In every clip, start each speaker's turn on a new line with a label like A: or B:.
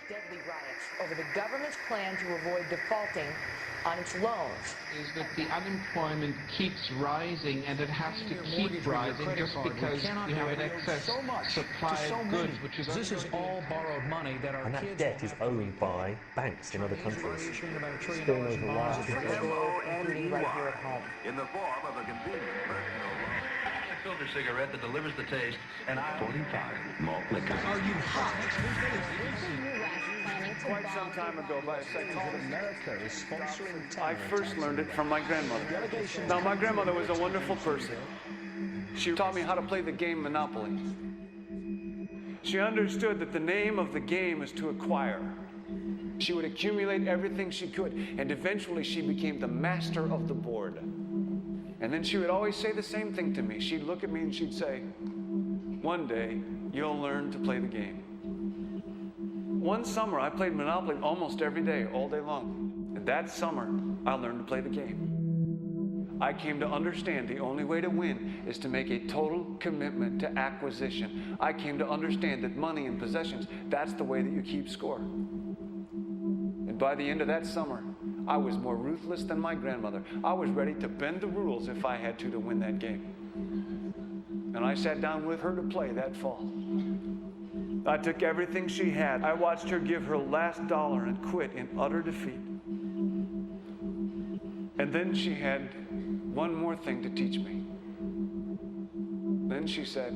A: deadly riots over the government's plan to avoid defaulting on its loans.
B: Is that the unemployment keeps rising, and it has to keep rising just because you have an excess supply of goods, which is...
C: This is all borrowed money that our
D: and that debt is owned by banks in other countries.
A: Still knows a lot. Including right here at home.
E: In the form of a convenient personal loan. A filter cigarette that delivers the taste, and 45 malt liquor.
C: Are you hot?
F: Quite some time ago, by a second,
C: America is sponsoring
F: I first learned it from my grandmother. Now, my grandmother was a wonderful person. She taught me how to play the game Monopoly. She understood that the name of the game is to acquire. She would accumulate everything she could, and eventually she became the master of the board. And then she would always say the same thing to me. She'd look at me and she'd say, "One day, you'll learn to play the game." One summer, I played Monopoly almost every day, all day long. And that summer, I learned to play the game. I came to understand the only way to win is to make a total commitment to acquisition. I came to understand that money and possessions, that's the way that you keep score. And by the end of that summer, I was more ruthless than my grandmother. I was ready to bend the rules if I had to win that game. And I sat down with her to play that fall. I took everything she had. I watched her give her last dollar and quit in utter defeat. And then she had one more thing to teach me. Then she said,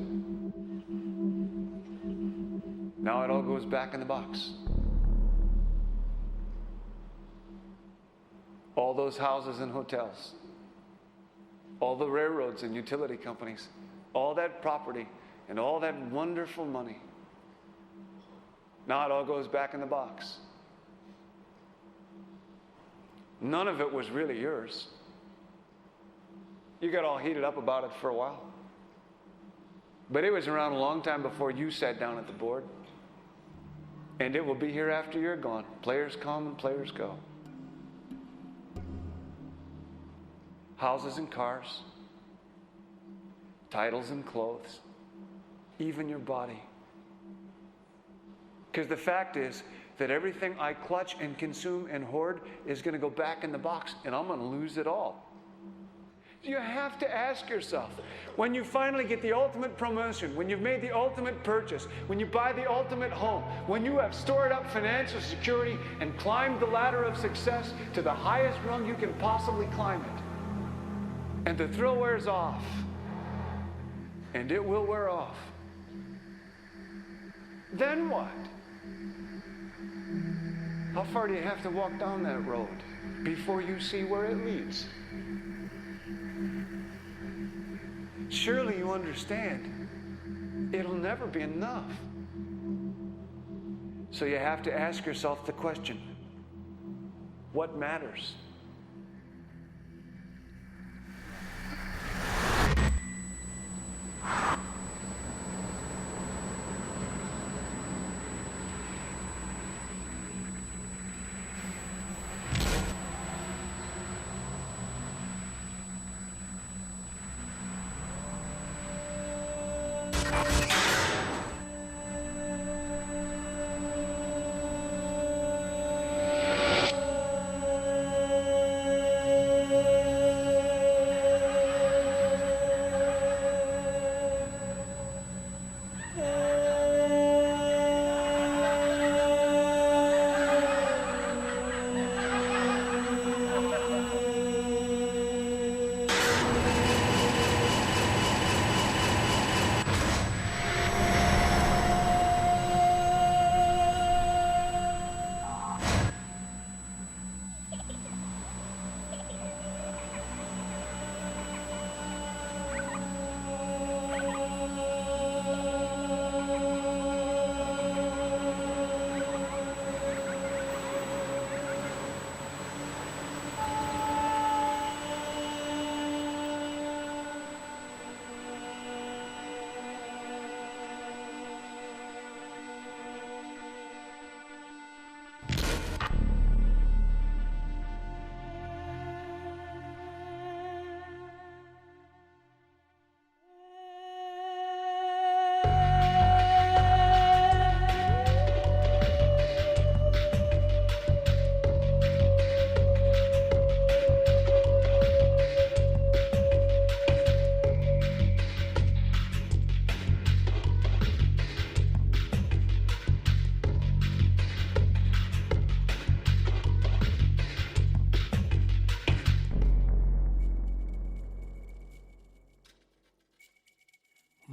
F: "Now it all goes back in the box." All those houses and hotels, all the railroads and utility companies, all that property and all that wonderful money. Now it all goes back in the box. None of it was really yours. You got all heated up about it for a while. But it was around a long time before you sat down at the board. And it will be here after you're gone. Players come and players go. Houses and cars, titles and clothes, even your body. Because the fact is that everything I clutch and consume and hoard is going to go back in the box, and I'm going to lose it all. You have to ask yourself, when you finally get the ultimate promotion, when you've made the ultimate purchase, when you buy the ultimate home, when you have stored up financial security and climbed the ladder of success to the highest rung you can possibly climb it, and the thrill wears off, and it will wear off, then what? How far do you have to walk down that road before you see where it leads? Surely you understand, it'll never be enough. So you have to ask yourself the question, what matters?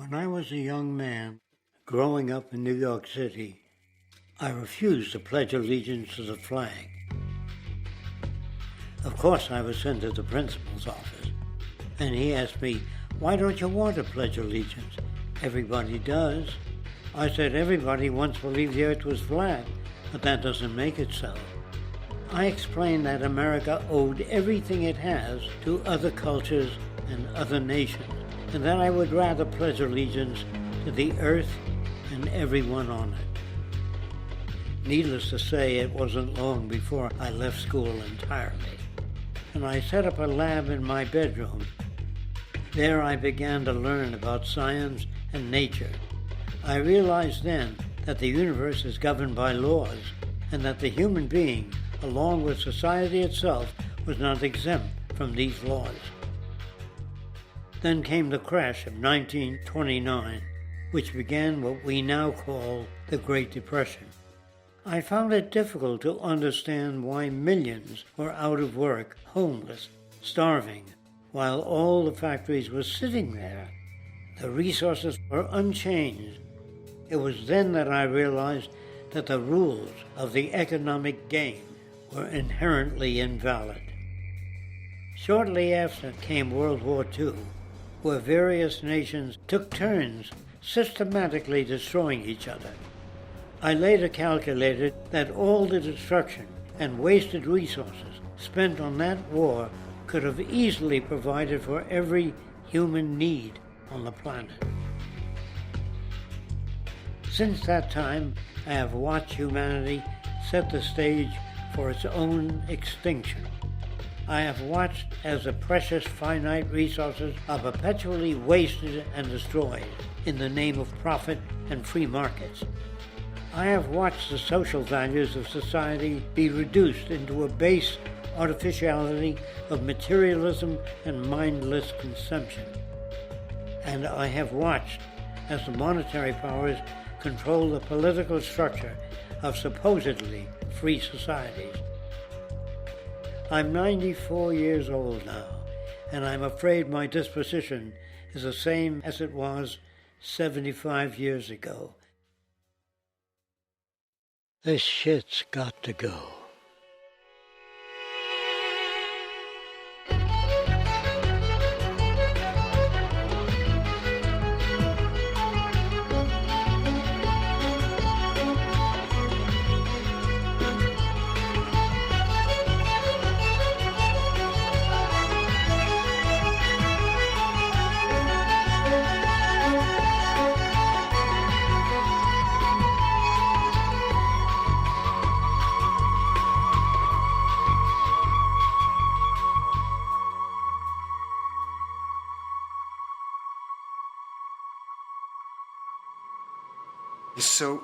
G: When I was a young man growing up in New York City, I refused to pledge allegiance to the flag. Of course, I was sent to the principal's office, and he asked me, "Why don't you want to pledge allegiance? Everybody does." I said, "Everybody once believed the earth was flat, but that doesn't make it so." I explained that America owed everything it has to other cultures and other nations, and that I would rather pledge allegiance to the earth and everyone on it. Needless to say, it wasn't long before I left school entirely, and I set up a lab in my bedroom. There I began to learn about science and nature. I realized then that the universe is governed by laws, and that the human being, along with society itself, was not exempt from these laws. Then came the crash of 1929, which began what we now call the Great Depression. I found it difficult to understand why millions were out of work, homeless, starving, while all the factories were sitting there. The resources were unchanged. It was then that I realized that the rules of the economic game were inherently invalid. Shortly after came World War II, where various nations took turns systematically destroying each other. I later calculated that all the destruction and wasted resources spent on that war could have easily provided for every human need on the planet. Since that time, I have watched humanity set the stage for its own extinction. I have watched as the precious finite resources are perpetually wasted and destroyed in the name of profit and free markets. I have watched the social values of society be reduced into a base artificiality of materialism and mindless consumption. And I have watched as the monetary powers control the political structure of supposedly free societies. I'm 94 years old now, and I'm afraid my disposition is the same as it was 75 years ago. This shit's got to go.
H: So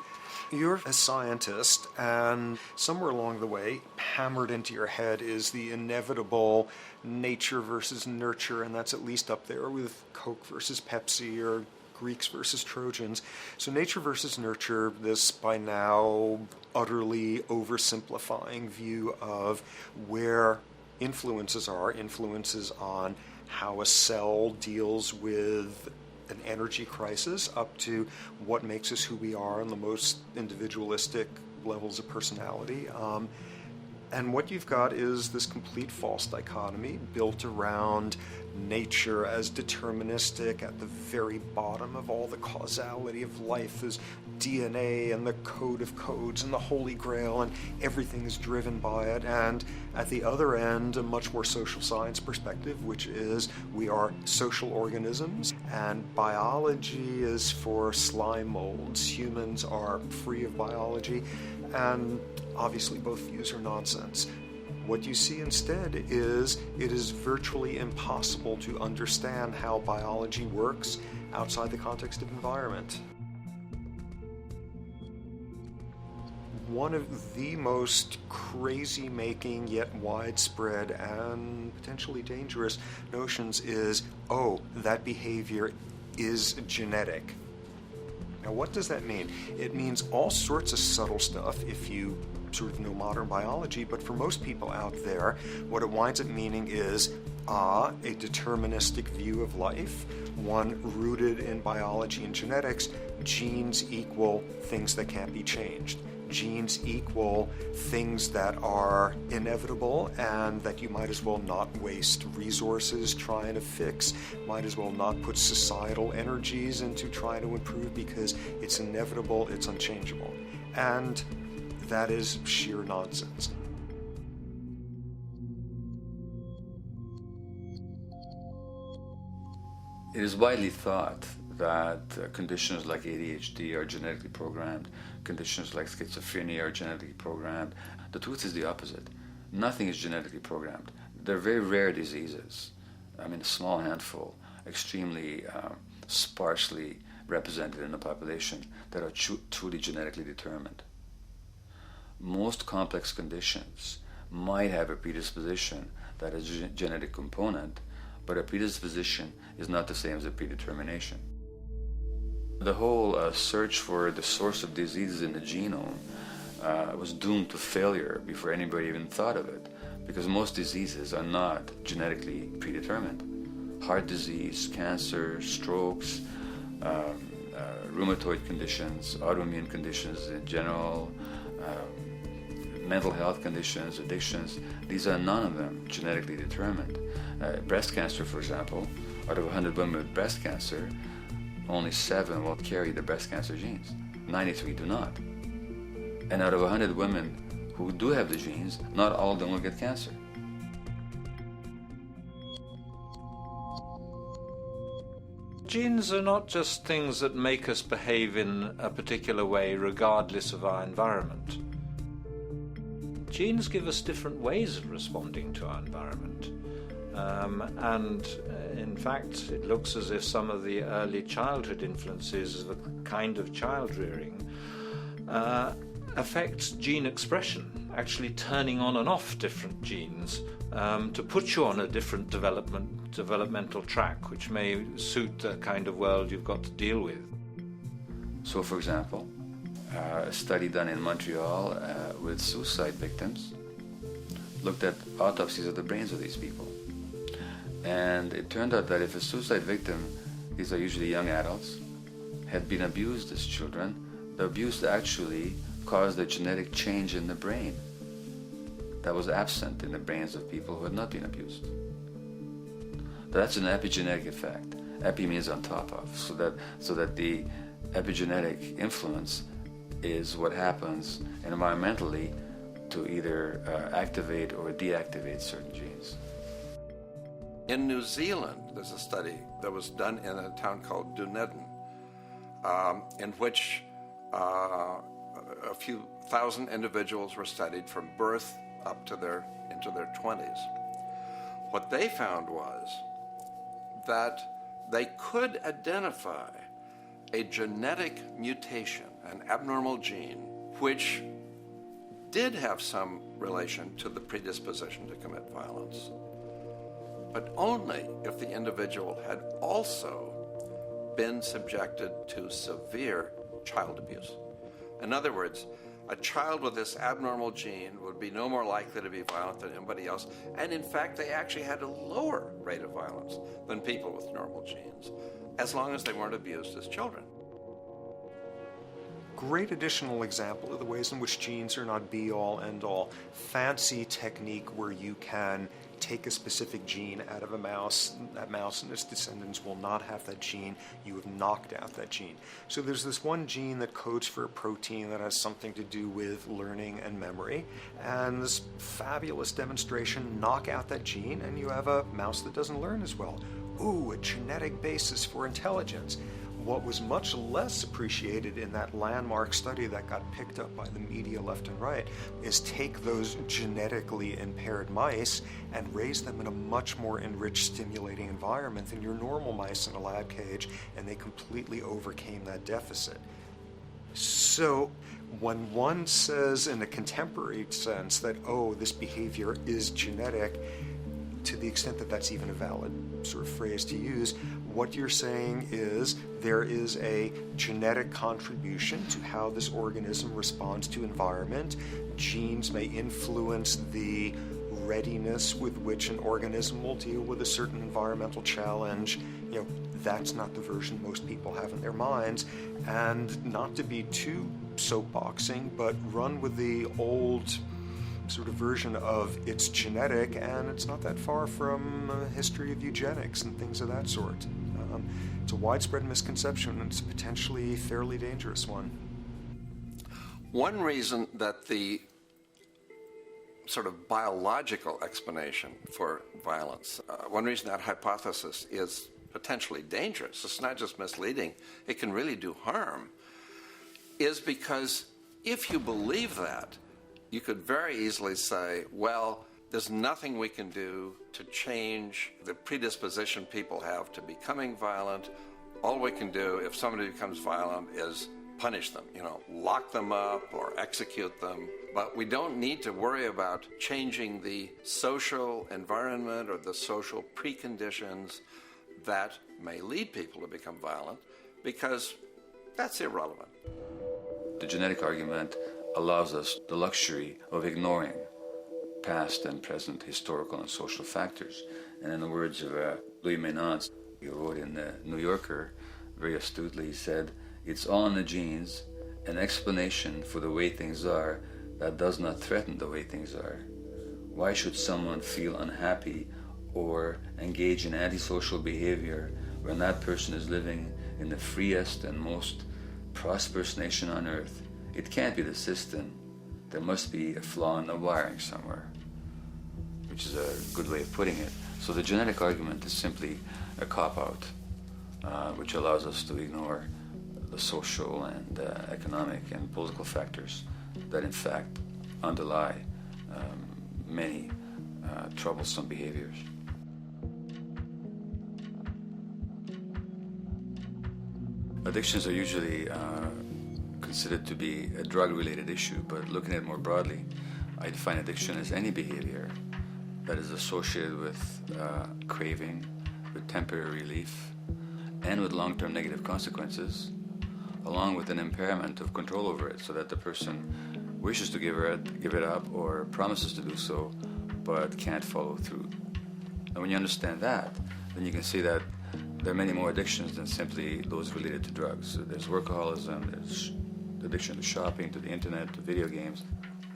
H: you're a scientist, and somewhere along the way, hammered into your head is the inevitable nature versus nurture, and that's at least up there with Coke versus Pepsi or Greeks versus Trojans. So nature versus nurture, this by now utterly oversimplifying view of where influences on how a cell deals with an energy crisis, up to what makes us who we are on the most individualistic levels of personality. And what you've got is this complete false dichotomy built around nature as deterministic. At the very bottom of all the causality of life is DNA and the code of codes and the Holy Grail, and everything is driven by it. And at the other end, a much more social science perspective, which is we are social organisms, and biology is for slime molds. Humans are free of biology, and obviously both views are nonsense. What you see instead is it is virtually impossible to understand how biology works outside the context of environment. One of the most crazy-making yet widespread and potentially dangerous notions is, oh, that behavior is genetic. Now, what does that mean? It means all sorts of subtle stuff if you sort of know modern biology, but for most people out there, what it winds up meaning is a deterministic view of life, one rooted in biology and genetics. Genes equal things that can't be changed. Genes equal things that are inevitable and that you might as well not waste resources trying to fix, might as well not put societal energies into trying to improve because it's inevitable, it's unchangeable. And that is sheer nonsense.
I: It is widely thought that conditions like ADHD are genetically programmed, conditions like schizophrenia are genetically programmed. The truth is the opposite. Nothing is genetically programmed. They're very rare diseases. I mean, a small handful, extremely sparsely represented in the population, that are truly genetically determined. Most complex conditions might have a predisposition that has a genetic component, but a predisposition is not the same as a predetermination. The whole search for the source of diseases in the genome was doomed to failure before anybody even thought of it, because most diseases are not genetically predetermined. Heart disease, cancer, strokes, rheumatoid conditions, autoimmune conditions in general, mental health conditions, addictions, these are none of them genetically determined. Breast cancer, for example, out of 100 women with breast cancer, only 7 will carry the breast cancer genes. 93 do not. And out of 100 women who do have the genes, not all of them will get cancer.
C: Genes are not just things that make us behave in a particular way regardless of our environment. Genes give us different ways of responding to our environment. In fact, it looks as if some of the early childhood influences of a kind of child rearing affects gene expression, actually turning on and off different genes to put you on a different developmental track, which may suit the kind of world you've got to deal with.
I: So, for example, a study done in Montreal with suicide victims looked at autopsies of the brains of these people. And it turned out that if a suicide victim, these are usually young adults, had been abused as children, the abuse actually caused a genetic change in the brain that was absent in the brains of people who had not been abused. That's an epigenetic effect. Epi means on top of, so that the epigenetic influence is what happens environmentally to either activate or deactivate certain genes.
J: In New Zealand, there's a study that was done in a town called Dunedin, in which a few thousand individuals were studied from birth up to into their 20s. What they found was that they could identify a genetic mutation, an abnormal gene, which did have some relation to the predisposition to commit violence, but only if the individual had also been subjected to severe child abuse. In other words, a child with this abnormal gene would be no more likely to be violent than anybody else, and in fact they actually had a lower rate of violence than people with normal genes, as long as they weren't abused as children.
H: Great additional example of the ways in which genes are not be-all, end-all. Fancy technique where you can take a specific gene out of a mouse, that mouse and its descendants will not have that gene, you have knocked out that gene. So there's this one gene that codes for a protein that has something to do with learning and memory, and this fabulous demonstration, knock out that gene and you have a mouse that doesn't learn as well. Ooh, a genetic basis for intelligence. What was much less appreciated in that landmark study that got picked up by the media left and right is take those genetically impaired mice and raise them in a much more enriched, stimulating environment than your normal mice in a lab cage, and they completely overcame that deficit. So when one says in a contemporary sense that, oh, this behavior is genetic, to the extent that that's even a valid sort of phrase to use, what you're saying is there is a genetic contribution to how this organism responds to environment. Genes may influence the readiness with which an organism will deal with a certain environmental challenge. That's not the version most people have in their minds. And not to be too soapboxing, but run with the old sort of version of it's genetic, and it's not that far from a history of eugenics and things of that sort. It's a widespread misconception, and it's a potentially fairly dangerous one.
J: One reason that the sort of biological explanation for violence, one reason that hypothesis is potentially dangerous, it's not just misleading, it can really do harm, is because if you believe that, you could very easily say, well, there's nothing we can do to change the predisposition people have to becoming violent. All we can do if somebody becomes violent is punish them, lock them up or execute them. But we don't need to worry about changing the social environment or the social preconditions that may lead people to become violent, because that's irrelevant.
I: The genetic argument allows us the luxury of ignoring past and present historical and social factors. And in the words of Louis Menand, he wrote in the New Yorker, very astutely, he said, "It's all in the genes, an explanation for the way things are that does not threaten the way things are. Why should someone feel unhappy or engage in antisocial behavior when that person is living in the freest and most prosperous nation on earth? It can't be the system. There must be a flaw in the wiring somewhere," which is a good way of putting it. So the genetic argument is simply a cop-out, which allows us to ignore the social and economic and political factors that in fact underlie many troublesome behaviors. Addictions are usually considered to be a drug-related issue, but looking at it more broadly, I define addiction as any behavior that is associated with craving, with temporary relief, and with long-term negative consequences, along with an impairment of control over it, so that the person wishes to give it up or promises to do so, but can't follow through. And when you understand that, then you can see that there are many more addictions than simply those related to drugs. So there's workaholism, there's addiction to shopping, to the internet, to video games.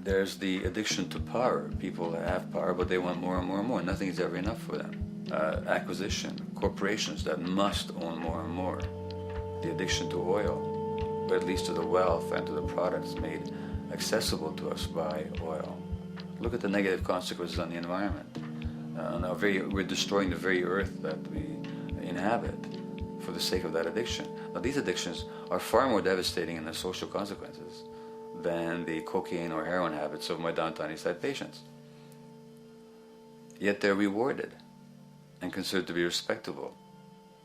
I: There's the addiction to power. People have power, but they want more and more and more. Nothing is ever enough for them. Acquisition, corporations that must own more and more. The addiction to oil, or at least to the wealth and to the products made accessible to us by oil. Look at the negative consequences on the environment. We're destroying the very earth that we inhabit for the sake of that addiction. Now, these addictions are far more devastating in their social consequences than the cocaine or heroin habits of my downtown East Side patients. Yet they're rewarded and considered to be respectable.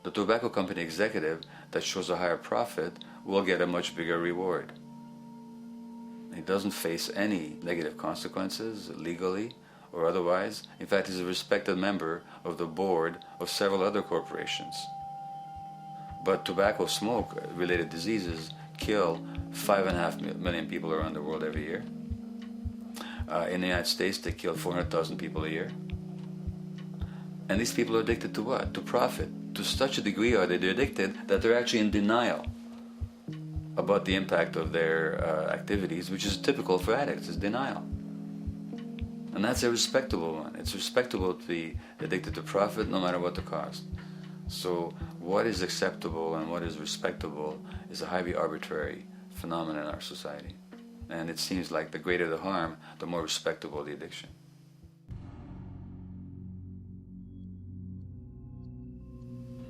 I: The tobacco company executive that shows a higher profit will get a much bigger reward. He doesn't face any negative consequences legally or otherwise. In fact, he's a respected member of the board of several other corporations. But tobacco smoke-related diseases kill 5.5 million people around the world every year. In the United States, they kill 400,000 people a year. And these people are addicted to what? To profit. To such a degree are they addicted that they're actually in denial about the impact of their activities, which is typical for addicts, is denial. And that's a respectable one. It's respectable to be addicted to profit no matter what the cost. So what is acceptable and what is respectable is a highly arbitrary phenomenon in our society. And it seems like the greater the harm, the more respectable the addiction.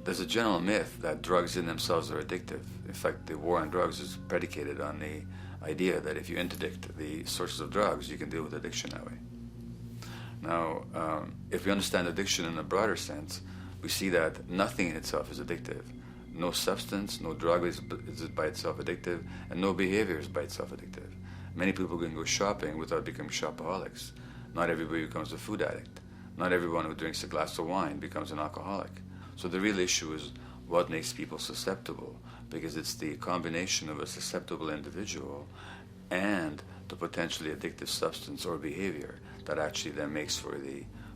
I: There's a general myth that drugs in themselves are addictive. In fact, the war on drugs is predicated on the idea that if you interdict the sources of drugs, you can deal with addiction that way. Now, if we understand addiction in a broader sense, we see that nothing in itself is addictive. No substance, no drug is by itself addictive, and no behavior is by itself addictive. Many people can go shopping without becoming shopaholics. Not everybody becomes a food addict. Not everyone who drinks a glass of wine becomes an alcoholic. So the real issue is what makes people susceptible, because it's the combination of a susceptible individual and the potentially addictive substance or behavior that actually then makes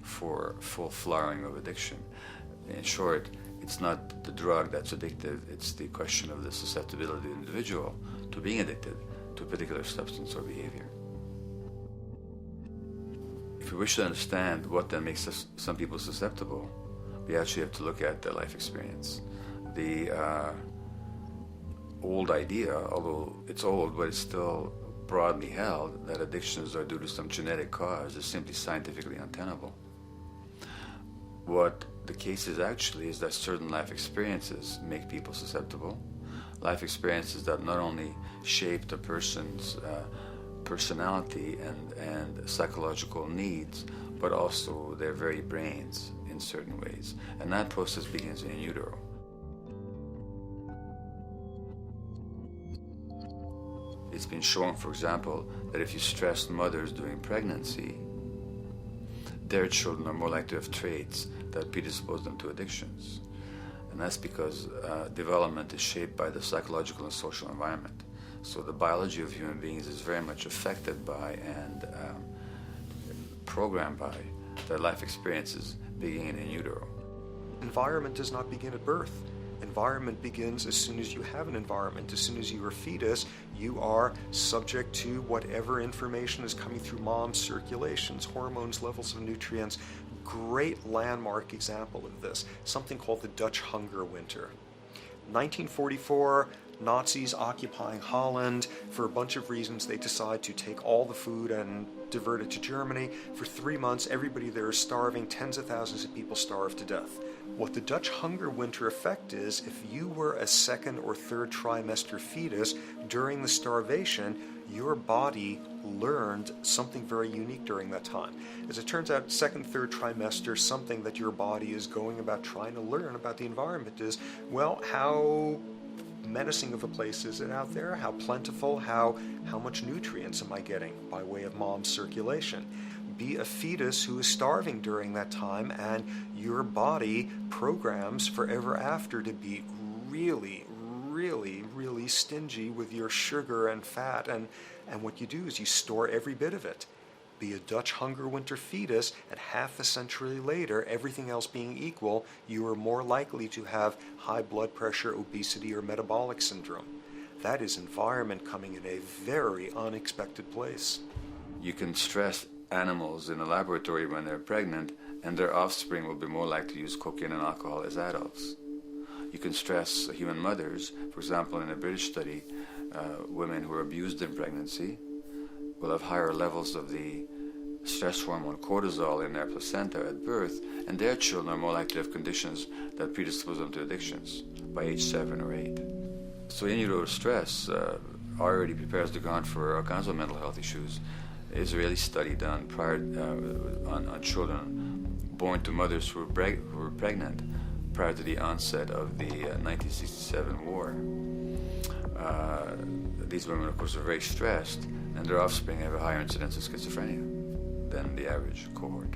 I: for full flowering of addiction. In short, it's not the drug that's addictive, it's the question of the susceptibility of the individual to being addicted to a particular substance or behavior. If we wish to understand what then makes some people susceptible, we actually have to look at their life experience. The old idea, although it's old, but it's still broadly held, that addictions are due to some genetic cause is simply scientifically untenable. What the case is actually is that certain life experiences make people susceptible. Life experiences that not only shape the person's personality and psychological needs, but also their very brains in certain ways. And that process begins in utero. It's been shown, for example, that if you stress mothers during pregnancy, their children are more likely to have traits that predispose them to addictions. And that's because development is shaped by the psychological and social environment. So the biology of human beings is very much affected by and programmed by their life experiences beginning in utero.
H: Environment does not begin at birth. Environment begins as soon as you have an environment. As soon as you are a fetus, you are subject to whatever information is coming through mom's circulations, hormones, levels of nutrients. Great landmark example of this, something called the Dutch hunger winter. 1944, Nazis occupying Holland. For a bunch of reasons, they decide to take all the food and divert it to Germany. For 3 months, everybody there is starving. Tens of thousands of people starve to death. What the Dutch hunger winter effect is, if you were a second or third trimester fetus during the starvation, your body learned something very unique during that time. As it turns out, second, third trimester, something that your body is going about trying to learn about the environment is, well, how menacing of a place is it out there? How plentiful? How much nutrients am I getting by way of mom's circulation? Be a fetus who is starving during that time, and your body programs forever after to be really, really, really stingy with your sugar and fat, and what you do is you store every bit of it. Be a Dutch hunger winter fetus, and half a century later, everything else being equal, you are more likely to have high blood pressure, obesity, or metabolic syndrome. That is environment coming in a very unexpected place.
I: You can stress animals in a laboratory when they're pregnant, and their offspring will be more likely to use cocaine and alcohol as adults. You can stress human mothers. For example, in a British study, women who are abused in pregnancy will have higher levels of the stress hormone cortisol in their placenta at birth, and their children are more likely to have conditions that predispose them to addictions by age 7 or 8. So in utero stress already prepares the ground for all kinds of mental health issues. Israeli study done prior on children born to mothers who were pregnant prior to the onset of the 1967 war. These women, of course, are very stressed, and their offspring have a higher incidence of schizophrenia than the average cohort.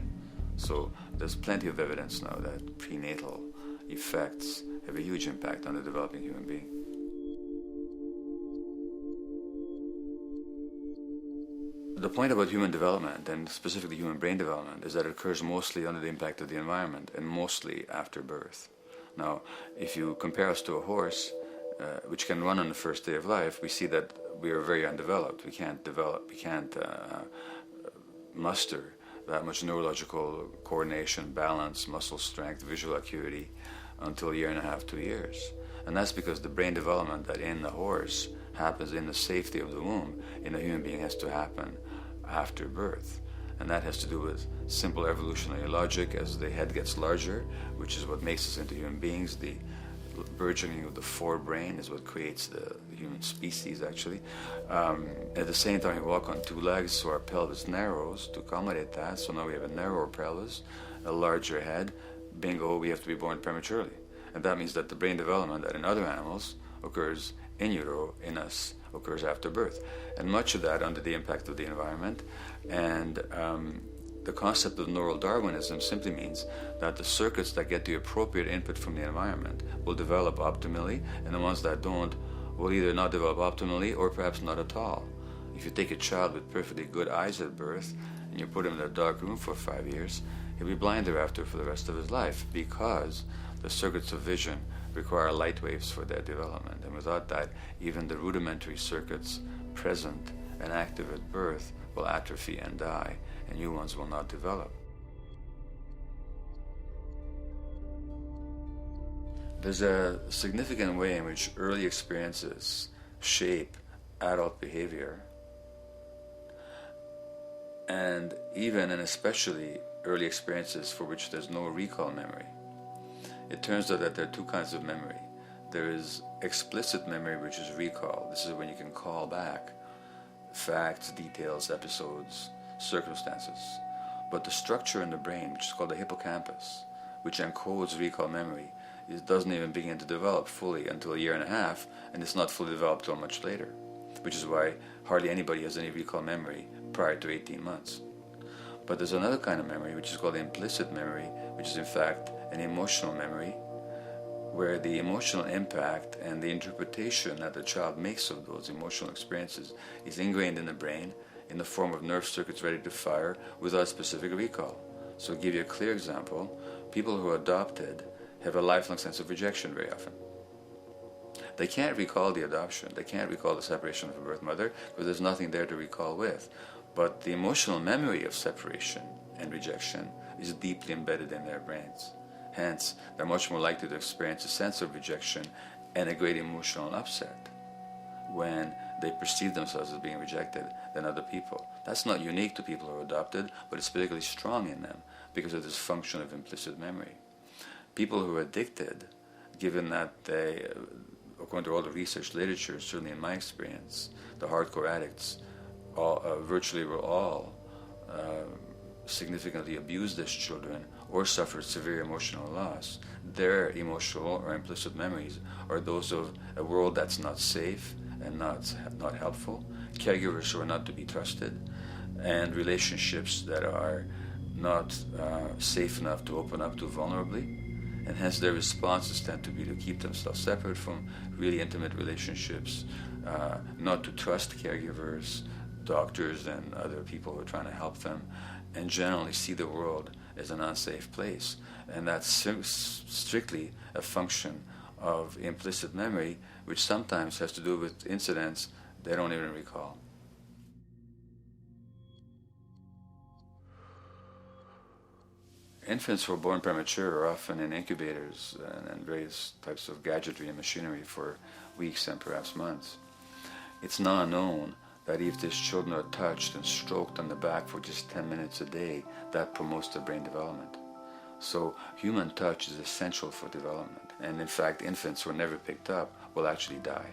I: So there's plenty of evidence now that prenatal effects have a huge impact on the developing human being. The point about human development, and specifically human brain development, is that it occurs mostly under the impact of the environment and mostly after birth. Now, if you compare us to a horse, which can run on the first day of life, we see that we are very undeveloped. We can't muster that much neurological coordination, balance, muscle strength, visual acuity until a year and a half, 2 years. And that's because the brain development that in the horse happens in the safety of the womb, in a human being has to happen after birth. And that has to do with simple evolutionary logic. As the head gets larger, which is what makes us into human beings, the burgeoning of the forebrain is what creates the human species, actually. At the same time, we walk on 2 legs, so our pelvis narrows to accommodate that. So now we have a narrower pelvis, a larger head. Bingo, we have to be born prematurely. And that means that the brain development that in other animals occurs in utero, in us, occurs after birth. And much of that under the impact of the environment. And The concept of neural Darwinism simply means that the circuits that get the appropriate input from the environment will develop optimally, and the ones that don't will either not develop optimally or perhaps not at all. If you take a child with perfectly good eyes at birth and you put him in a dark room for 5 years, he'll be blind thereafter for the rest of his life, because the circuits of vision require light waves for their development. And without that, even the rudimentary circuits present and active at birth will atrophy and die, and new ones will not develop. There's a significant way in which early experiences shape adult behavior, and even and especially early experiences for which there's no recall memory. It turns out that there are two kinds of memory. There is explicit memory, which is recall. This is when you can call back facts, details, episodes, circumstances. But the structure in the brain, which is called the hippocampus, which encodes recall memory, it doesn't even begin to develop fully until 1.5 years, and it's not fully developed till much later, which is why hardly anybody has any recall memory prior to 18 months. But there's another kind of memory, which is called implicit memory, which is in fact an emotional memory, where the emotional impact and the interpretation that the child makes of those emotional experiences is ingrained in the brain in the form of nerve circuits ready to fire without specific recall. So to give you a clear example, people who are adopted have a lifelong sense of rejection very often. They can't recall the adoption, they can't recall the separation from birth mother, because there's nothing there to recall with. But the emotional memory of separation and rejection is deeply embedded in their brains. Hence, they're much more likely to experience a sense of rejection and a great emotional upset when they perceive themselves as being rejected than other people. That's not unique to people who are adopted, but it's particularly strong in them because of this function of implicit memory. People who are addicted, given that they, according to all the research literature, certainly in my experience, the hardcore addicts virtually were all significantly abused as children or suffered severe emotional loss. Their emotional or implicit memories are those of a world that's not safe and not helpful, caregivers who are not to be trusted, and relationships that are not safe enough to open up to vulnerably. And hence their responses tend to be to keep themselves separate from really intimate relationships, not to trust caregivers, doctors, and other people who are trying to help them, and generally see the world as an unsafe place. And that's strictly a function of implicit memory, which sometimes has to do with incidents they don't even recall. Infants who are born premature are often in incubators and various types of gadgetry and machinery for weeks and perhaps months. It's now known that if these children are touched and stroked on the back for just 10 minutes a day, that promotes their brain development. So human touch is essential for development. And in fact, infants who are never picked up will actually die.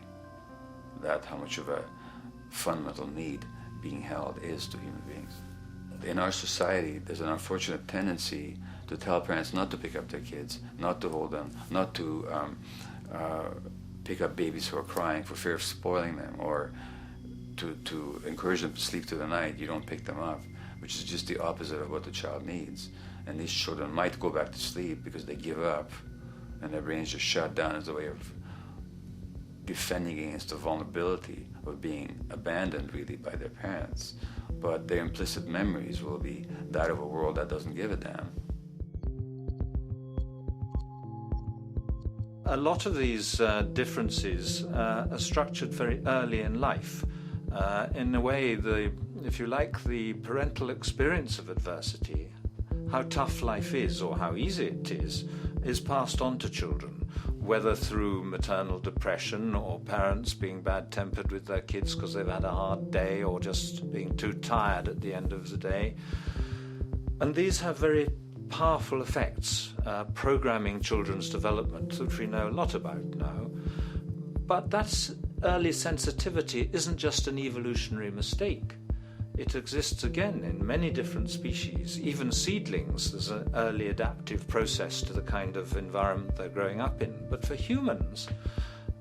I: That's how much of a fundamental need being held is to human beings. In our society, there's an unfortunate tendency to tell parents not to pick up their kids, not to hold them, not to pick up babies who are crying for fear of spoiling them, or to encourage them to sleep through the night. You don't pick them up, which is just the opposite of what the child needs. And these children might go back to sleep because they give up and their brains just shut down as a way of defending against the vulnerability of being abandoned really by their parents. But their implicit memories will be that of a world that doesn't give a damn.
C: A lot of these differences are structured very early in life. In a way, if you like, the parental experience of adversity, how tough life is or how easy it is passed on to children, whether through maternal depression or parents being bad-tempered with their kids because they've had a hard day or just being too tired at the end of the day. And these have very powerful effects, programming children's development, which we know a lot about now. But that early sensitivity isn't just an evolutionary mistake. It exists again in many different species. Even seedlings, there's an early adaptive process to the kind of environment they're growing up in. But for humans,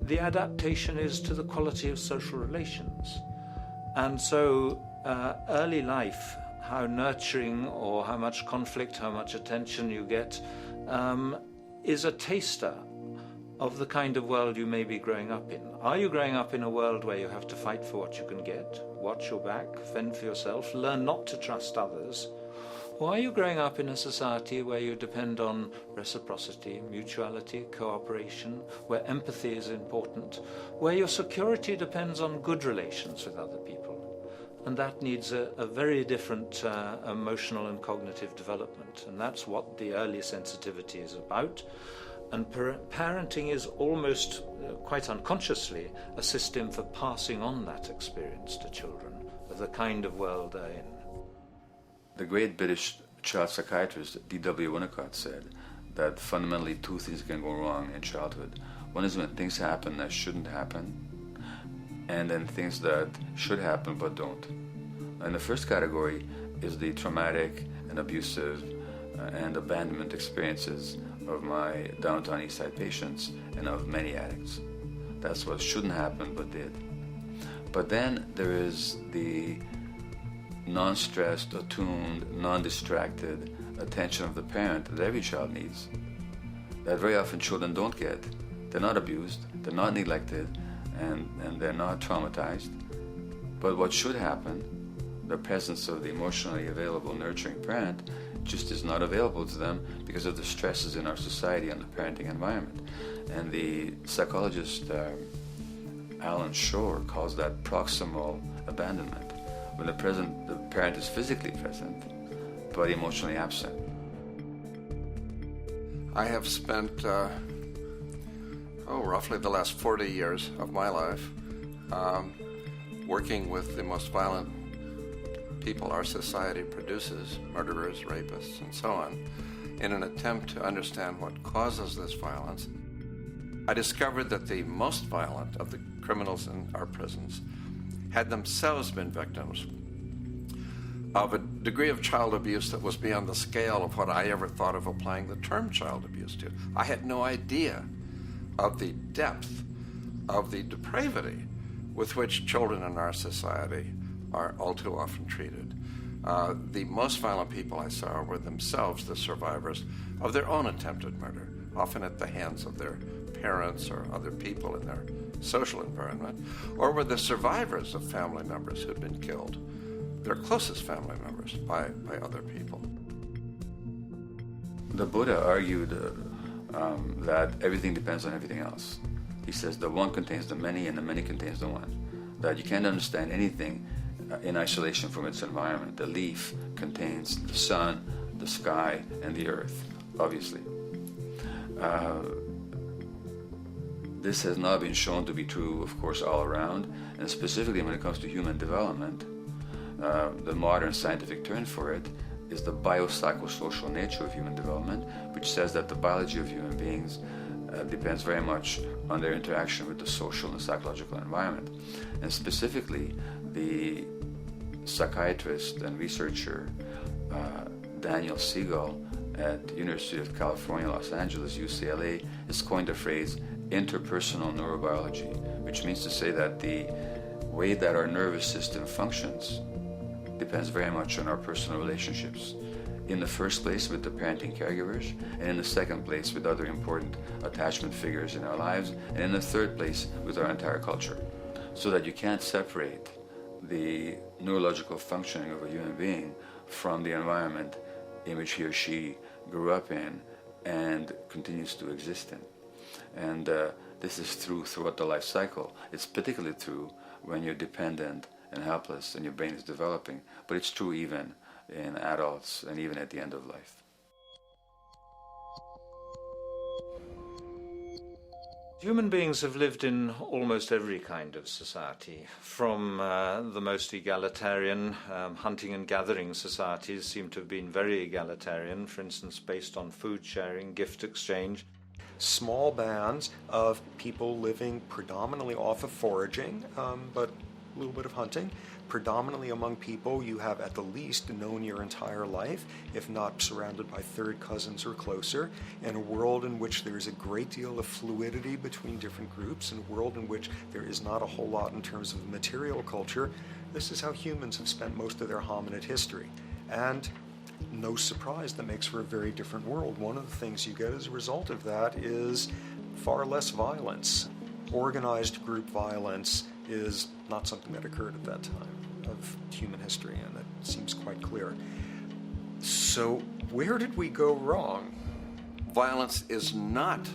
C: the adaptation is to the quality of social relations. And so early life how nurturing or how much conflict, how much attention you get, is a taster of the kind of world you may be growing up in. Are you growing up in a world where you have to fight for what you can get, watch your back, fend for yourself, learn not to trust others? Or are you growing up in a society where you depend on reciprocity, mutuality, cooperation, where empathy is important, where your security depends on good relations with other people? And that needs a very different emotional and cognitive development. And that's what the early sensitivity is about. And parenting is almost, quite unconsciously, a system for passing on that experience to children of the kind of world they're in.
I: The great British child psychiatrist D.W. Winnicott said that fundamentally two things can go wrong in childhood. One is when things happen that shouldn't happen, and then things that should happen but don't. And the first category is the traumatic and abusive and abandonment experiences of my downtown East Side patients and of many addicts. That's what shouldn't happen but did. But then there is the non-stressed, attuned, non-distracted attention of the parent that every child needs, that very often children don't get. They're not abused, they're not neglected, and they're not traumatized. But what should happen, the presence of the emotionally available, nurturing parent, just is not available to them because of the stresses in our society and the parenting environment. And the psychologist Alan Shore calls that proximal abandonment, when the parent is physically present but emotionally absent.
J: I have spent roughly the last 40 years of my life working with the most violent people our society produces, murderers, rapists, and so on, in an attempt to understand what causes this violence. I discovered that the most violent of the criminals in our prisons had themselves been victims of a degree of child abuse that was beyond the scale of what I ever thought of applying the term child abuse to. I had no idea of the depth of the depravity with which children in our society are all too often treated. The most violent people I saw were themselves the survivors of their own attempted murder, often at the hands of their parents or other people in their social environment, or were the survivors of family members who'd been killed, their closest family members, by other people.
I: The Buddha argued that everything depends on everything else. He says the one contains the many and the many contains the one. That you can't understand anything in isolation from its environment. The leaf contains the sun, the sky, and the earth, obviously. This has not been shown to be true, of course, all around, and specifically when it comes to human development. The modern scientific term for it is the biopsychosocial nature of human development, which says that the biology of human beings depends very much on their interaction with the social and psychological environment. And specifically, the psychiatrist and researcher Daniel Siegel at the University of California, Los Angeles, UCLA, has coined the phrase interpersonal neurobiology, which means to say that the way that our nervous system functions depends very much on our personal relationships. In the first place with the parenting caregivers, and in the second place with other important attachment figures in our lives, and in the third place with our entire culture. So that you can't separate the neurological functioning of a human being from the environment in which he or she grew up in and continues to exist in. And this is true throughout the life cycle. It's particularly true when you're dependent and helpless and your brain is developing, but it's true even in adults and even at the end of life.
C: Human beings have lived in almost every kind of society, from the most egalitarian, hunting and gathering societies seem to have been very egalitarian, for instance, based on food sharing, gift exchange.
H: Small bands of people living predominantly off of foraging, but a little bit of hunting. Predominantly among people you have at the least known your entire life, if not surrounded by third cousins or closer, in a world in which there is a great deal of fluidity between different groups, in a world in which there is not a whole lot in terms of material culture. This is how humans have spent most of their hominid history. And no surprise, that makes for a very different world. One of the things you get as a result of that is far less violence. Organized group violence is not something that occurred at that time of human history, and that seems quite clear. So where did we go wrong?
J: Violence is not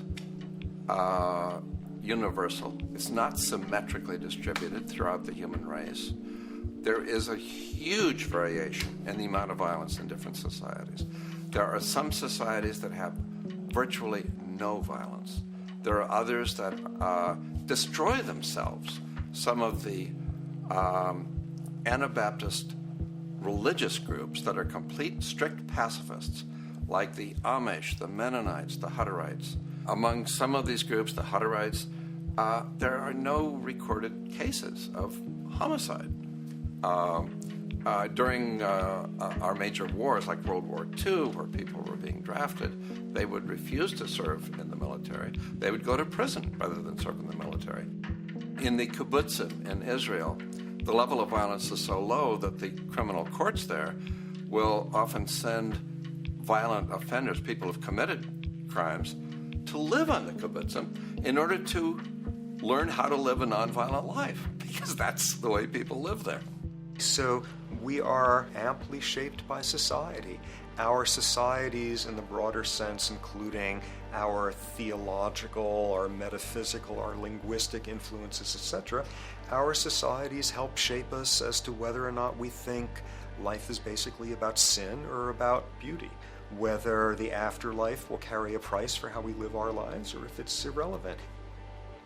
J: universal. It's not symmetrically distributed throughout the human race. There is a huge variation in the amount of violence in different societies. There are some societies that have virtually no violence. There are others that destroy themselves. Some of the Anabaptist religious groups that are complete, strict pacifists, like the Amish, the Mennonites, the Hutterites. Among some of these groups, the Hutterites, there are no recorded cases of homicide. During our major wars, like World War II, where people were being drafted, they would refuse to serve in the military. They would go to prison rather than serve in the military. In the kibbutzim in Israel, the level of violence is so low that the criminal courts there will often send violent offenders, people who have committed crimes, to live on the kibbutzim in order to learn how to live a nonviolent life, because that's the way people live there.
H: So we are amply shaped by society. Our societies, in the broader sense, including our theological, our metaphysical, our linguistic influences, etc., our societies help shape us as to whether or not we think life is basically about sin or about beauty, whether the afterlife will carry a price for how we live our lives or if it's irrelevant.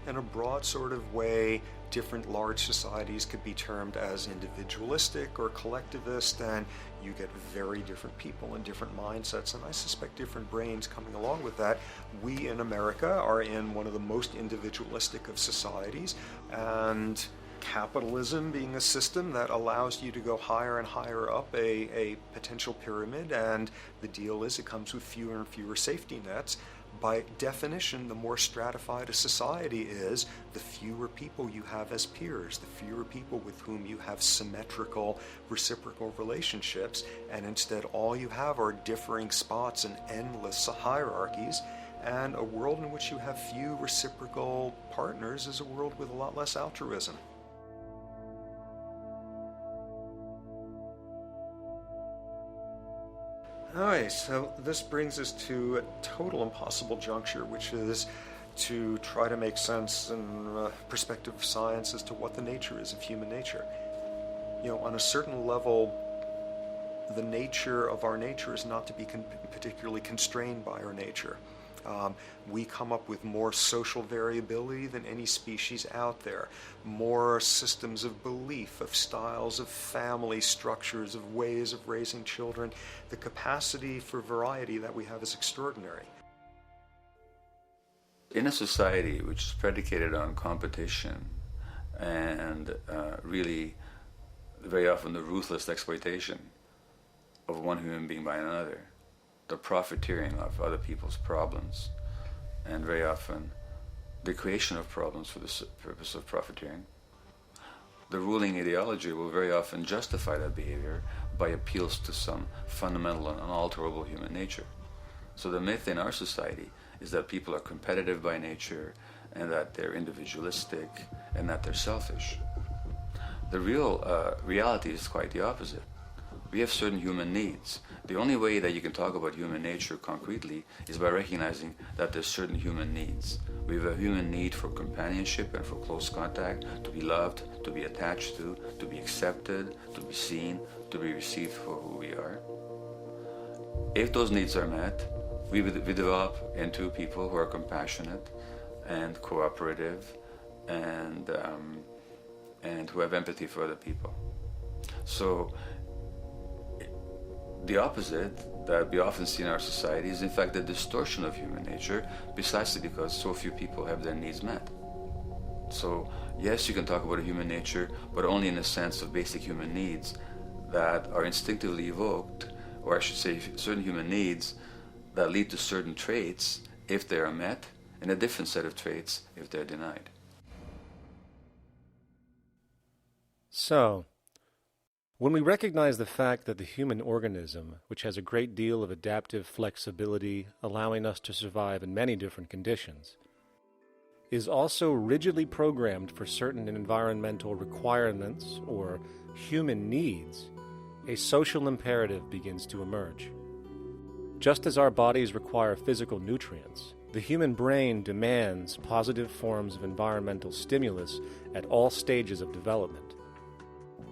H: In a broad sort of way, different large societies could be termed as individualistic or collectivist, and you get very different people and different mindsets, and I suspect different brains coming along with that. We in America are in one of the most individualistic of societies, and capitalism being a system that allows you to go higher and higher up a potential pyramid, and the deal is it comes with fewer and fewer safety nets. By definition, the more stratified a society is, the fewer people you have as peers, the fewer people with whom you have symmetrical, reciprocal relationships, and instead all you have are differing spots and endless hierarchies. And a world in which you have few reciprocal partners is a world with a lot less altruism. Alright, so this brings us to a total impossible juncture, which is to try to make sense in perspective of science as to what the nature is of human nature. You know, on a certain level, the nature of our nature is not to be particularly constrained by our nature. We come up with more social variability than any species out there, more systems of belief, of styles of family structures, of ways of raising children. The capacity for variety that we have is extraordinary.
I: In a society which is predicated on competition and really very often the ruthless exploitation of one human being by another, the profiteering of other people's problems, and very often the creation of problems for the purpose of profiteering, the ruling ideology will very often justify that behavior by appeals to some fundamental and unalterable human nature. So the myth in our society is that people are competitive by nature, and that they're individualistic, and that they're selfish. The real reality is quite the opposite. We have certain human needs. The only way that you can talk about human nature concretely is by recognizing that there's certain human needs. We have a human need for companionship and for close contact, to be loved, to be attached to be accepted, to be seen, to be received for who we are. If those needs are met, we develop into people who are compassionate and cooperative and who have empathy for other people. So the opposite that we often see in our society is in fact the distortion of human nature, precisely because so few people have their needs met. So yes, you can talk about a human nature, but only in the sense of basic human needs that are instinctively evoked, or I should say certain human needs that lead to certain traits if they are met, and a different set of traits if they're denied.
K: So, When we recognize the fact that the human organism, which has a great deal of adaptive flexibility, allowing us to survive in many different conditions, is also rigidly programmed for certain environmental requirements or human needs, a social imperative begins to emerge. Just as our bodies require physical nutrients, the human brain demands positive forms of environmental stimulus at all stages of development,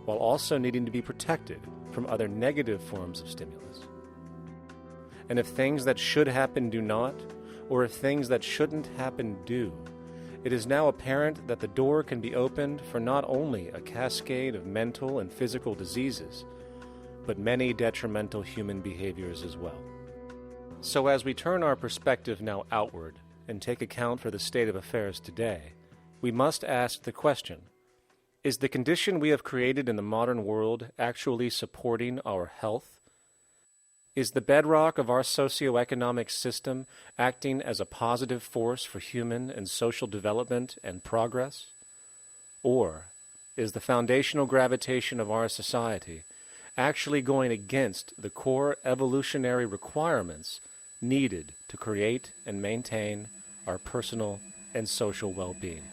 K: while also needing to be protected from other negative forms of stimulus. And if things that should happen do not, or if things that shouldn't happen do, it is now apparent that the door can be opened for not only a cascade of mental and physical diseases, but many detrimental human behaviors as well. So as we turn our perspective now outward and take account for the state of affairs today, we must ask the question, is the condition we have created in the modern world actually supporting our health? Is the bedrock of our socioeconomic system acting as a positive force for human and social development and progress? Or is the foundational gravitation of our society actually going against the core evolutionary requirements needed to create and maintain our personal and social well-being?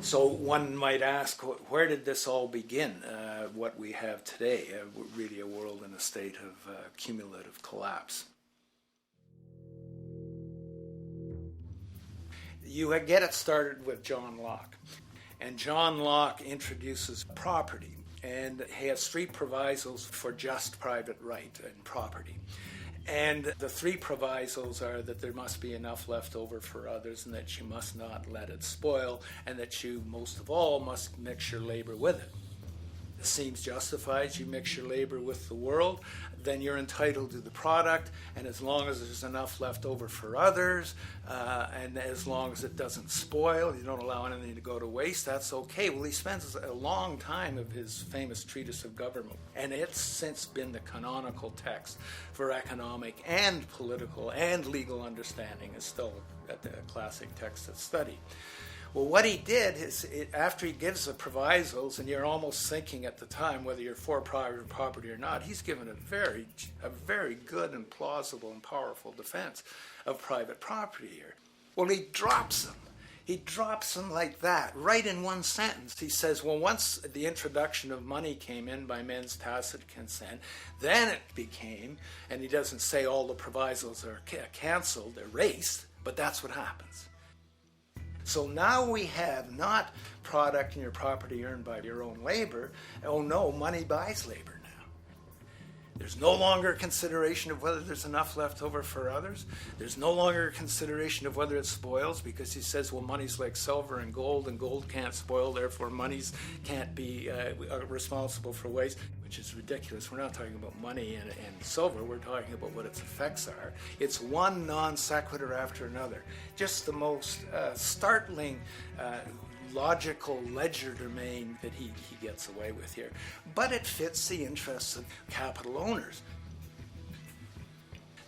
L: So one might ask, where did this all begin? What we have today, really a world in a state of cumulative collapse. You get it started with John Locke. And John Locke introduces property, and he has three provisos for just private right and property. And the three provisos are that there must be enough left over for others, and that you must not let it spoil, and that you, most of all, must mix your labor with it. It seems justified. You mix your labor with the world, then you're entitled to the product, and as long as there's enough left over for others, and as long as it doesn't spoil, you don't allow anything to go to waste, that's okay. Well, he spends a long time of his famous treatise of government, and it's since been the canonical text for economic and political and legal understanding. Is still a classic text of study. Well, what he did is, after he gives the provisos, and you're almost thinking at the time whether you're for private property or not, he's given a very good and plausible and powerful defense of private property here. Well, he drops them. He drops them like that, right in one sentence. He says, well, once the introduction of money came in by men's tacit consent, then it became, and he doesn't say all the provisos are canceled, erased, but that's what happens. So now we have not product and your property earned by your own labor. Oh no, money buys labor now. There's no longer a consideration of whether there's enough left over for others. There's no longer a consideration of whether it spoils, because he says, well, money's like silver and gold can't spoil, therefore monies can't be responsible for waste, which is ridiculous. We're not talking about money and silver, we're talking about what its effects are. It's one non sequitur after another. Just the most startling logical legerdemain that he gets away with here. But it fits the interests of capital owners.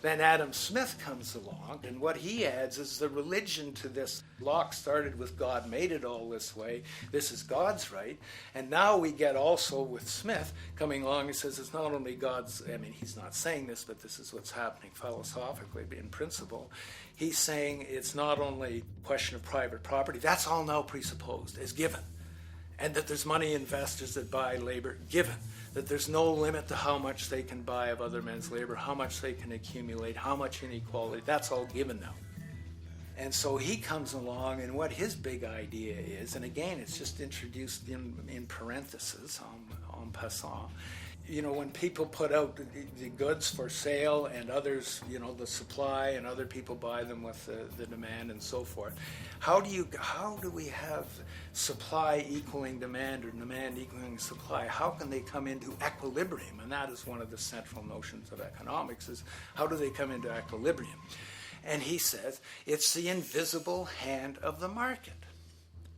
L: Then Adam Smith comes along, and what he adds is the religion to this. Locke started with God made it all this way. This is God's right. And now we get also with Smith coming along and says it's not only God's, I mean, he's not saying this, but this is what's happening philosophically in principle. He's saying it's not only a question of private property, that's all now presupposed, is given. And that there's money investors that buy labor, given. That there's no limit to how much they can buy of other men's labor, how much they can accumulate, how much inequality, that's all given now. And so he comes along, and what his big idea is, and again, it's just introduced in parentheses, en passant. You know, when people put out the goods for sale and others, you know, the supply, and other people buy them with the demand and so forth, how do we have supply equaling demand or demand equaling supply? How can they come into equilibrium? And that is one of the central notions of economics, is how do they come into equilibrium? And he says it's the invisible hand of the market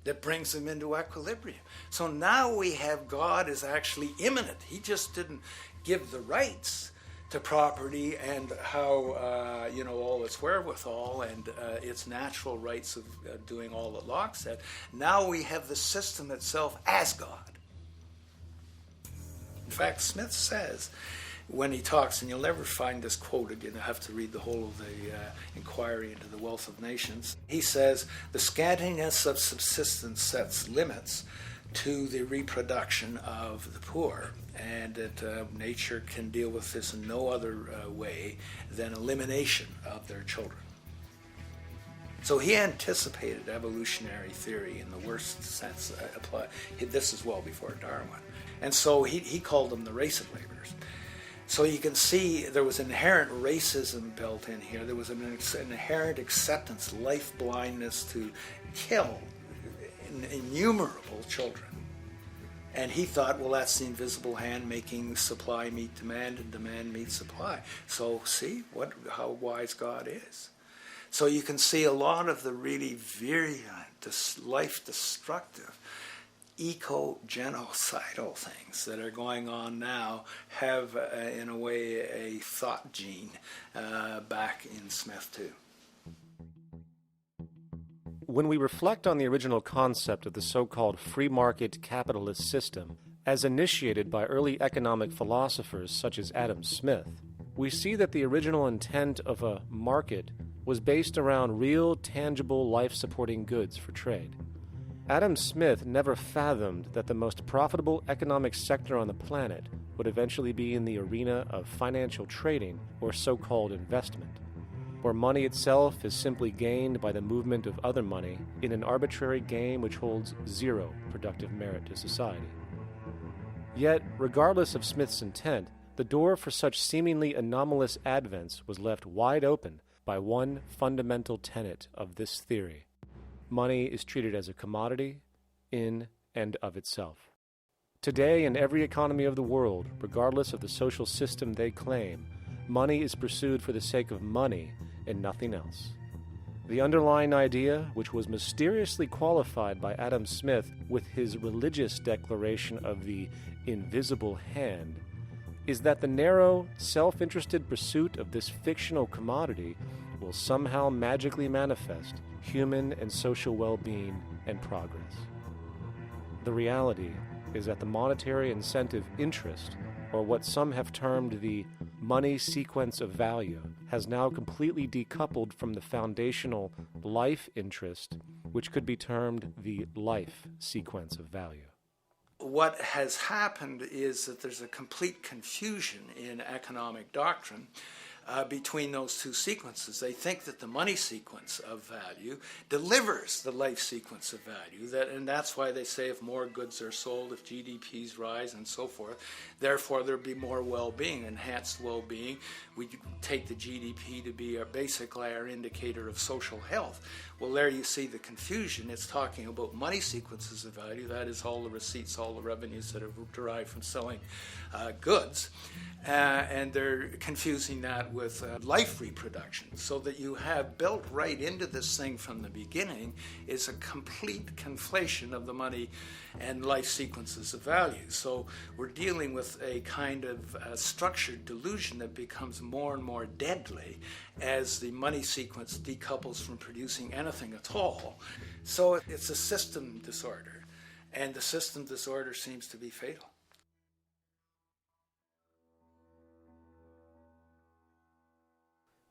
L: that brings them into equilibrium. So now we have God is actually immanent. He just didn't give the rights to property and how, all its wherewithal and its natural rights of doing all that Locke said. Now we have the system itself as God. In fact, Smith says, when he talks, and you'll never find this quote again, you have to read the whole of the Inquiry into the Wealth of Nations. He says, the scantiness of subsistence sets limits to the reproduction of the poor, and that nature can deal with this in no other way than elimination of their children. So he anticipated evolutionary theory in the worst sense applied. This is well before Darwin. And so he called them the race of laborers. So you can see there was inherent racism built in here. There was an inherent acceptance, life blindness to kill innumerable children. And he thought, well, that's the invisible hand making supply meet demand and demand meet supply. So see how wise God is. So you can see a lot of the really virulent, life-destructive, eco-genocidal things that are going on now have, in a way, a thought gene back in Smith too.
K: When we reflect on the original concept of the so-called free market capitalist system, as initiated by early economic philosophers such as Adam Smith, we see that the original intent of a market was based around real, tangible, life-supporting goods for trade. Adam Smith never fathomed that the most profitable economic sector on the planet would eventually be in the arena of financial trading or so-called investment, where money itself is simply gained by the movement of other money in an arbitrary game which holds zero productive merit to society. Yet, regardless of Smith's intent, the door for such seemingly anomalous advents was left wide open by one fundamental tenet of this theory. Money is treated as a commodity in and of itself. Today, in every economy of the world, regardless of the social system they claim, money is pursued for the sake of money and nothing else. The underlying idea, which was mysteriously qualified by Adam Smith with his religious declaration of the invisible hand, is that the narrow, self-interested pursuit of this fictional commodity will somehow magically manifest human and social well-being and progress. The reality is that the monetary incentive interest, or what some have termed the money sequence of value, has now completely decoupled from the foundational life interest, which could be termed the life sequence of value.
L: What has happened is that there's a complete confusion in economic doctrine between those two sequences. They think that the money sequence of value delivers the life sequence of value, and that's why they say if more goods are sold, if GDPs rise and so forth, therefore there'll be more well-being, enhanced well-being. We take the GDP to be basically our indicator of social health. Well, there you see the confusion. It's talking about money sequences of value, that is all the receipts, all the revenues that are derived from selling goods, and they're confusing that with life reproduction, so that you have built right into this thing from the beginning is a complete conflation of the money and life sequences of value. So we're dealing with a kind of structured delusion that becomes more and more deadly as the money sequence decouples from producing anything at all. So it's a system disorder, and the system disorder seems to be fatal.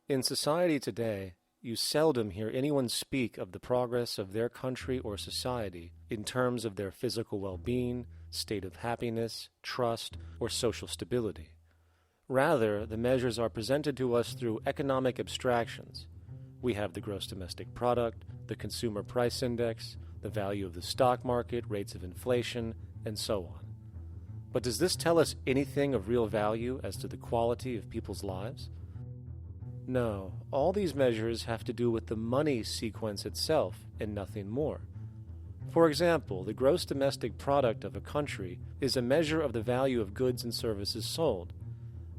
K: In society today, you seldom hear anyone speak of the progress of their country or society in terms of their physical well-being, state of happiness, trust, or social stability. Rather, the measures are presented to us through economic abstractions. We have the gross domestic product, the consumer price index, the value of the stock market, rates of inflation, and so on. But does this tell us anything of real value as to the quality of people's lives? No, all these measures have to do with the money sequence itself and nothing more. For example, the gross domestic product of a country is a measure of the value of goods and services sold.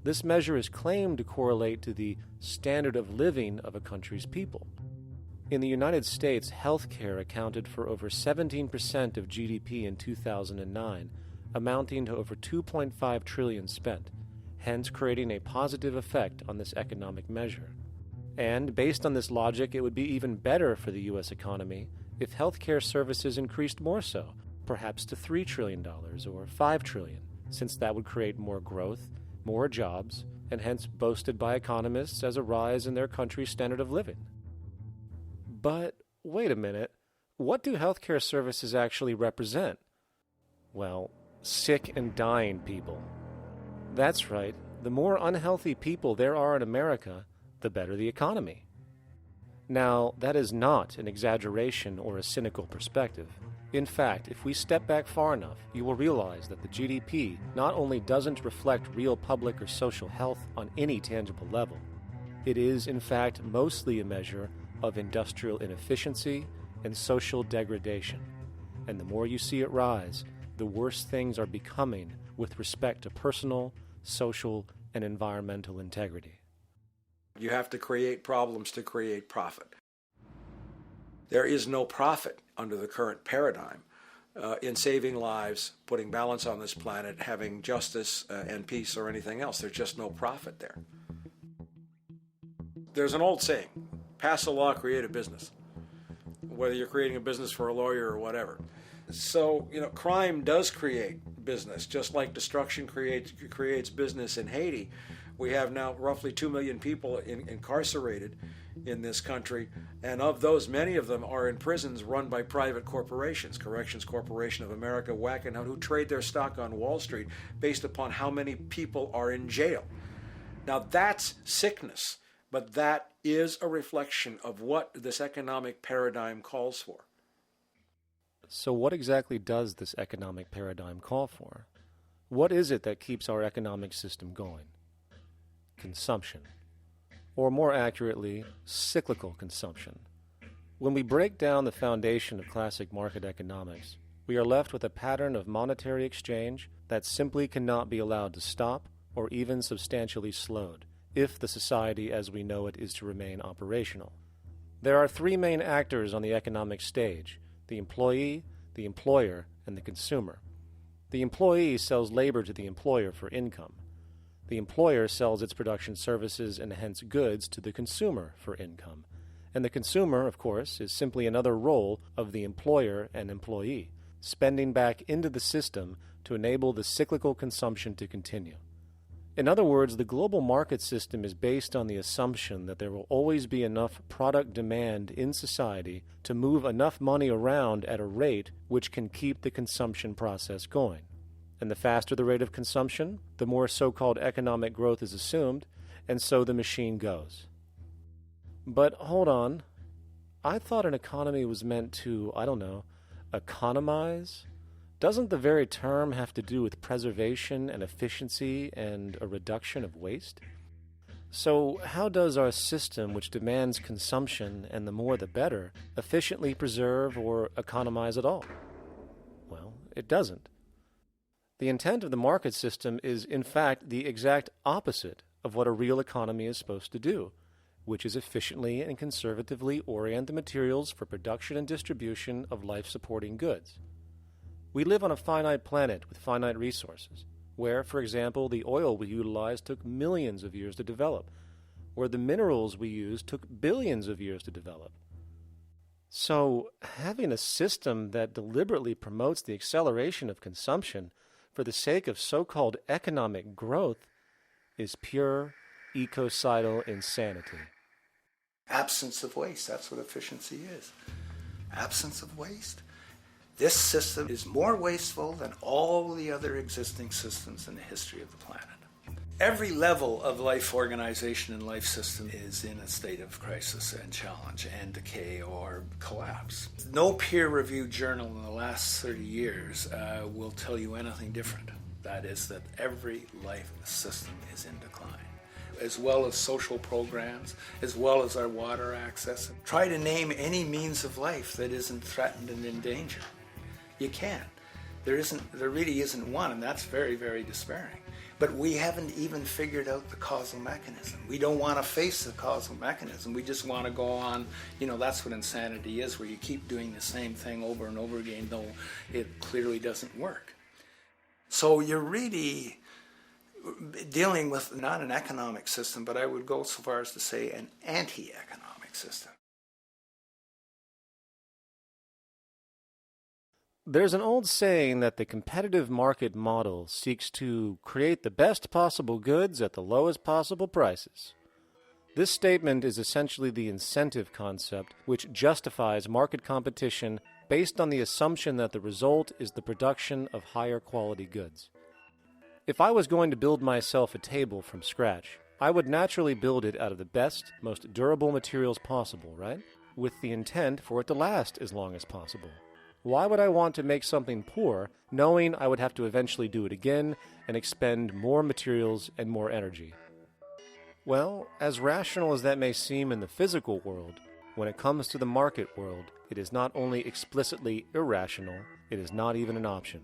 K: this measure is claimed to correlate to the standard of living of a country's people. In the United States, healthcare accounted for over 17% of GDP in 2009, amounting to over $2.5 trillion spent, hence creating a positive effect on this economic measure. And based on this logic, it would be even better for the U.S. economy if healthcare services increased more so, perhaps to $3 trillion or $5 trillion, since that would create more growth, more jobs, and hence boasted by economists as a rise in their country's standard of living. But wait a minute, what do healthcare services actually represent? Well, sick and dying people. That's right, the more unhealthy people there are in America, the better the economy. Now, that is not an exaggeration or a cynical perspective. In fact, if we step back far enough, you will realize that the GDP not only doesn't reflect real public or social health on any tangible level, it is, in fact, mostly a measure of industrial inefficiency and social degradation. And the more you see it rise, the worse things are becoming with respect to personal, social, and environmental integrity.
M: You have to create problems to create profit. There is no profit under the current paradigm in saving lives, putting balance on this planet, having justice and peace or anything else. There's just no profit there. There's an old saying, pass a law, create a business, whether you're creating a business for a lawyer or whatever. So, crime does create business, just like destruction creates business in Haiti. We have now roughly 2 million people incarcerated in this country, and of those, many of them are in prisons run by private corporations, Corrections Corporation of America, Wackenhut, who trade their stock on Wall Street based upon how many people are in jail. Now that's sickness, but that is a reflection of what this economic paradigm calls for.
K: So what exactly does this economic paradigm call for? What is it that keeps our economic system going? Consumption. Or more accurately, cyclical consumption. When we break down the foundation of classic market economics, we are left with a pattern of monetary exchange that simply cannot be allowed to stop or even substantially slowed, if the society as we know it is to remain operational. There are three main actors on the economic stage: the employee, the employer, and the consumer. The employee sells labor to the employer for income. The employer sells its production services and hence goods to the consumer for income. And the consumer, of course, is simply another role of the employer and employee, spending back into the system to enable the cyclical consumption to continue. In other words, the global market system is based on the assumption that there will always be enough product demand in society to move enough money around at a rate which can keep the consumption process going. And the faster the rate of consumption, the more so-called economic growth is assumed, and so the machine goes. But hold on, I thought an economy was meant to, economize? Doesn't the very term have to do with preservation and efficiency and a reduction of waste? So how does our system, which demands consumption and the more the better, efficiently preserve or economize at all? Well, it doesn't. The intent of the market system is, in fact, the exact opposite of what a real economy is supposed to do, which is efficiently and conservatively orient the materials for production and distribution of life-supporting goods. We live on a finite planet with finite resources, where, for example, the oil we utilize took millions of years to develop, where the minerals we use took billions of years to develop. So, having a system that deliberately promotes the acceleration of consumption for the sake of so-called economic growth is pure ecocidal insanity.
L: Absence of waste, that's what efficiency is. Absence of waste. This system is more wasteful than all the other existing systems in the history of the planet. Every level of life organization and life system is in a state of crisis and challenge and decay or collapse. No peer-reviewed journal in the last 30 years will tell you anything different. That is that every life system is in decline, as well as social programs, as well as our water access. Try to name any means of life that isn't threatened and in danger. You can't. There really isn't one, and that's very, very despairing. But we haven't even figured out the causal mechanism. We don't want to face the causal mechanism. We just want to go on, that's what insanity is, where you keep doing the same thing over and over again, though it clearly doesn't work. So you're really dealing with not an economic system, but I would go so far as to say an anti-economic system.
K: There's an old saying that the competitive market model seeks to create the best possible goods at the lowest possible prices. This statement is essentially the incentive concept, which justifies market competition based on the assumption that the result is the production of higher quality goods. If I was going to build myself a table from scratch, I would naturally build it out of the best, most durable materials possible, right? With the intent for it to last as long as possible. Why would I want to make something poor, knowing I would have to eventually do it again and expend more materials and more energy? Well, as rational as that may seem in the physical world, when it comes to the market world, it is not only explicitly irrational, it is not even an option.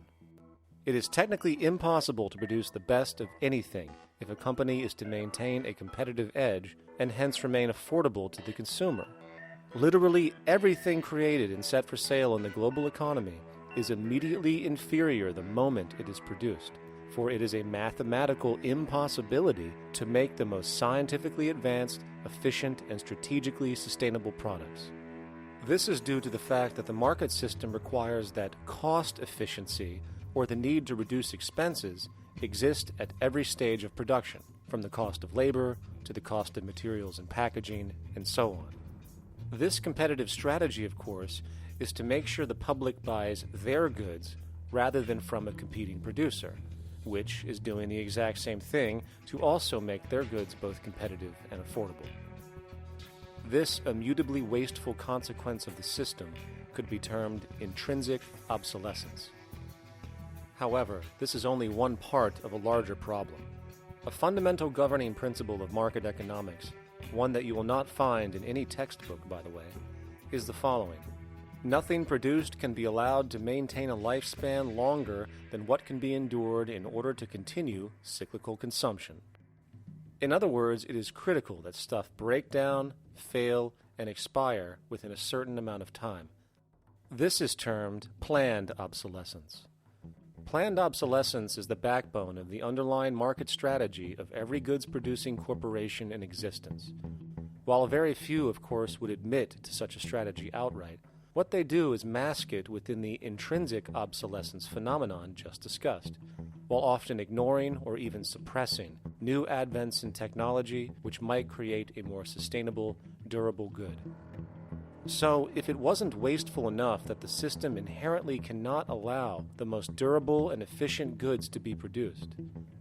K: It is technically impossible to produce the best of anything if a company is to maintain a competitive edge and hence remain affordable to the consumer. Literally everything created and set for sale in the global economy is immediately inferior the moment it is produced, for it is a mathematical impossibility to make the most scientifically advanced, efficient, and strategically sustainable products. This is due to the fact that the market system requires that cost efficiency, or the need to reduce expenses, exist at every stage of production, from the cost of labor to the cost of materials and packaging, and so on. This competitive strategy, of course, is to make sure the public buys their goods rather than from a competing producer, which is doing the exact same thing to also make their goods both competitive and affordable. This immutably wasteful consequence of the system could be termed intrinsic obsolescence. However, this is only one part of a larger problem. A fundamental governing principle of market economics, one that you will not find in any textbook, by the way, is the following. Nothing produced can be allowed to maintain a lifespan longer than what can be endured in order to continue cyclical consumption. In other words, it is critical that stuff break down, fail, and expire within a certain amount of time. This is termed planned obsolescence. Planned obsolescence is the backbone of the underlying market strategy of every goods-producing corporation in existence. While very few, of course, would admit to such a strategy outright, what they do is mask it within the intrinsic obsolescence phenomenon just discussed, while often ignoring or even suppressing new advents in technology which might create a more sustainable, durable good. So, if it wasn't wasteful enough that the system inherently cannot allow the most durable and efficient goods to be produced,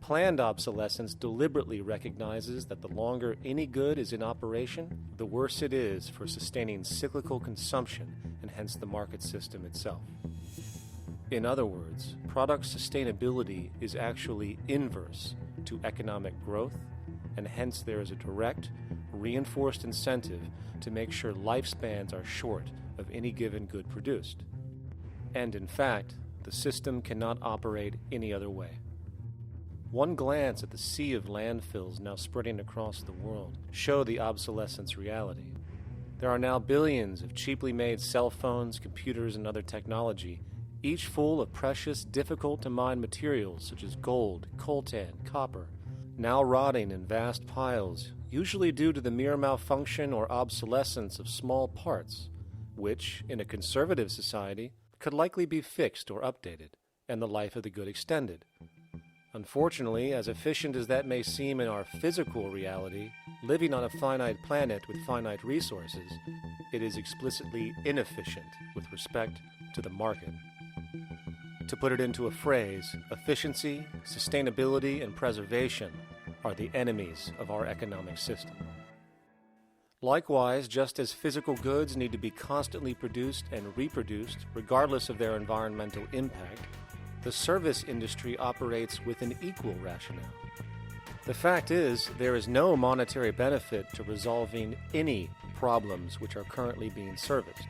K: planned obsolescence deliberately recognizes that the longer any good is in operation, the worse it is for sustaining cyclical consumption and hence the market system itself. In other words, product sustainability is actually inverse to economic growth, and hence there is a direct, reinforced incentive to make sure lifespans are short of any given good produced. And in fact, the system cannot operate any other way. One glance at the sea of landfills now spreading across the world show the obsolescence reality. There are now billions of cheaply made cell phones, computers, and other technology, each full of precious, difficult-to-mine materials such as gold, coltan, copper, now rotting in vast piles, usually due to the mere malfunction or obsolescence of small parts, which, in a conservative society, could likely be fixed or updated, and the life of the good extended. Unfortunately, as efficient as that may seem in our physical reality, living on a finite planet with finite resources, it is explicitly inefficient with respect to the market. To put it into a phrase, efficiency, sustainability, and preservation are the enemies of our economic system. Likewise, just as physical goods need to be constantly produced and reproduced, regardless of their environmental impact, the service industry operates with an equal rationale. The fact is, there is no monetary benefit to resolving any problems which are currently being serviced.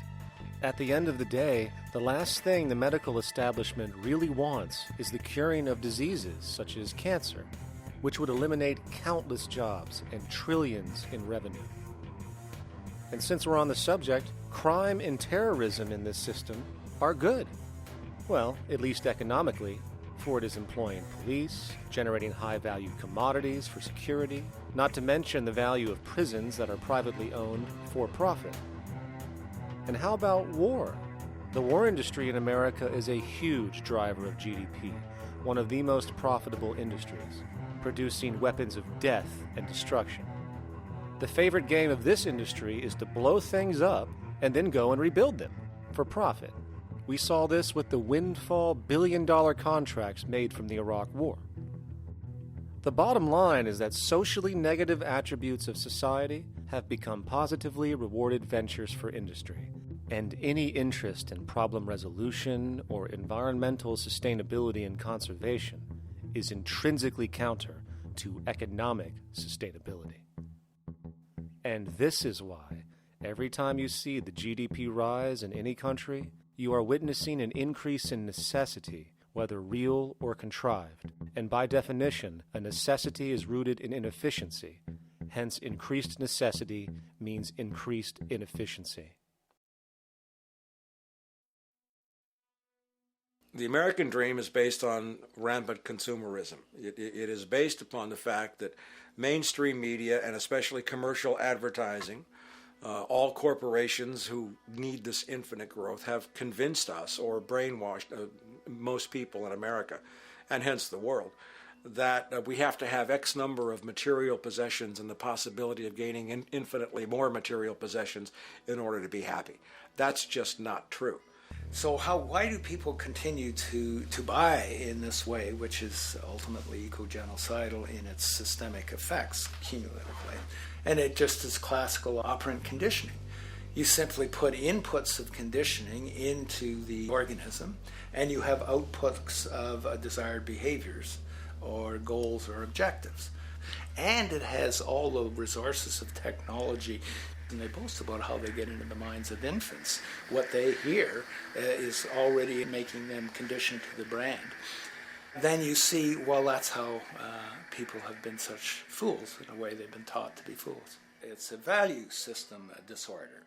K: At the end of the day, the last thing the medical establishment really wants is the curing of diseases such as cancer, which would eliminate countless jobs and trillions in revenue. And since we're on the subject, crime and terrorism in this system are good. Well, at least economically, for it is employing police, generating high-value commodities for security, not to mention the value of prisons that are privately owned for profit. And how about war? The war industry in America is a huge driver of GDP, one of the most profitable industries, producing weapons of death and destruction. The favorite game of this industry is to blow things up and then go and rebuild them for profit. We saw this with the windfall billion-dollar contracts made from the Iraq War. The bottom line is that socially negative attributes of society have become positively rewarded ventures for industry, and any interest in problem resolution or environmental sustainability and conservation is intrinsically counter to economic sustainability. And this is why, every time you see the GDP rise in any country, you are witnessing an increase in necessity, whether real or contrived. And by definition, a necessity is rooted in inefficiency. Hence, increased necessity means increased inefficiency.
M: The American dream is based on rampant consumerism. It is based upon the fact that mainstream media, and especially commercial advertising, all corporations who need this infinite growth have convinced us or brainwashed most people in America, and hence the world, that we have to have X number of material possessions and the possibility of gaining infinitely more material possessions in order to be happy. That's just not true.
L: So why do people continue to buy in this way, which is ultimately eco-genocidal in its systemic effects cumulatively? And it just is classical operant conditioning. You simply put inputs of conditioning into the organism, and you have outputs of desired behaviors or goals or objectives. And it has all the resources of technology. And they boast about how they get into the minds of infants. What they hear is already making them conditioned to the brand. Then you see, well, that's how people have been such fools. In a way, they've been taught to be fools. It's a value system disorder.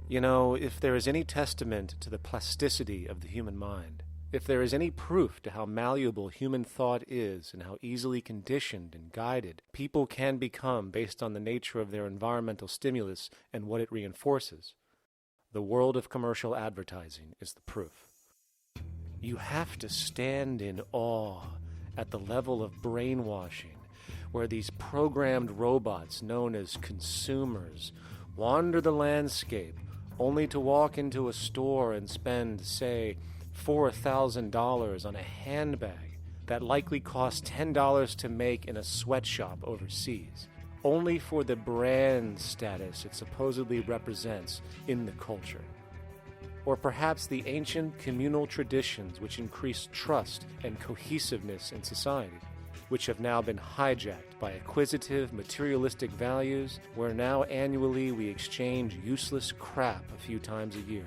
K: You know, if there is any testament to the plasticity of the human mind, if there is any proof to how malleable human thought is and how easily conditioned and guided people can become based on the nature of their environmental stimulus and what it reinforces, the world of commercial advertising is the proof. You have to stand in awe at the level of brainwashing where these programmed robots known as consumers wander the landscape only to walk into a store and spend, say, $4,000 on a handbag that likely costs $10 to make in a sweatshop overseas, only for the brand status it supposedly represents in the culture. Or perhaps the ancient communal traditions which increase trust and cohesiveness in society, which have now been hijacked by acquisitive, materialistic values, where now annually we exchange useless crap a few times a year.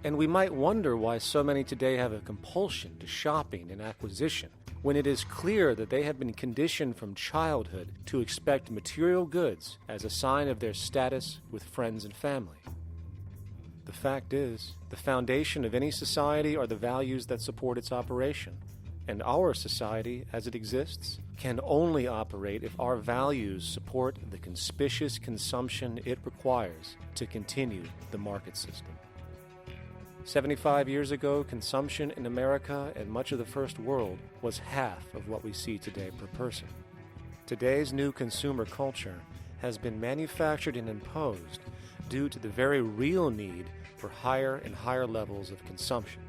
K: And we might wonder why so many today have a compulsion to shopping and acquisition, when it is clear that they have been conditioned from childhood to expect material goods as a sign of their status with friends and family. The fact is, the foundation of any society are the values that support its operation, and our society, as it exists, can only operate if our values support the conspicuous consumption it requires to continue the market system. 75 years ago, consumption in America and much of the First World was half of what we see today per person. Today's new consumer culture has been manufactured and imposed due to the very real need for higher and higher levels of consumption.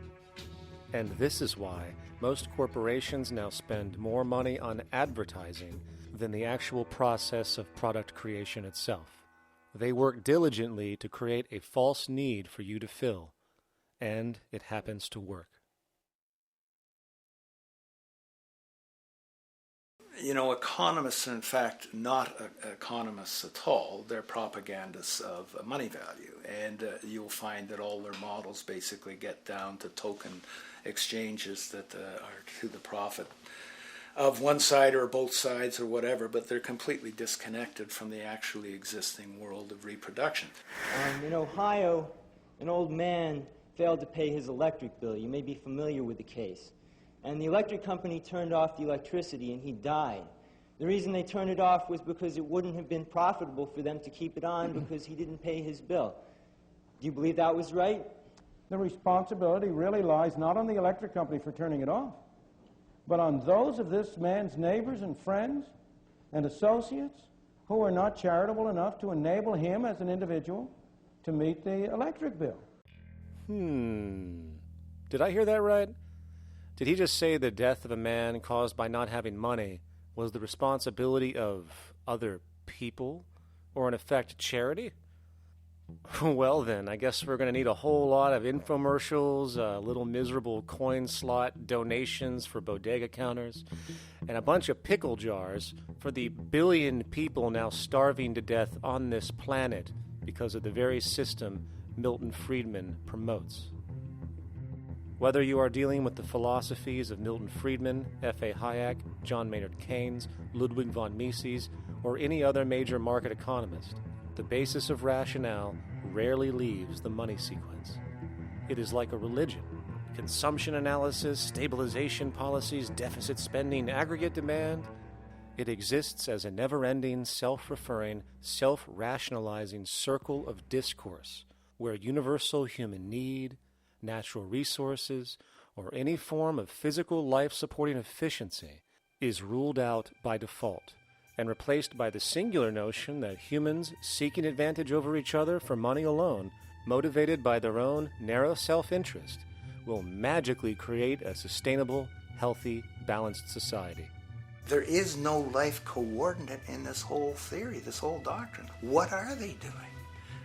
K: And this is why most corporations now spend more money on advertising than the actual process of product creation itself. They work diligently to create a false need for you to fill, and it happens to work.
L: You know, economists are in fact not economists at all. They're propagandists of money value. And you'll find that all their models basically get down to token exchanges that are to the profit of one side or both sides or whatever, but they're completely disconnected from the actually existing world of reproduction.
N: In Ohio, an old man failed to pay his electric bill. You may be familiar with the case. And the electric company turned off the electricity and he died. The reason they turned it off was because it wouldn't have been profitable for them to keep it on because he didn't pay his bill. Do you believe that was right?
O: The responsibility really lies not on the electric company for turning it off, but on those of this man's neighbors and friends and associates who are not charitable enough to enable him as an individual to meet the electric bill.
K: Did I hear that right? Did he just say the death of a man caused by not having money was the responsibility of other people, or in effect, charity? Well then, I guess we're going to need a whole lot of infomercials, little miserable coin slot donations for bodega counters, and a bunch of pickle jars for the billion people now starving to death on this planet because of the very system Milton Friedman promotes. Whether you are dealing with the philosophies of Milton Friedman, F.A. Hayek, John Maynard Keynes, Ludwig von Mises, or any other major market economist, the basis of rationale rarely leaves the money sequence. It is like a religion. Consumption analysis, stabilization policies, deficit spending, aggregate demand. It exists as a never-ending, self-referring, self-rationalizing circle of discourse where universal human need, natural resources, or any form of physical life-supporting efficiency is ruled out by default and replaced by the singular notion that humans seeking advantage over each other for money alone, motivated by their own narrow self-interest, will magically create a sustainable, healthy, balanced society.
L: There is no life coordinate in this whole theory, this whole doctrine. What are they doing?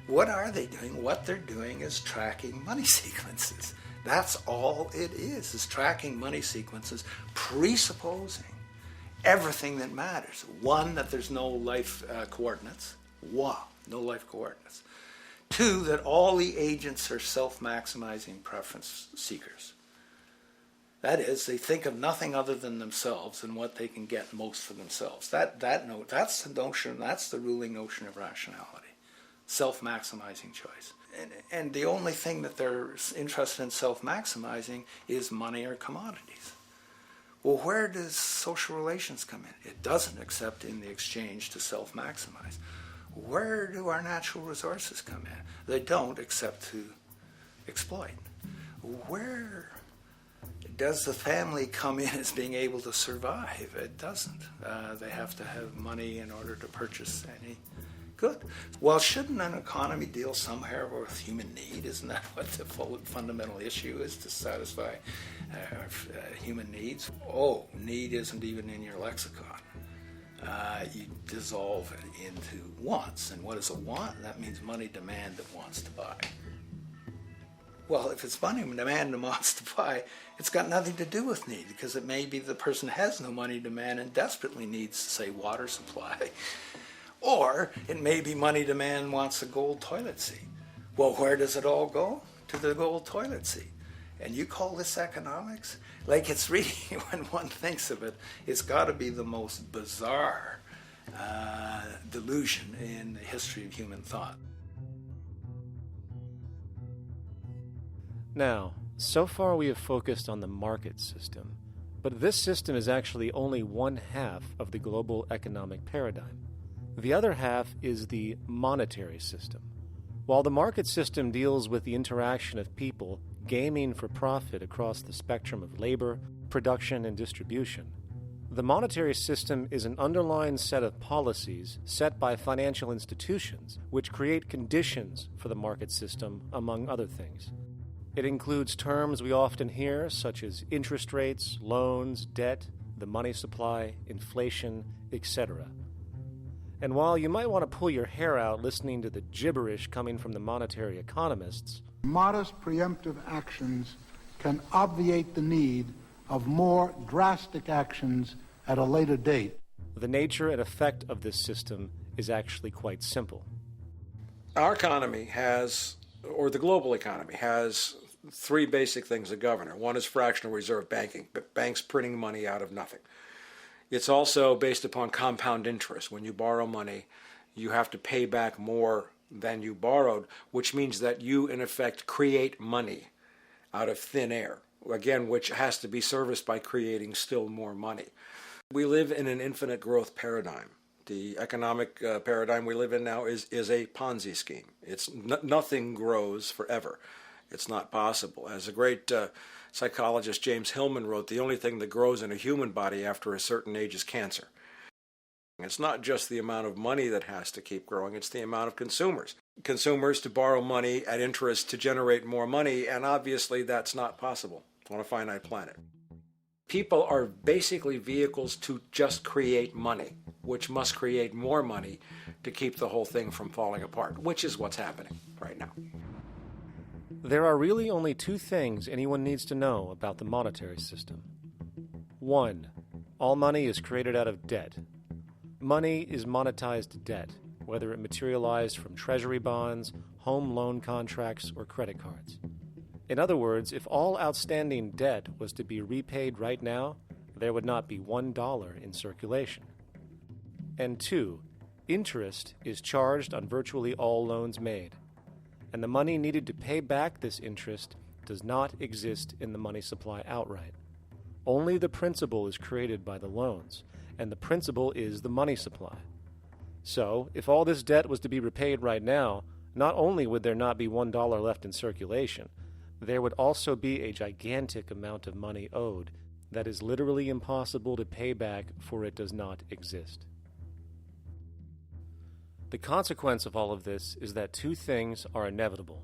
L: What are they doing? What they're doing is tracking money sequences. That's all it is tracking money sequences, presupposing everything that matters. One, that there's no life coordinates. Wow, no life coordinates. Two, that all the agents are self-maximizing preference seekers. That is, they think of nothing other than themselves and what they can get most for themselves. That's the notion, that's the ruling notion of rationality. Self-maximizing choice. And the only thing that they're interested in self-maximizing is money or commodities. Well, where does social relations come in? It doesn't, except in the exchange to self-maximize. Where do our natural resources come in? They don't, except to exploit. Where does the family come in as being able to survive? It doesn't. They have to have money in order to purchase any good. Well, shouldn't an economy deal somewhere with human need? Isn't that what the fundamental issue is, to satisfy human needs? Oh, need isn't even in your lexicon. You dissolve it into wants. And what is a want? That means money demand that wants to buy. Well, if it's money demand that wants to buy, it's got nothing to do with need, because it may be the person has no money demand and desperately needs, say, water supply. Or it may be money demand wants a gold toilet seat. Well, where does it all go? To the gold toilet seat. And you call this economics? Like, it's really, when one thinks of it, it's got to be the most bizarre delusion in the history of human thought.
K: Now, so far we have focused on the market system, but this system is actually only one half of the global economic paradigm. The other half is the monetary system. While the market system deals with the interaction of people gaming for profit across the spectrum of labor, production, and distribution, the monetary system is an underlying set of policies set by financial institutions which create conditions for the market system, among other things. It includes terms we often hear, such as interest rates, loans, debt, the money supply, inflation, etc. And while you might want to pull your hair out listening to the gibberish coming from the monetary economists,
P: modest preemptive actions can obviate the need of more drastic actions at a later date.
K: The nature and effect of this system is actually quite simple.
M: Our economy has, or the global economy, has three basic things that govern it. One is fractional reserve banking, but banks printing money out of nothing. It's also based upon compound interest. When you borrow money, you have to pay back more than you borrowed, which means that you, in effect, create money out of thin air, again, which has to be serviced by creating still more money. We live in an infinite growth paradigm. The economic paradigm we live in now is a Ponzi scheme. Nothing grows forever. It's not possible. As a great psychologist James Hillman wrote, the only thing that grows in a human body after a certain age is cancer. It's not just the amount of money that has to keep growing, it's the amount of consumers. Consumers to borrow money at interest to generate more money, and obviously that's not possible on a finite planet. People are basically vehicles to just create money, which must create more money to keep the whole thing from falling apart, which is what's happening right now.
K: There are really only two things anyone needs to know about the monetary system. 1. All money is created out of debt. Money is monetized debt, whether it materialized from treasury bonds, home loan contracts, or credit cards. In other words, if all outstanding debt was to be repaid right now, there would not be $1 in circulation. And 2, interest is charged on virtually all loans made, and the money needed to pay back this interest does not exist in the money supply outright. Only the principal is created by the loans, and the principal is the money supply. So, if all this debt was to be repaid right now, not only would there not be $1 left in circulation, there would also be a gigantic amount of money owed that is literally impossible to pay back, for it does not exist. The consequence of all of this is that two things are inevitable: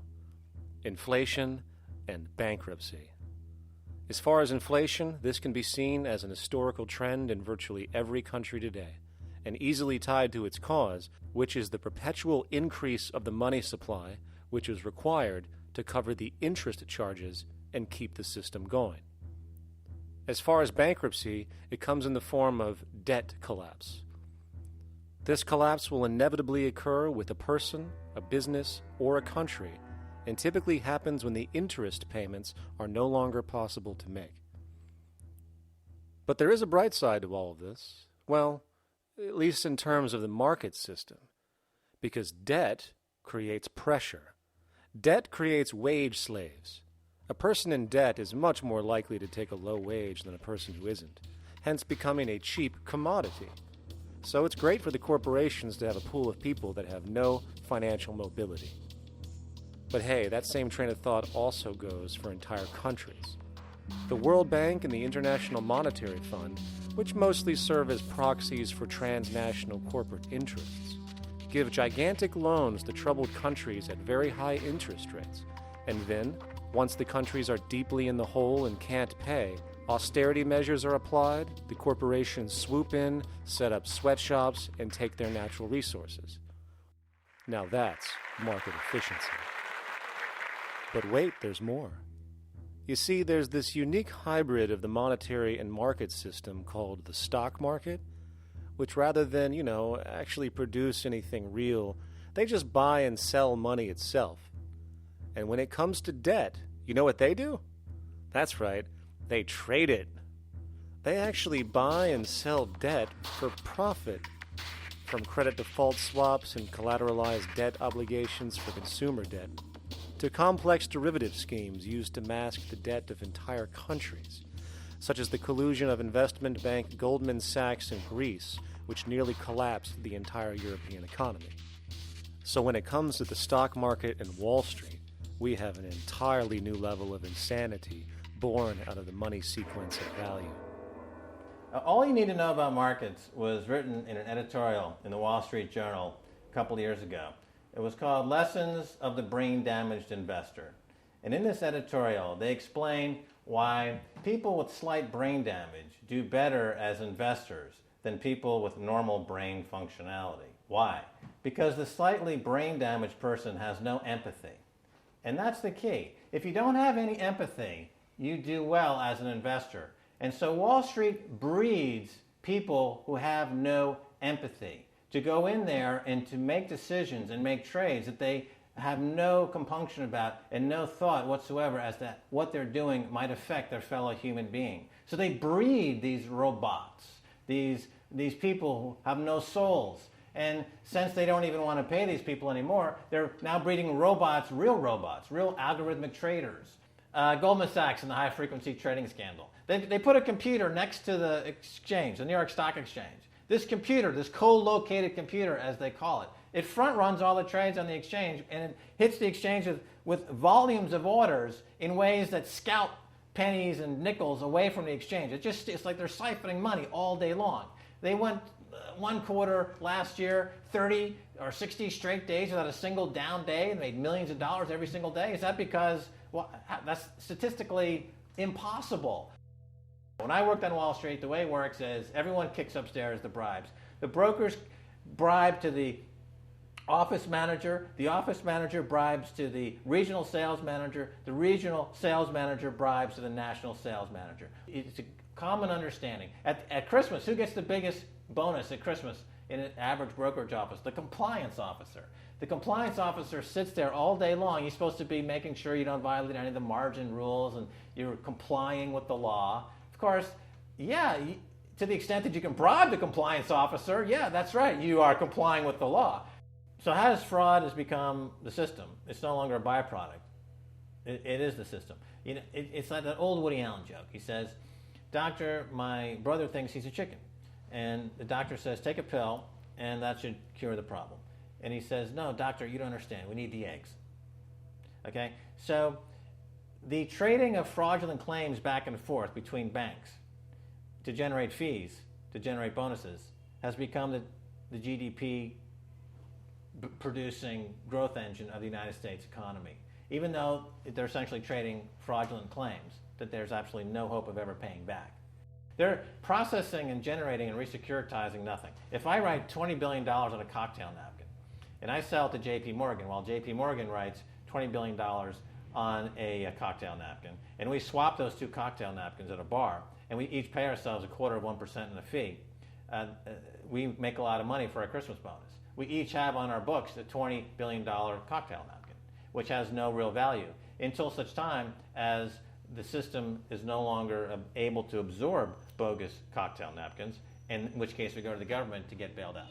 K: inflation and bankruptcy. As far as inflation, this can be seen as an historical trend in virtually every country today, and easily tied to its cause, which is the perpetual increase of the money supply, which is required to cover the interest charges and keep the system going. As far as bankruptcy, it comes in the form of debt collapse. This collapse will inevitably occur with a person, a business, or a country, and typically happens when the interest payments are no longer possible to make. But there is a bright side to all of this. Well, at least in terms of the market system, because debt creates pressure. Debt creates wage slaves. A person in debt is much more likely to take a low wage than a person who isn't, hence becoming a cheap commodity. So it's great for the corporations to have a pool of people that have no financial mobility. But hey, that same train of thought also goes for entire countries. The World Bank and the International Monetary Fund, which mostly serve as proxies for transnational corporate interests, give gigantic loans to troubled countries at very high interest rates, and then, once the countries are deeply in the hole and can't pay, austerity measures are applied, the corporations swoop in, set up sweatshops, and take their natural resources. Now that's market efficiency. But wait, there's more. You see, there's this unique hybrid of the monetary and market system called the stock market, which rather than, actually produce anything real, they just buy and sell money itself. And when it comes to debt, you know what they do? That's right, they trade it. They actually buy and sell debt for profit, from credit default swaps and collateralized debt obligations for consumer debt, to complex derivative schemes used to mask the debt of entire countries, such as the collusion of investment bank Goldman Sachs in Greece, which nearly collapsed the entire European economy. So when it comes to the stock market and Wall Street, we have an entirely new level of insanity born out of the money sequence of value.
Q: All you need to know about markets was written in an editorial in the Wall Street Journal a couple years ago. It was called Lessons of the Brain-Damaged Investor. And in this editorial, they explain why people with slight brain damage do better as investors than people with normal brain functionality. Why? Because the slightly brain-damaged person has no empathy. And that's the key. If you don't have any empathy, you do well as an investor. And so Wall Street breeds people who have no empathy to go in there and to make decisions and make trades that they have no compunction about and no thought whatsoever as to what they're doing might affect their fellow human being. So they breed these robots these people who have no souls. And since they don't even want to pay these people anymore, they're now breeding robots, real algorithmic traders. Goldman Sachs in the high-frequency trading scandal. They put a computer next to the exchange, the New York Stock Exchange. This computer, this co-located computer, as they call it, it front-runs all the trades on the exchange, and it hits the exchange with volumes of orders in ways that scout pennies and nickels away from the exchange. It's like they're siphoning money all day long. They went one quarter last year, 30 or 60 straight days without a single down day and made millions of dollars every single day. Is that because, well, that's statistically impossible. When I worked on Wall Street, the way it works is everyone kicks upstairs the bribes. The brokers bribe to the office manager bribes to the regional sales manager bribes to the national sales manager. It's a common understanding. At Christmas, who gets the biggest bonus at Christmas in an average brokerage office? The compliance officer. The compliance officer sits there all day long. He's supposed to be making sure you don't violate any of the margin rules and you're complying with the law. Of course, yeah, to the extent that you can bribe the compliance officer, yeah, that's right, you are complying with the law. So how does fraud has become the system? It's no longer a byproduct. It is the system. You know, it's like that old Woody Allen joke. He says, "Doctor, my brother thinks he's a chicken." And the doctor says, "Take a pill, and that should cure the problem." And he says, "No, doctor, you don't understand. We need the eggs." Okay? So the trading of fraudulent claims back and forth between banks to generate fees, to generate bonuses, has become the GDP producing growth engine of the United States economy. Even though they're essentially trading fraudulent claims that there's absolutely no hope of ever paying back. They're processing and generating and resecuritizing nothing. If I write $20 billion on a cocktail napkin and I sell it to JP Morgan, while JP Morgan writes $20 billion on a cocktail napkin, and we swap those two cocktail napkins at a bar, and we each pay ourselves 1/4% in a fee, we make a lot of money for our Christmas bonus. We each have on our books a $20 billion cocktail napkin, which has no real value until such time as the system is no longer able to absorb bogus cocktail napkins, in which case we go to the government to get bailed out.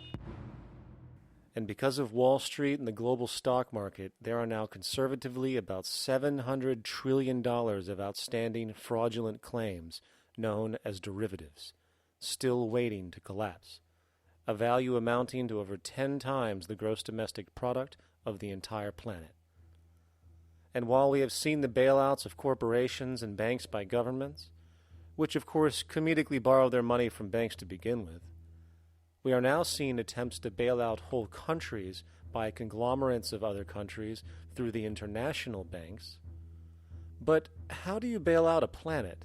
K: And because of Wall Street and the global stock market, there are now conservatively about $700 trillion of outstanding fraudulent claims known as derivatives, still waiting to collapse, a value amounting to over 10 times the gross domestic product of the entire planet. And while we have seen the bailouts of corporations and banks by governments, which of course comedically borrow their money from banks to begin with, we are now seeing attempts to bail out whole countries by conglomerates of other countries through the international banks. But how do you bail out a planet?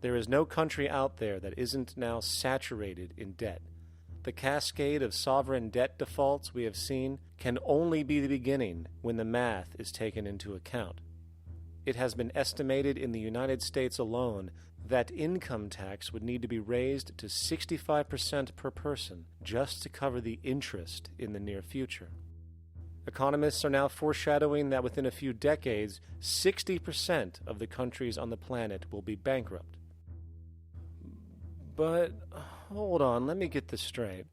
K: There is no country out there that isn't now saturated in debt. The cascade of sovereign debt defaults we have seen can only be the beginning when the math is taken into account. It has been estimated in the United States alone that income tax would need to be raised to 65% per person just to cover the interest in the near future. Economists are now foreshadowing that within a few decades, 60% of the countries on the planet will be bankrupt. But, hold on, let me get this straight.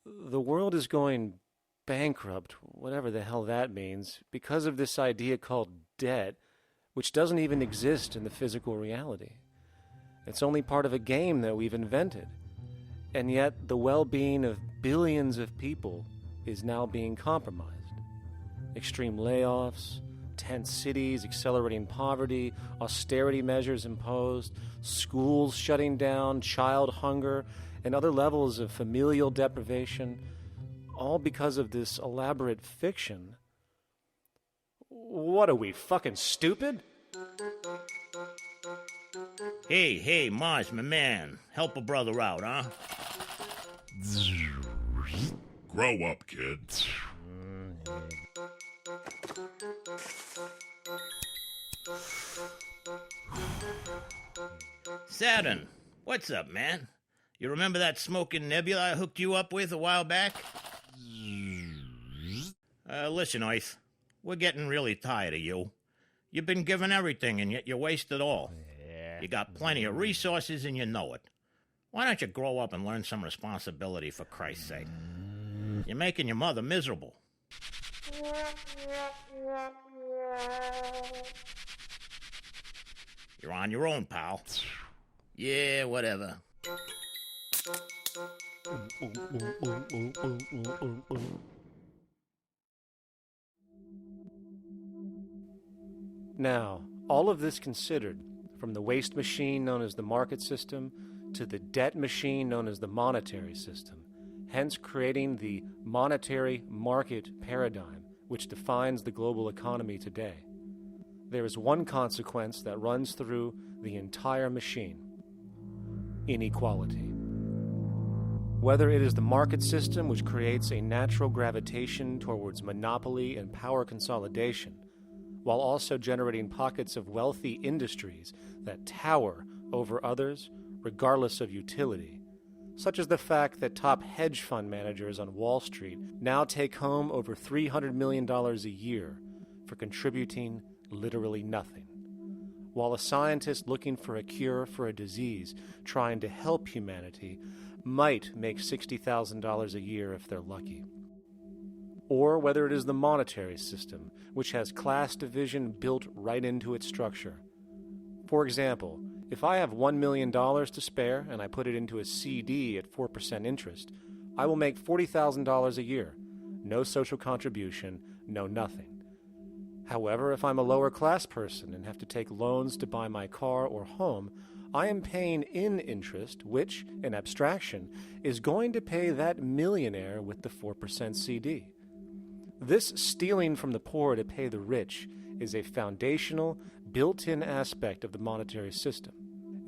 K: The world is going bankrupt, whatever the hell that means, because of this idea called debt, which doesn't even exist in the physical reality. It's only part of a game that we've invented. And yet, the well-being of billions of people is now being compromised. Extreme layoffs, tent cities, accelerating poverty, austerity measures imposed, schools shutting down, child hunger, and other levels of familial deprivation, all because of this elaborate fiction. What are we, fucking stupid?
R: Hey, Mars, my man. Help a brother out, huh?
S: Grow up, kid.
R: Saturn, what's up, man? You remember that smoking nebula I hooked you up with a while back? Listen, Earth, we're getting really tired of you. You've been given everything, and yet you waste it all. You got plenty of resources, and you know it. Why don't you grow up and learn some responsibility, for Christ's sake? You're making your mother miserable. You're on your own, pal. Yeah, whatever.
K: Now, all of this considered, from the waste machine known as the market system to the debt machine known as the monetary system, hence creating the monetary market paradigm which defines the global economy today, there is one consequence that runs through the entire machine: inequality. Whether it is the market system which creates a natural gravitation towards monopoly and power consolidation, while also generating pockets of wealthy industries that tower over others regardless of utility, such as the fact that top hedge fund managers on Wall Street now take home over $300 million a year for contributing literally nothing, while a scientist looking for a cure for a disease trying to help humanity might make $60,000 a year if they're lucky. Or whether it is the monetary system, which has class division built right into its structure. For example, if I have $1 million to spare and I put it into a CD at 4% interest, I will make $40,000 a year. No social contribution, no nothing. However, if I'm a lower class person and have to take loans to buy my car or home, I am paying in interest, which, in abstraction, is going to pay that millionaire with the 4% CD. This stealing from the poor to pay the rich is a foundational, built-in aspect of the monetary system,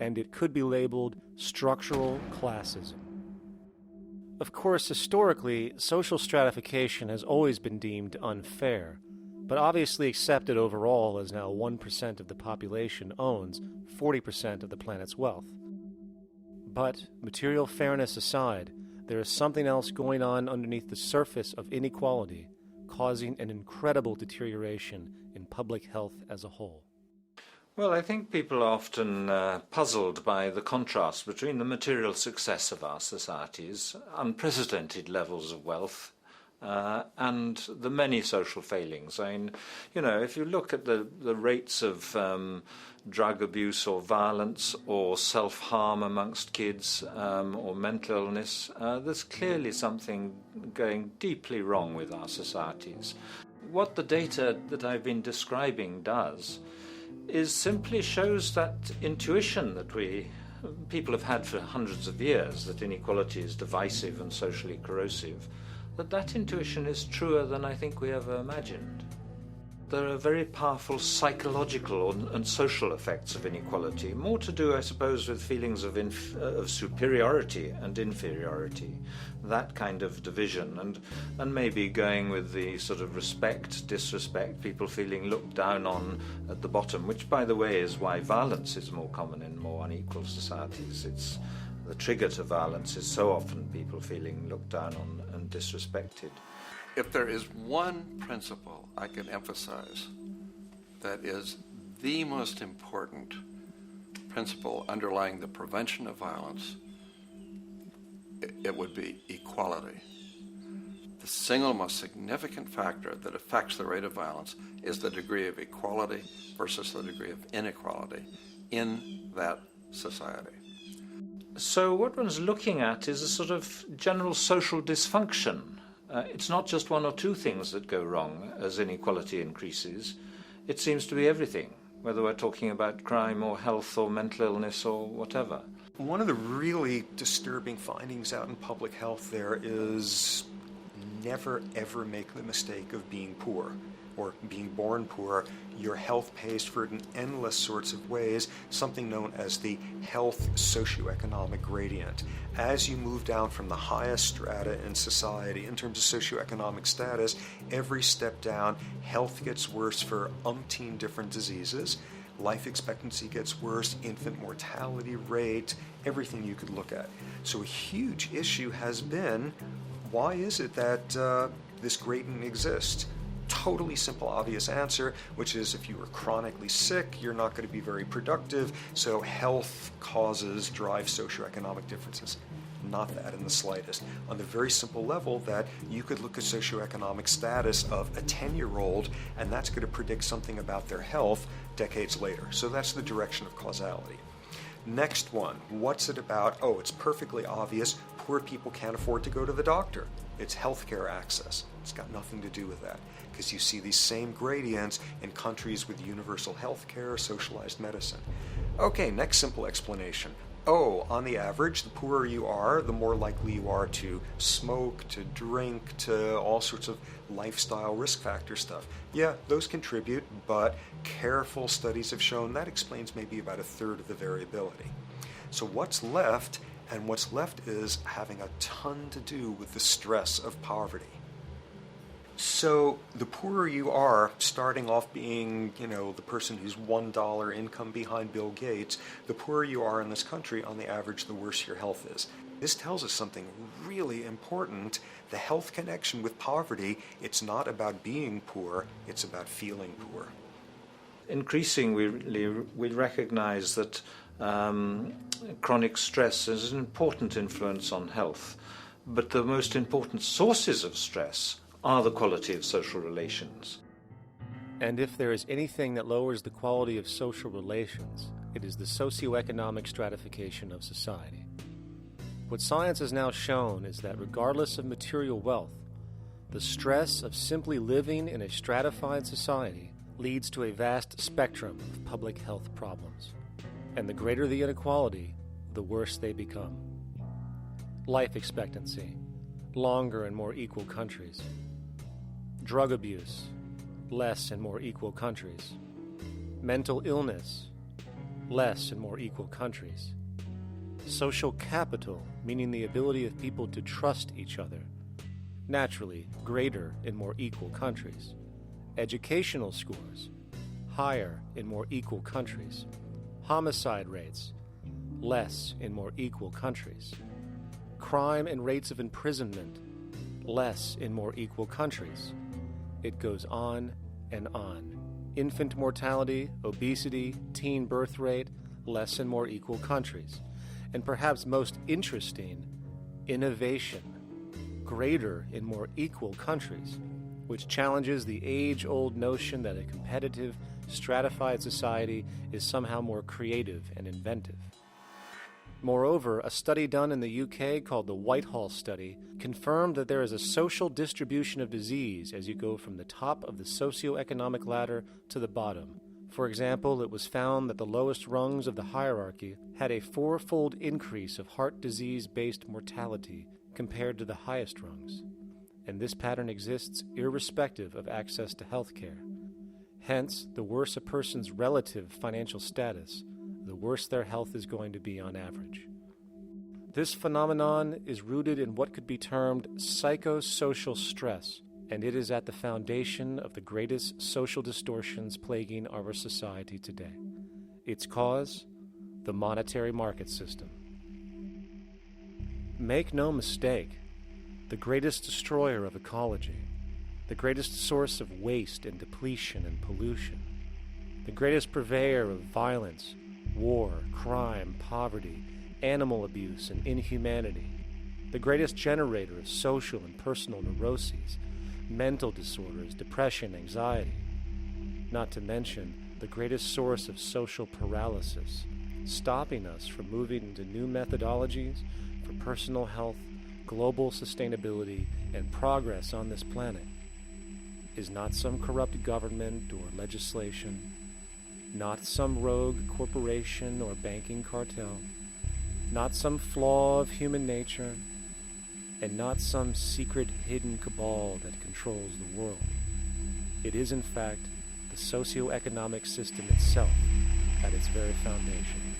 K: and it could be labeled structural classism. Of course, historically, social stratification has always been deemed unfair, but obviously accepted overall as now 1% of the population owns 40% of the planet's wealth. But, material fairness aside, there is something else going on underneath the surface of inequality, causing an incredible deterioration in public health as a whole.
C: Well, I think people are often puzzled by the contrast between the material success of our societies, unprecedented levels of wealth, and the many social failings. I mean, you know, if you look at the rates of drug abuse or violence or self-harm amongst kids or mental illness, there's clearly something going deeply wrong with our societies. What the data that I've been describing does is simply shows that intuition that people have had for hundreds of years, that inequality is divisive and socially corrosive, that intuition is truer than I think we ever imagined. There are very powerful psychological and social effects of inequality, more to do, I suppose, with feelings of superiority and inferiority, that kind of division, and maybe going with the sort of respect, disrespect, people feeling looked down on at the bottom, which, by the way, is why violence is more common in more unequal societies. It's the trigger to violence is so often people feeling looked down on and disrespected.
J: If there is one principle I can emphasize that is the most important principle underlying the prevention of violence, it would be equality. The single most significant factor that affects the rate of violence is the degree of equality versus the degree of inequality in that society.
C: So what one's looking at is a sort of general social dysfunction. It's not just one or two things that go wrong as inequality increases. It seems to be everything, whether we're talking about crime or health or mental illness or whatever.
H: One of the really disturbing findings out in public health there is never ever make the mistake of being poor or being born poor. Your health pays for it in endless sorts of ways, something known as the health socioeconomic gradient. As you move down from the highest strata in society in terms of socioeconomic status, every step down, health gets worse for umpteen different diseases. Life expectancy gets worse, infant mortality rate, everything you could look at. So a huge issue has been, why is it that this gradient exists? totally simple, obvious answer, which is if you are chronically sick, you're not going to be very productive, so health causes drive socioeconomic differences. Not that in the slightest. On the very simple level that you could look at socioeconomic status of a 10-year-old, and that's going to predict something about their health decades later. So that's the direction of causality. Next one, what's it about? Oh, it's perfectly obvious. Poor people can't afford to go to the doctor. It's healthcare access. It's got nothing to do with that, because you see these same gradients in countries with universal healthcare, socialized medicine. Okay, next simple explanation. Oh, on the average, the poorer you are, the more likely you are to smoke, to drink, to all sorts of lifestyle risk factor stuff. Yeah, those contribute, but careful studies have shown that explains maybe about a third of the variability. So what's left? And what's left is having a ton to do with the stress of poverty. So the poorer you are, starting off being, the person who's $1 income behind Bill Gates, the poorer you are in this country, on the average, the worse your health is. This tells us something really important. The health connection with poverty, it's not about being poor, it's about feeling poor.
C: Increasingly, we recognize that chronic stress is an important influence on health, but the most important sources of stress are the quality of social relations.
K: And if there is anything that lowers the quality of social relations, it is the socioeconomic stratification of society. What science has now shown is that regardless of material wealth, the stress of simply living in a stratified society leads to a vast spectrum of public health problems. And the greater the inequality, the worse they become. Life expectancy, longer in more equal countries. Drug abuse, less in more equal countries. Mental illness, less in more equal countries. Social capital, meaning the ability of people to trust each other, naturally greater in more equal countries. Educational scores, higher in more equal countries. Homicide rates, less in more equal countries. Crime and rates of imprisonment, less in more equal countries. It goes on and on. Infant mortality, obesity, teen birth rate, less in more equal countries. And perhaps most interesting, innovation, greater in more equal countries, which challenges the age-old notion that a competitive, stratified society is somehow more creative and inventive. Moreover, a study done in the UK called the Whitehall Study confirmed that there is a social distribution of disease as you go from the top of the socioeconomic ladder to the bottom. For example, it was found that the lowest rungs of the hierarchy had a 4-fold increase of heart disease-based mortality compared to the highest rungs. And this pattern exists irrespective of access to health care. Hence, the worse a person's relative financial status, the worse their health is going to be on average. This phenomenon is rooted in what could be termed psychosocial stress, and it is at the foundation of the greatest social distortions plaguing our society today. Its cause? The monetary market system. Make no mistake, the greatest destroyer of ecology, the greatest source of waste and depletion and pollution, the greatest purveyor of violence, war, crime, poverty, animal abuse, and inhumanity, the greatest generator of social and personal neuroses, mental disorders, depression, anxiety, not to mention the greatest source of social paralysis, stopping us from moving into new methodologies for personal health, global sustainability, and progress on this planet, is not some corrupt government or legislation, not some rogue corporation or banking cartel, not some flaw of human nature, and not some secret hidden cabal that controls the world. It is, in fact, the socio-economic system itself at its very foundation.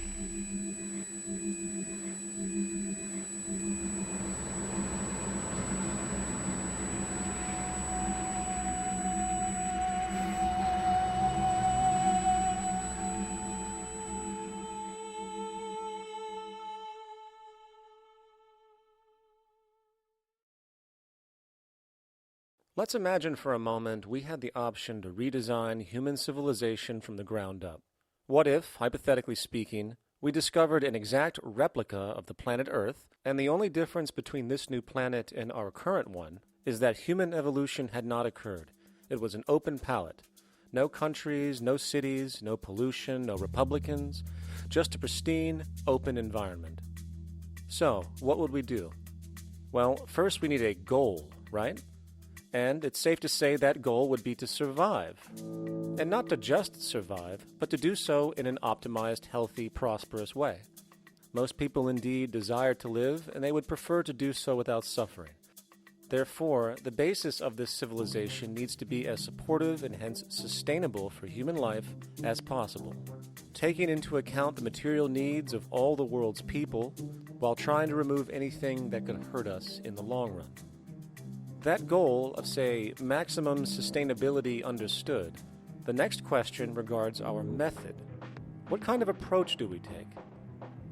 K: Let's imagine for a moment we had the option to redesign human civilization from the ground up. What if, hypothetically speaking, we discovered an exact replica of the planet Earth, and the only difference between this new planet and our current one is that human evolution had not occurred. It was an open palette. No countries, no cities, no pollution, no Republicans, just a pristine, open environment. So, what would we do? Well, first we need a goal, right? And it's safe to say that goal would be to survive. And not to just survive, but to do so in an optimized, healthy, prosperous way. Most people indeed desire to live, and they would prefer to do so without suffering. Therefore, the basis of this civilization needs to be as supportive and hence sustainable for human life as possible, taking into account the material needs of all the world's people while trying to remove anything that could hurt us in the long run. That goal of, say, maximum sustainability understood, the next question regards our method. What kind of approach do we take?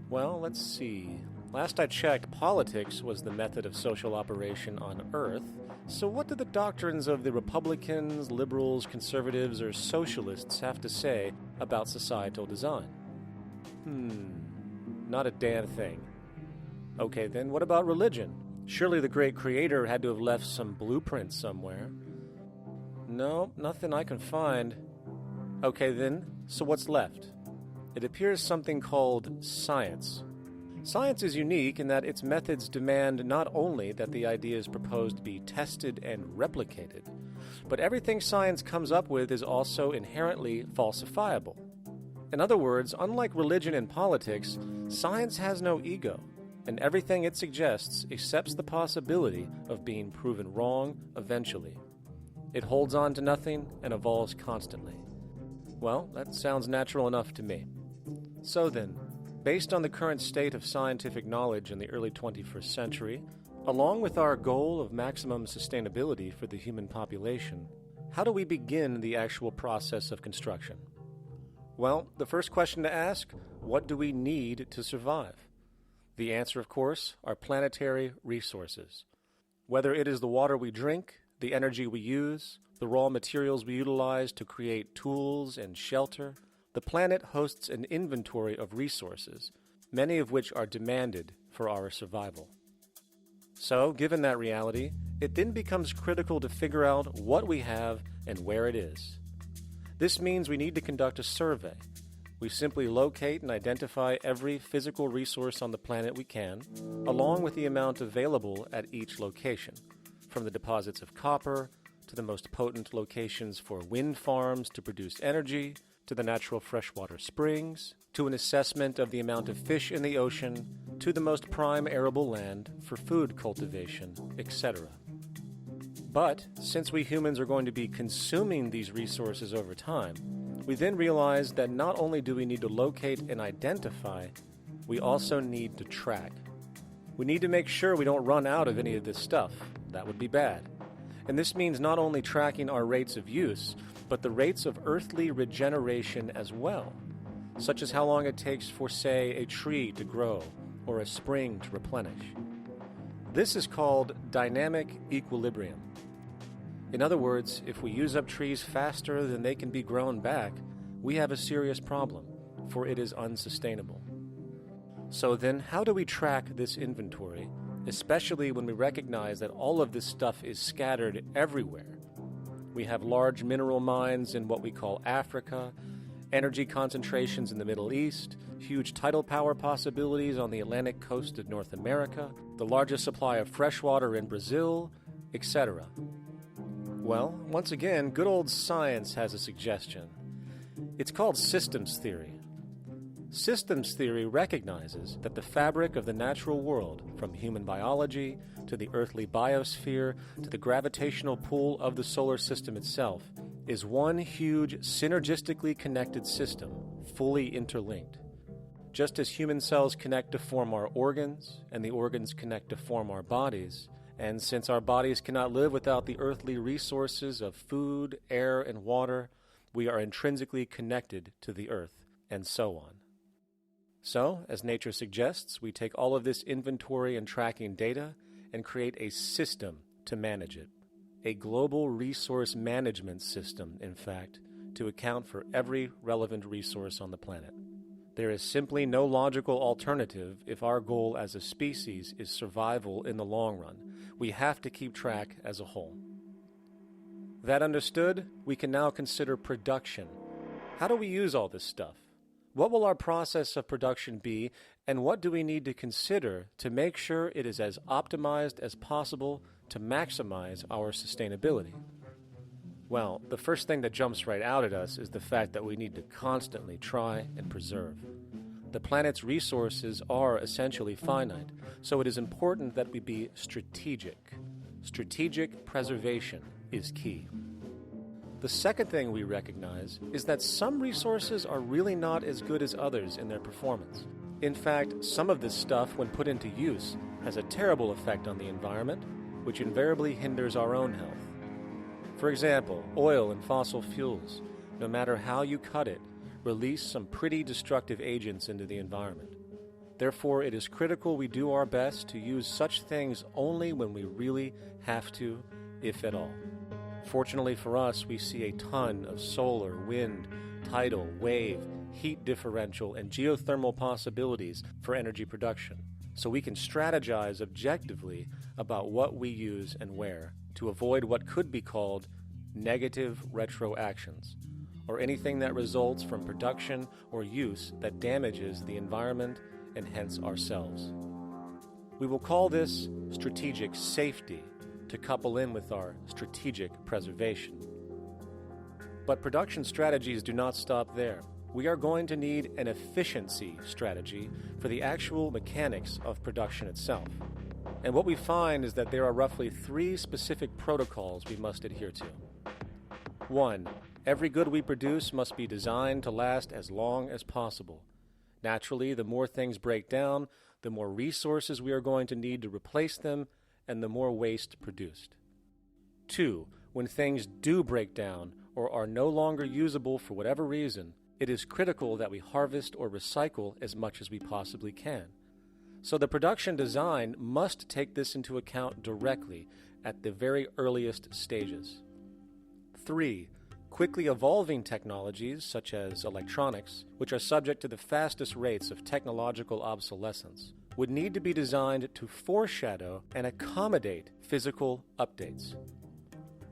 K: Well, let's see. Last I checked, politics was the method of social operation on Earth. So what do the doctrines of the Republicans, liberals, conservatives, or socialists have to say about societal design? Not a damn thing. Okay, then what about religion? Surely the great creator had to have left some blueprint somewhere. No, nothing I can find. Okay then, so what's left? It appears something called science. Science is unique in that its methods demand not only that the ideas proposed be tested and replicated, but everything science comes up with is also inherently falsifiable. In other words, unlike religion and politics, science has no ego, and everything it suggests accepts the possibility of being proven wrong eventually. It holds on to nothing and evolves constantly. Well, that sounds natural enough to me. So then, based on the current state of scientific knowledge in the early 21st century, along with our goal of maximum sustainability for the human population, how do we begin the actual process of construction? Well, the first question to ask, what do we need to survive? The answer, of course, are planetary resources. Whether it is the water we drink, the energy we use, the raw materials we utilize to create tools and shelter, the planet hosts an inventory of resources, many of which are demanded for our survival. So, given that reality, it then becomes critical to figure out what we have and where it is. This means we need to conduct a survey. We simply locate and identify every physical resource on the planet we can, along with the amount available at each location, from the deposits of copper to the most potent locations for wind farms to produce energy, to the natural freshwater springs, to an assessment of the amount of fish in the ocean, to the most prime arable land for food cultivation, etc. But since we humans are going to be consuming these resources over time, we then realize that not only do we need to locate and identify, we also need to track. We need to make sure we don't run out of any of this stuff. That would be bad. And this means not only tracking our rates of use, but the rates of earthly regeneration as well, such as how long it takes for, say, a tree to grow or a spring to replenish. This is called dynamic equilibrium. In other words, if we use up trees faster than they can be grown back, we have a serious problem, for it is unsustainable. So then, how do we track this inventory, especially when we recognize that all of this stuff is scattered everywhere? We have large mineral mines in what we call Africa, energy concentrations in the Middle East, huge tidal power possibilities on the Atlantic coast of North America, the largest supply of fresh water in Brazil, etc. Well, once again, good old science has a suggestion. It's called systems theory. Systems theory recognizes that the fabric of the natural world, from human biology to the earthly biosphere to the gravitational pull of the solar system itself, is one huge synergistically connected system, fully interlinked. Just as human cells connect to form our organs, and the organs connect to form our bodies, and since our bodies cannot live without the earthly resources of food, air, and water, we are intrinsically connected to the earth, and so on. So, as nature suggests, we take all of this inventory and tracking data and create a system to manage it. a global resource management system, in fact, to account for every relevant resource on the planet. There is simply no logical alternative if our goal as a species is survival in the long run. We have to keep track as a whole. That understood, we can now consider production. How do we use all this stuff? What will our process of production be, and what do we need to consider to make sure it is as optimized as possible to maximize our sustainability? Well, the first thing that jumps right out at us is the fact that we need to constantly try and preserve. The planet's resources are essentially finite, so it is important that we be strategic. Strategic preservation is key. The second thing we recognize is that some resources are really not as good as others in their performance. In fact, some of this stuff, when put into use, has a terrible effect on the environment, which invariably hinders our own health. For example, oil and fossil fuels, no matter how you cut it, release some pretty destructive agents into the environment. Therefore, it is critical we do our best to use such things only when we really have to, if at all. Fortunately for us, we see a ton of solar, wind, tidal, wave, heat differential, and geothermal possibilities for energy production, so we can strategize objectively about what we use and where to avoid what could be called negative retroactions, or anything that results from production or use that damages the environment and hence ourselves. We will call this strategic safety to couple in with our strategic preservation. But production strategies do not stop there. We are going to need an efficiency strategy for the actual mechanics of production itself. And what we find is that there are roughly 3 specific protocols we must adhere to. 1. Every good we produce must be designed to last as long as possible. Naturally, the more things break down, the more resources we are going to need to replace them, and the more waste produced. 2. When things do break down or are no longer usable for whatever reason, it is critical that we harvest or recycle as much as we possibly can. So the production design must take this into account directly at the very earliest stages. 3. Quickly evolving technologies, such as electronics, which are subject to the fastest rates of technological obsolescence, would need to be designed to foreshadow and accommodate physical updates.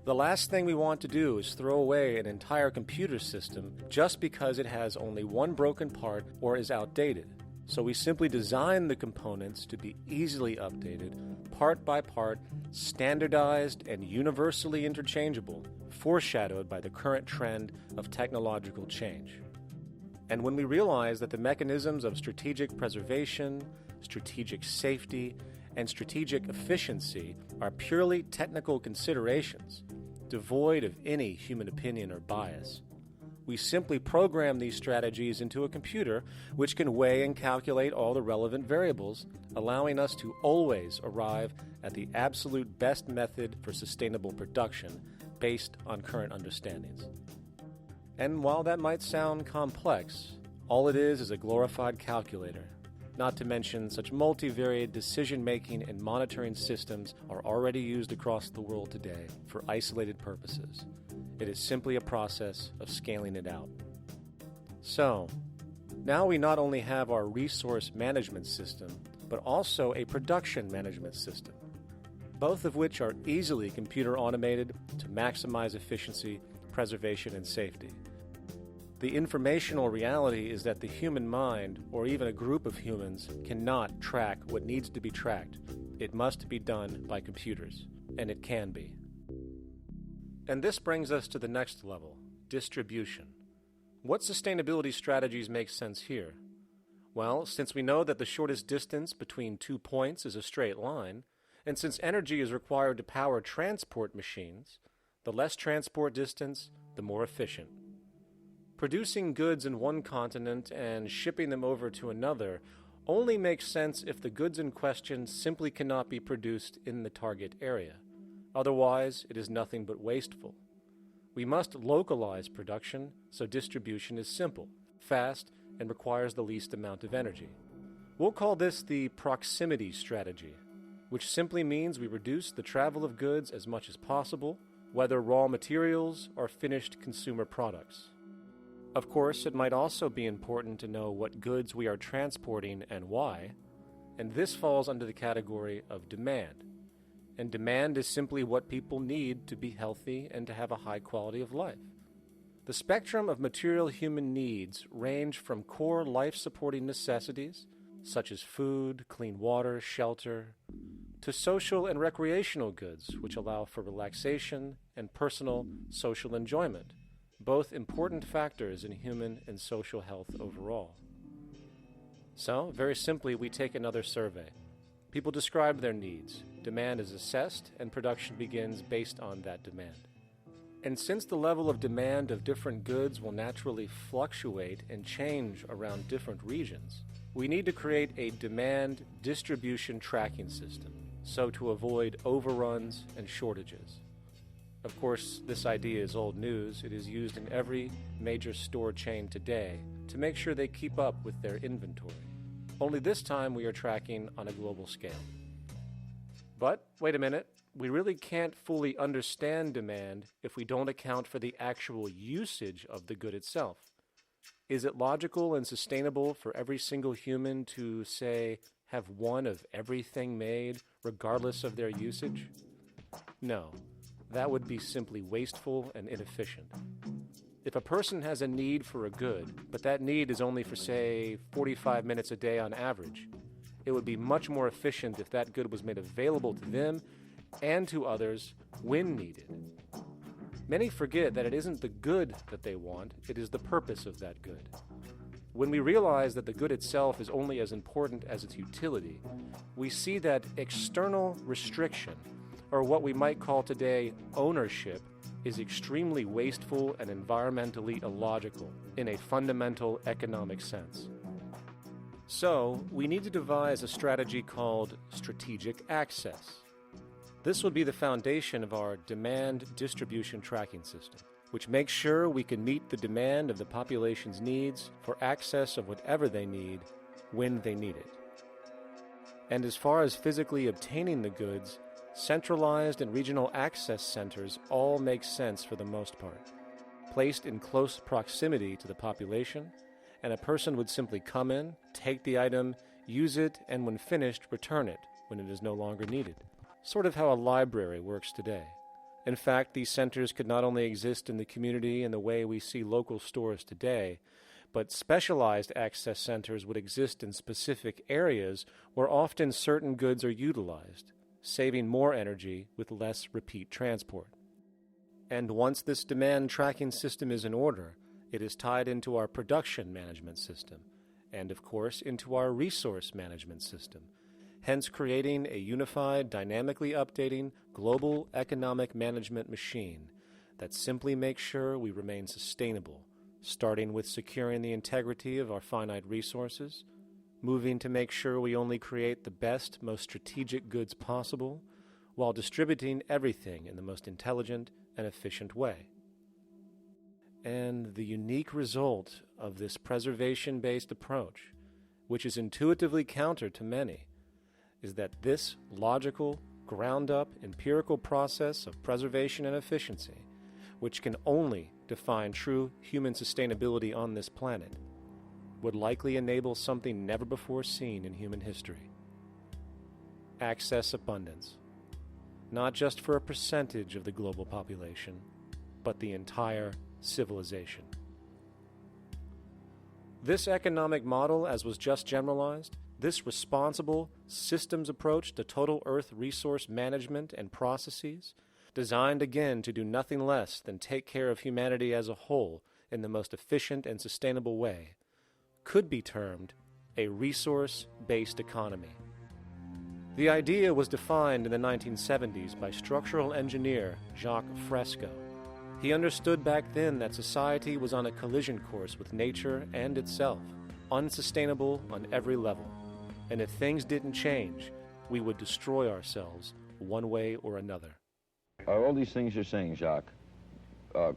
K: The last thing we want to do is throw away an entire computer system just because it has only one broken part or is outdated. So we simply design the components to be easily updated, part by part, standardized and universally interchangeable, foreshadowed by the current trend of technological change. And when we realize that the mechanisms of strategic preservation, strategic safety, and strategic efficiency are purely technical considerations, devoid of any human opinion or bias, we simply program these strategies into a computer which can weigh and calculate all the relevant variables, allowing us to always arrive at the absolute best method for sustainable production based on current understandings. And while that might sound complex, all it is a glorified calculator. Not to mention, such multivariate decision-making and monitoring systems are already used across the world today for isolated purposes. It is simply a process of scaling it out. So, now we not only have our resource management system, but also a production management system, both of which are easily computer automated to maximize efficiency, preservation, and safety. The informational reality is that the human mind, or even a group of humans, cannot track what needs to be tracked. It must be done by computers, and it can be. And this brings us to the next level, distribution. What sustainability strategies make sense here? Well, since we know that the shortest distance between 2 points is a straight line, and since energy is required to power transport machines, the less transport distance, the more efficient. Producing goods in one continent and shipping them over to another only makes sense if the goods in question simply cannot be produced in the target area. Otherwise, it is nothing but wasteful. We must localize production so distribution is simple, fast, and requires the least amount of energy. We'll call this the proximity strategy. which simply means we reduce the travel of goods as much as possible, whether raw materials or finished consumer products. Of course, it might also be important to know what goods we are transporting and why, and this falls under the category of demand. And demand is simply what people need to be healthy and to have a high quality of life. The spectrum of material human needs range from core life-supporting necessities, such as food, clean water, shelter, to social and recreational goods, which allow for relaxation and personal social enjoyment, both important factors in human and social health overall. So, very simply, we take another survey. People describe their needs. Demand is assessed, and production begins based on that demand. And since the level of demand of different goods will naturally fluctuate and change around different regions, we need to create a demand distribution tracking system, so to avoid overruns and shortages. Of course, this idea is old news. It is used in every major store chain today to make sure they keep up with their inventory. Only this time we are tracking on a global scale. But, wait a minute, we really can't fully understand demand if we don't account for the actual usage of the good itself. Is it logical and sustainable for every single human to, say, have one of everything made, regardless of their usage? No, that would be simply wasteful and inefficient. If a person has a need for a good, but that need is only for, say, 45 minutes a day on average, it would be much more efficient if that good was made available to them and to others when needed. Many forget that it isn't the good that they want, it is the purpose of that good. When we realize that the good itself is only as important as its utility, we see that external restriction, or what we might call today ownership, is extremely wasteful and environmentally illogical in a fundamental economic sense. So, we need to devise a strategy called strategic access. This would be the foundation of our demand distribution tracking system, which makes sure we can meet the demand of the population's needs for access of whatever they need when they need it. And as far as physically obtaining the goods, centralized and regional access centers all make sense for the most part, placed in close proximity to the population, and a person would simply come in, take the item, use it, and when finished, return it when it is no longer needed. Sort of how a library works today. In fact, these centers could not only exist in the community in the way we see local stores today, but specialized access centers would exist in specific areas where often certain goods are utilized, saving more energy with less repeat transport. And once this demand tracking system is in order, it is tied into our production management system, and of course into our resource management system, hence creating a unified, dynamically updating, global economic management machine that simply makes sure we remain sustainable, starting with securing the integrity of our finite resources, moving to make sure we only create the best, most strategic goods possible, while distributing everything in the most intelligent and efficient way. And the unique result of this preservation-based approach, which is intuitively counter to many, is that this logical, ground-up, empirical process of preservation and efficiency, which can only define true human sustainability on this planet, would likely enable something never before seen in human history. Access abundance, not just for a percentage of the global population, but the entire civilization. This economic model, as was just generalized, this responsible systems approach to total Earth resource management and processes, designed again to do nothing less than take care of humanity as a whole in the most efficient and sustainable way, could be termed a resource-based economy. The idea was defined in the 1970s by structural engineer Jacques Fresco. He understood back then that society was on a collision course with nature and itself, unsustainable on every level. And if things didn't change, we would destroy ourselves one way or another.
T: Are all these things you're saying, Jacques,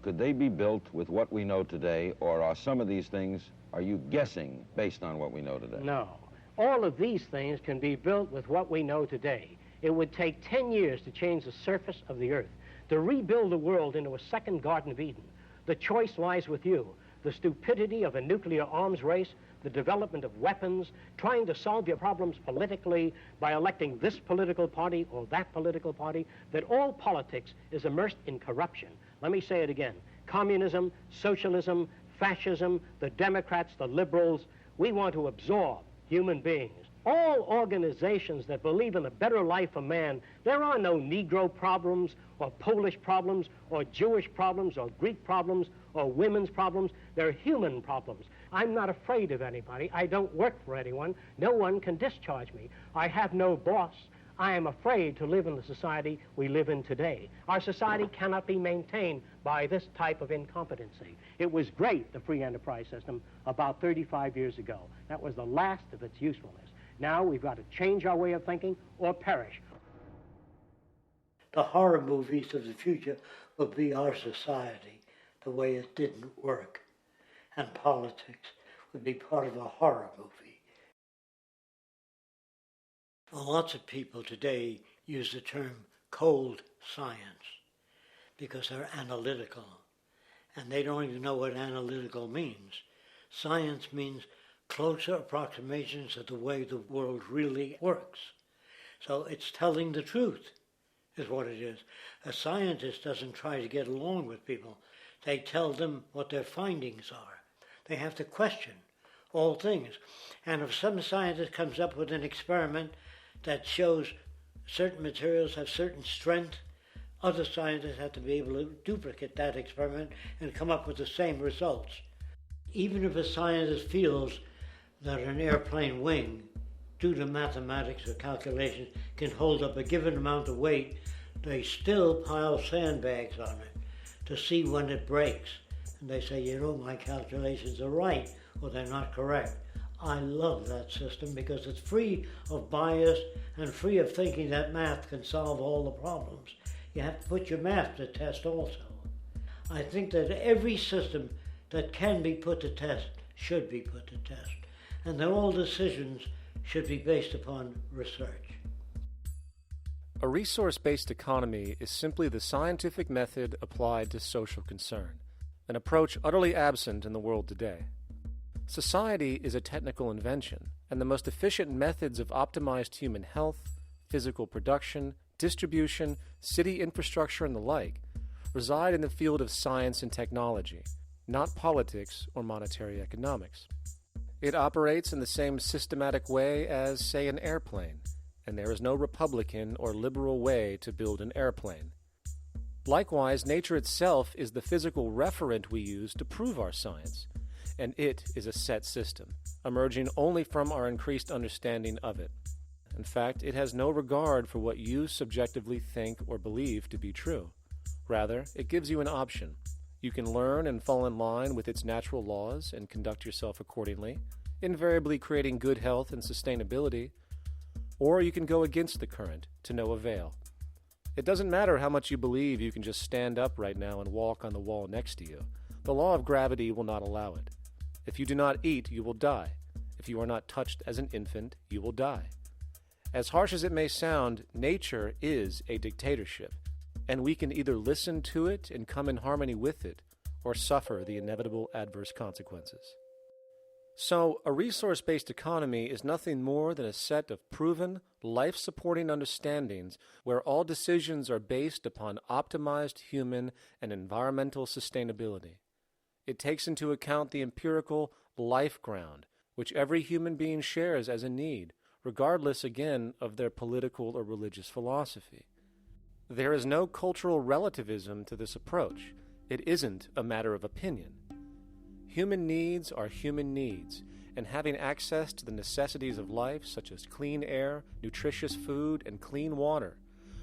T: could they be built with what we know today, or are some of these things, are you guessing based on what we know today?
U: No. All of these things can be built with what we know today. It would take 10 years to change the surface of the earth, to rebuild the world into a second Garden of Eden. The choice lies with you. The stupidity of a nuclear arms race, the development of weapons, trying to solve your problems politically by electing this political party or that political party, that all politics is immersed in corruption. Let me say it again. Communism, socialism, fascism, the Democrats, the liberals, we want to absorb human beings. All organizations that believe in a better life for man, there are no Negro problems or Polish problems or Jewish problems or Greek problems or women's problems. They're human problems. I'm not afraid of anybody. I don't work for anyone. No one can discharge me. I have no boss. I am afraid to live in the society we live in today. Our society cannot be maintained by this type of incompetency. It was great, the free enterprise system, about 35 years ago. That was the last of its usefulness. Now we've got to change our way of thinking or perish.
G: The horror movies of the future will be our society, the way it didn't work. And politics would be part of a horror movie. Lots of people today use the term cold science because they're analytical. And they don't even know what analytical means. Science means closer approximations of the way the world really works. So it's telling the truth, is what it is. A scientist doesn't try to get along with people. They tell them what their findings are. They have to question all things. And if some scientist comes up with an experiment that shows certain materials have certain strength, other scientists have to be able to duplicate that experiment and come up with the same results. Even if a scientist feels that an airplane wing, due to mathematics or calculations, can hold up a given amount of weight, they still pile sandbags on it to see when it breaks. And they say, you know, my calculations are right, or they're not correct. I love that system because it's free of bias and free of thinking that math can solve all the problems. You have to put your math to test also. I think that every system that can be put to test should be put to test. And that all decisions should be based upon research.
K: A resource-based economy is simply the scientific method applied to social concern, an approach utterly absent in the world today. Society is a technical invention, and the most efficient methods of optimized human health, physical production, distribution, city infrastructure, and the like reside in the field of science and technology, not politics or monetary economics. It operates in the same systematic way as, say, an airplane, and there is no Republican or liberal way to build an airplane. Likewise, nature itself is the physical referent we use to prove our science, and it is a set system, emerging only from our increased understanding of it. In fact, it has no regard for what you subjectively think or believe to be true. Rather, it gives you an option. You can learn and fall in line with its natural laws and conduct yourself accordingly, invariably creating good health and sustainability, or you can go against the current to no avail. It doesn't matter how much you believe you can just stand up right now and walk on the wall next to you. The law of gravity will not allow it. If you do not eat, you will die. If you are not touched as an infant, you will die. As harsh as it may sound, nature is a dictatorship, and we can either listen to it and come in harmony with it, or suffer the inevitable adverse consequences. So, a resource-based economy is nothing more than a set of proven, life-supporting understandings where all decisions are based upon optimized human and environmental sustainability. It takes into account the empirical life ground, which every human being shares as a need, regardless, again, of their political or religious philosophy. There is no cultural relativism to this approach. It isn't a matter of opinion. Human needs are human needs, and having access to the necessities of life, such as clean air, nutritious food, and clean water,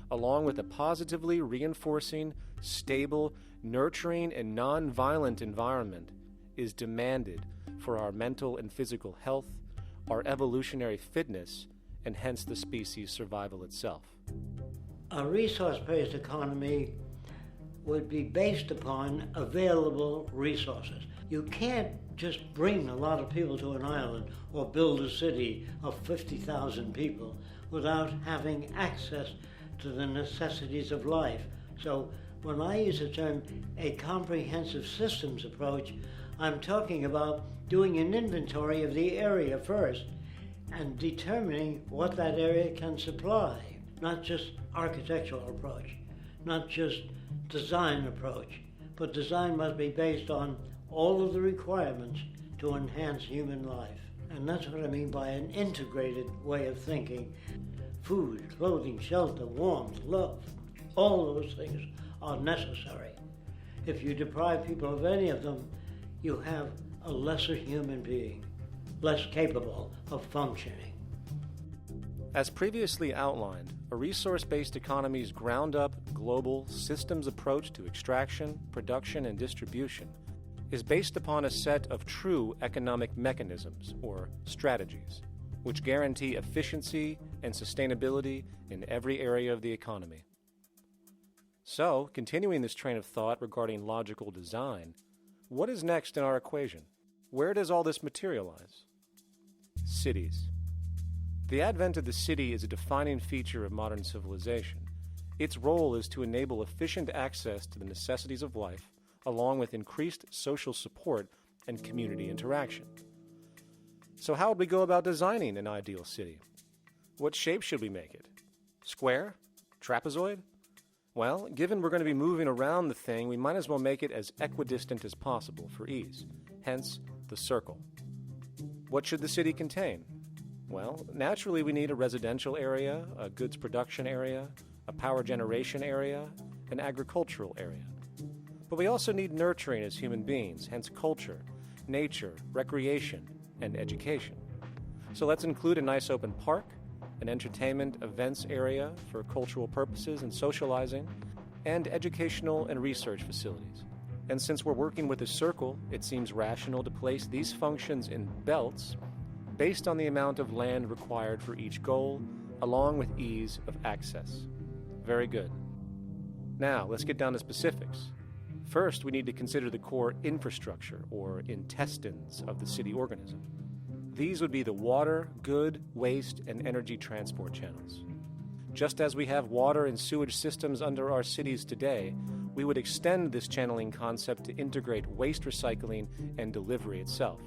K: along with a positively reinforcing, stable, nurturing, and non-violent environment, is demanded for our mental and physical health, our evolutionary fitness, and hence the species' survival itself.
G: A resource-based economy would be based upon available resources. You can't just bring a lot of people to an island or build a city of 50,000 people without having access to the necessities of life. So when I use the term a comprehensive systems approach, I'm talking about doing an inventory of the area first and determining what that area can supply, not just architectural approach, not just design approach, but design must be based on all of the requirements to enhance human life. And that's what I mean by an integrated way of thinking. Food, clothing, shelter, warmth, love, all those things are necessary. If you deprive people of any of them, you have a lesser human being, less capable of functioning.
K: As previously outlined, a resource-based economy's ground-up, global, systems approach to extraction, production, and distribution is based upon a set of true economic mechanisms, or strategies, which guarantee efficiency and sustainability in every area of the economy. So, continuing this train of thought regarding logical design, what is next in our equation? Where does all this materialize? Cities. The advent of the city is a defining feature of modern civilization. Its role is to enable efficient access to the necessities of life, along with increased social support and community interaction. So how would we go about designing an ideal city? What shape should we make it? Square? Trapezoid? Well, given we're going to be moving around the thing, we might as well make it as equidistant as possible for ease, hence the circle. What should the city contain? Well, naturally we need a residential area, a goods production area, a power generation area, an agricultural area. But we also need nurturing as human beings, hence culture, nature, recreation, and education. So let's include a nice open park, an entertainment events area for cultural purposes and socializing, and educational and research facilities. And since we're working with a circle, it seems rational to place these functions in belts based on the amount of land required for each goal, along with ease of access. Very good. Now, let's get down to specifics. First, we need to consider the core infrastructure, or intestines, of the city organism. These would be the water, good, waste, and energy transport channels. Just as we have water and sewage systems under our cities today, we would extend this channeling concept to integrate waste recycling and delivery itself.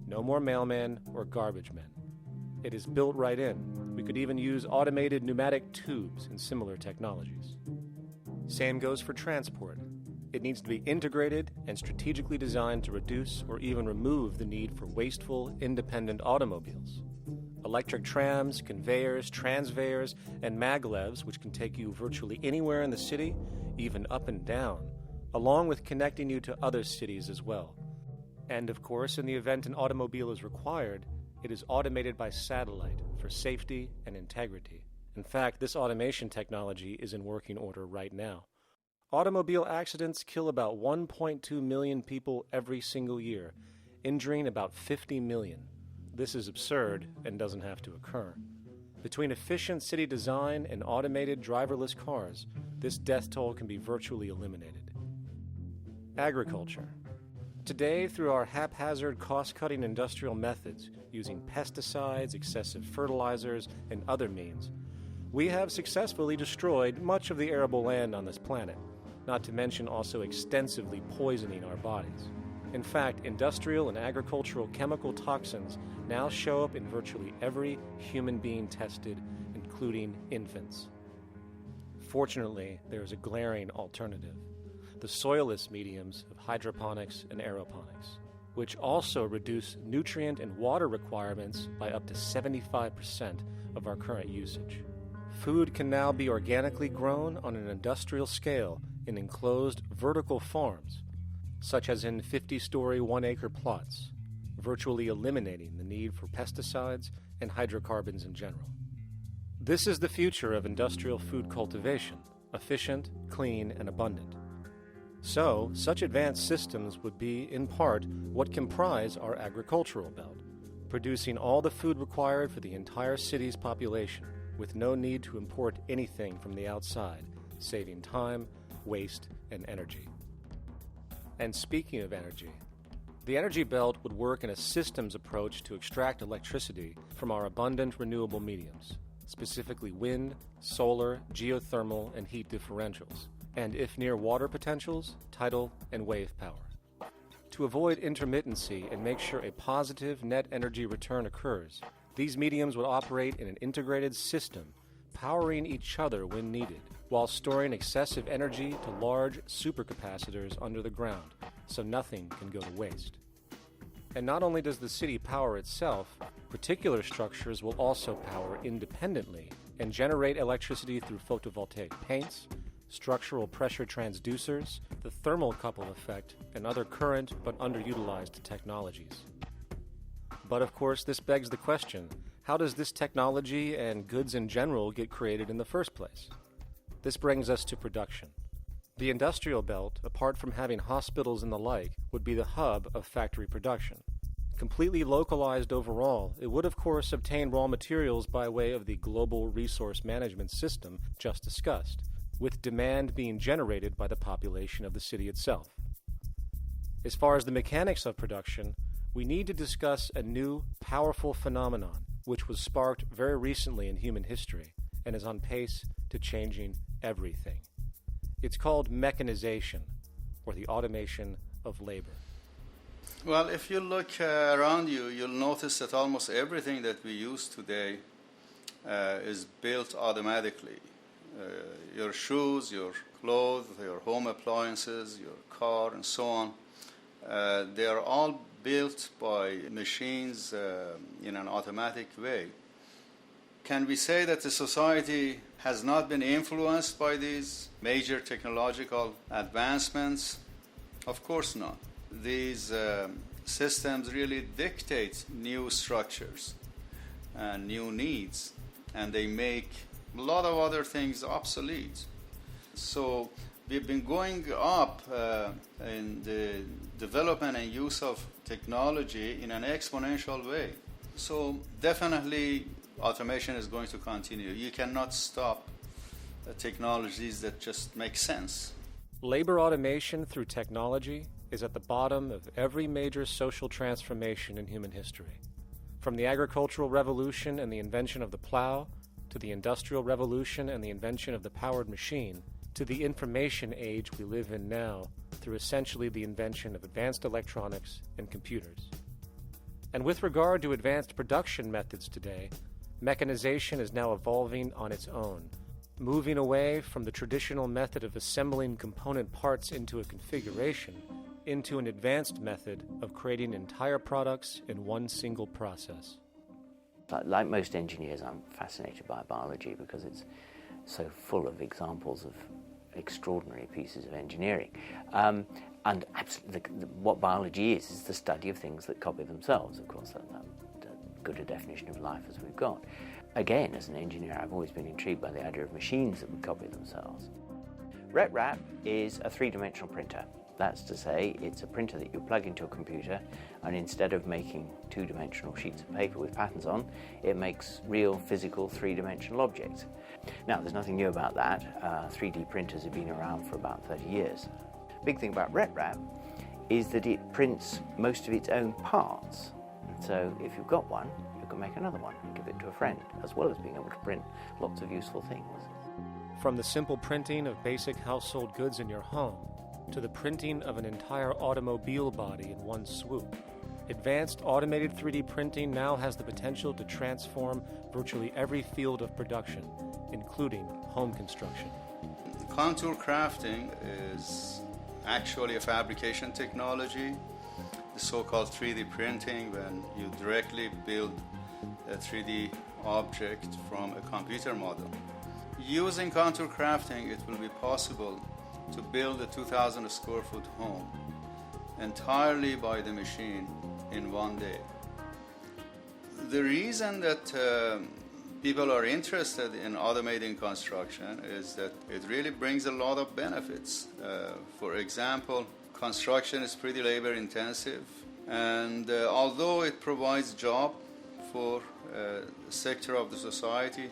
K: No more mailmen or garbage men. It is built right in. We could even use automated pneumatic tubes and similar technologies. Same goes for transport. It needs to be integrated and strategically designed to reduce or even remove the need for wasteful, independent automobiles. Electric trams, conveyors, transveyors, and maglevs, which can take you virtually anywhere in the city, even up and down, along with connecting you to other cities as well. And of course, in the event an automobile is required, it is automated by satellite for safety and integrity. In fact, this automation technology is in working order right now. Automobile accidents kill about 1.2 million people every single year, injuring about 50 million. This is absurd and doesn't have to occur. Between efficient city design and automated driverless cars, this death toll can be virtually eliminated. Agriculture. Today, through our haphazard, cost-cutting industrial methods, using pesticides, excessive fertilizers, and other means, we have successfully destroyed much of the arable land on this planet, not to mention also extensively poisoning our bodies. In fact, industrial and agricultural chemical toxins now show up in virtually every human being tested, including infants. Fortunately, there is a glaring alternative: the soilless mediums of hydroponics and aeroponics, which also reduce nutrient and water requirements by up to 75% of our current usage. Food can now be organically grown on an industrial scale in enclosed vertical farms, such as in 50-story 1-acre plots, virtually eliminating the need for pesticides and hydrocarbons in general. This is the future of industrial food cultivation, efficient, clean, and abundant. So, such advanced systems would be, in part, what comprise our agricultural belt, producing all the food required for the entire city's population, with no need to import anything from the outside, saving time, waste, and energy. And speaking of energy, The energy belt would work in a systems approach to extract electricity from our abundant renewable mediums, specifically wind, solar, geothermal, and heat differentials, and if near water potentials, tidal and wave power. To avoid intermittency and make sure a positive net energy return occurs, these mediums would operate in an integrated system, powering each other when needed, while storing excessive energy to large supercapacitors under the ground, so nothing can go to waste. And not only does the city power itself, particular structures will also power independently and generate electricity through photovoltaic paints, structural pressure transducers, the thermocouple effect, and other current but underutilized technologies. But of course, this begs the question, how does this technology and goods in general get created in the first place? This brings us to production. The industrial belt, apart from having hospitals and the like, would be the hub of factory production. Completely localized overall, it would of course obtain raw materials by way of the global resource management system just discussed, with demand being generated by the population of the city itself. As far as the mechanics of production, we need to discuss a new, powerful phenomenon which was sparked very recently in human history and is on pace to changing everything. It's called mechanization, or the automation of labor.
B: Well, if you look around you, you'll notice that almost everything that we use today is built automatically. Your shoes, your clothes, your home appliances, your car, and so on, they are all built by machines in an automatic way. Can we say that the society has not been influenced by these major technological advancements? Of course not. These systems really dictate new structures and new needs, and they make a lot of other things obsolete. So we've been going up in the development and use of technology in an exponential way. So definitely automation is going to continue. You cannot stop technologies that just make sense.
K: Labor automation through technology is at the bottom of every major social transformation in human history. From the agricultural revolution and the invention of the plow, to the industrial revolution and the invention of the powered machine, to the information age we live in now through essentially the invention of advanced electronics and computers. And with regard to advanced production methods today, mechanization is now evolving on its own, moving away from the traditional method of assembling component parts into a configuration into an advanced method of creating entire products in one single process.
V: Like most engineers, I'm fascinated by biology because it's so full of examples of extraordinary pieces of engineering. And what biology is the study of things that copy themselves. Of course, that's good a definition of life as we've got. Again, as an engineer, I've always been intrigued by the idea of machines that would copy themselves. RepRap is a three-dimensional printer. That's to say, it's a printer that you plug into a computer, and instead of making two-dimensional sheets of paper with patterns on, it makes real, physical, three-dimensional objects. Now, there's nothing new about that. 3D printers have been around for about 30 years. Big thing about RepRap is that it prints most of its own parts. So if you've got one, you can make another one and give it to a friend, as well as being able to print lots of useful things.
K: From the simple printing of basic household goods in your home to the printing of an entire automobile body in one swoop, advanced automated 3D printing now has the potential to transform virtually every field of production, including home construction.
B: Contour crafting is actually a fabrication technology, the so-called 3D printing, when you directly build a 3D object from a computer model. Using contour crafting, it will be possible to build a 2,000 square foot home entirely by the machine in one day. The reason that people are interested in automating construction is that it really brings a lot of benefits. For example, construction is pretty labor intensive, and although it provides job for a sector of the society,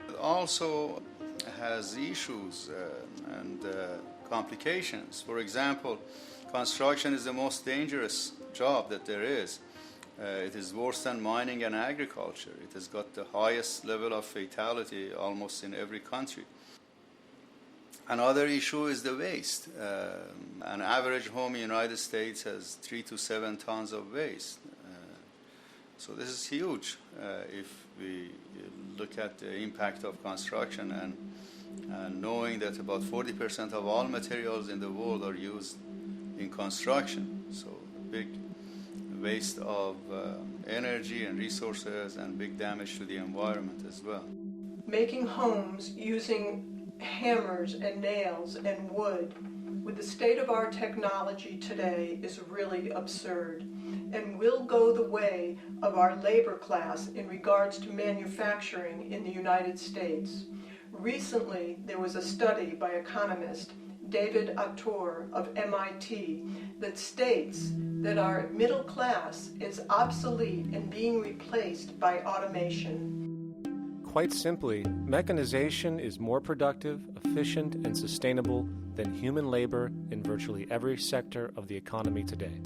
B: it also has issues and complications. For example, construction is the most dangerous job that there is. It is worse than mining and agriculture. It has got the highest level of fatality almost in every country. Another issue is the waste. An average home in the United States has 3 to 7 tons of waste. So this is huge if we look at the impact of construction and knowing that about 40% of all materials in the world are used in construction. So big waste of energy and resources and big damage to the environment as well.
A: Making homes using hammers and nails and wood with the state of our technology today is really absurd and will go the way of our labor class in regards to manufacturing in the United States. Recently, there was a study by economist David Autor of MIT that states that our middle class is obsolete and being replaced by automation.
K: Quite simply, mechanization is more productive, efficient, and sustainable than human labor in virtually every sector of the economy today.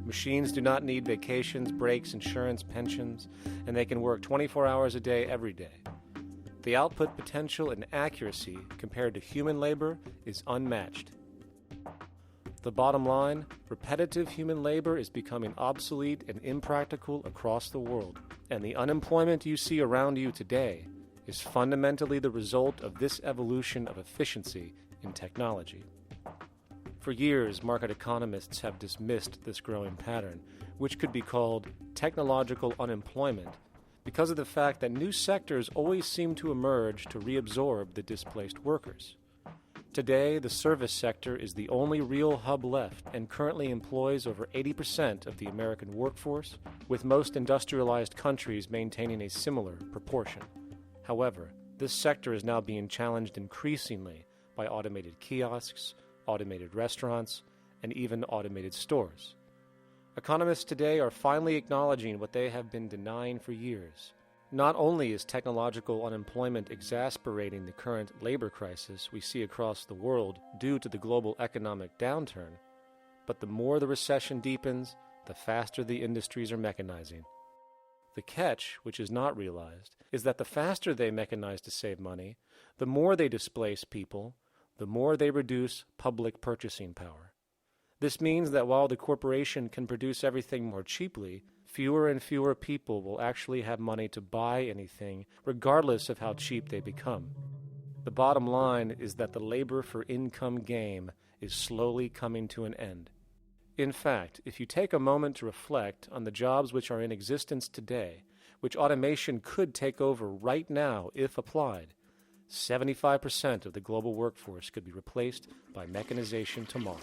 K: Machines do not need vacations, breaks, insurance, pensions, and they can work 24 hours a day every day. The output potential and accuracy compared to human labor is unmatched. The bottom line, repetitive human labor is becoming obsolete and impractical across the world, and the unemployment you see around you today is fundamentally the result of this evolution of efficiency in technology. For years, market economists have dismissed this growing pattern, which could be called technological unemployment, because of the fact that new sectors always seem to emerge to reabsorb the displaced workers. Today, the service sector is the only real hub left and currently employs over 80% of the American workforce, with most industrialized countries maintaining a similar proportion. However, this sector is now being challenged increasingly by automated kiosks, automated restaurants, and even automated stores. Economists today are finally acknowledging what they have been denying for years. Not only is technological unemployment exasperating the current labor crisis we see across the world due to the global economic downturn, but the more the recession deepens, the faster the industries are mechanizing. The catch, which is not realized, is that the faster they mechanize to save money, the more they displace people, the more they reduce public purchasing power. This means that while the corporation can produce everything more cheaply, fewer and fewer people will actually have money to buy anything, regardless of how cheap they become. The bottom line is that the labor for income game is slowly coming to an end. In fact, if you take a moment to reflect on the jobs which are in existence today, which automation could take over right now if applied, 75% of the global workforce could be replaced by mechanization tomorrow.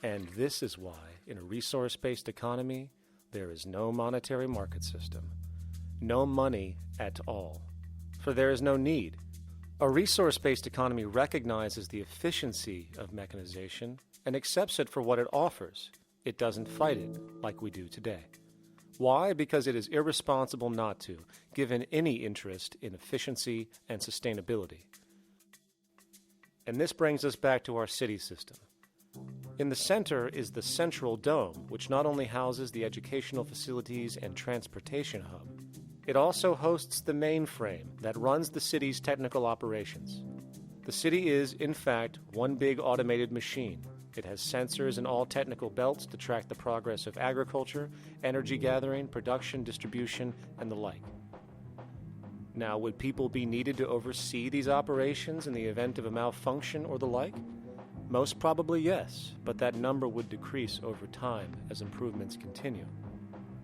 K: And this is why, in a resource-based economy, there is no monetary market system, no money at all, for there is no need. A resource-based economy recognizes the efficiency of mechanization and accepts it for what it offers. It doesn't fight it like we do today. Why? Because it is irresponsible not to, given any interest in efficiency and sustainability. And this brings us back to our city system. In the center is the central dome, which not only houses the educational facilities and transportation hub, it also hosts the mainframe that runs the city's technical operations. The city is, in fact, one big automated machine. It has sensors in all technical belts to track the progress of agriculture, energy gathering, production, distribution, and the like. Now, would people be needed to oversee these operations in the event of a malfunction or the like? Most probably yes, but that number would decrease over time as improvements continue.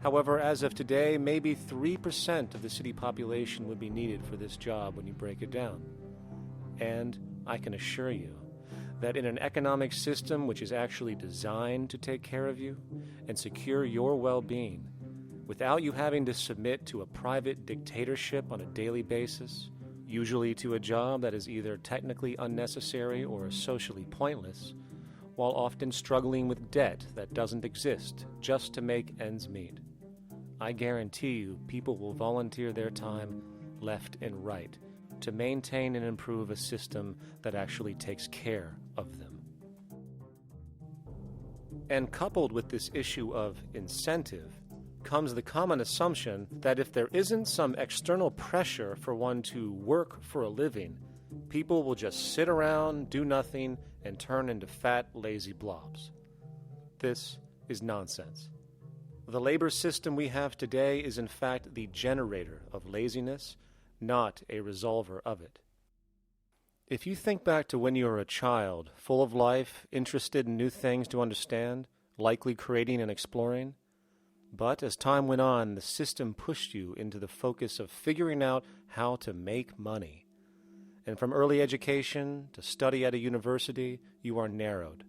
K: However, as of today, maybe 3% of the city population would be needed for this job when you break it down. And I can assure you that in an economic system which is actually designed to take care of you and secure your well-being, without you having to submit to a private dictatorship on a daily basis, usually to a job that is either technically unnecessary or socially pointless, while often struggling with debt that doesn't exist just to make ends meet. I guarantee you people will volunteer their time left and right to maintain and improve a system that actually takes care of them. And coupled with this issue of incentive comes the common assumption that if there isn't some external pressure for one to work for a living, people will just sit around, do nothing, and turn into fat, lazy blobs. This is nonsense. The labor system we have today is in fact the generator of laziness, not a resolver of it. If you think back to when you were a child, full of life, interested in new things to understand, likely creating and exploring, but as time went on, the system pushed you into the focus of figuring out how to make money. And from early education to study at a university, you are narrowed,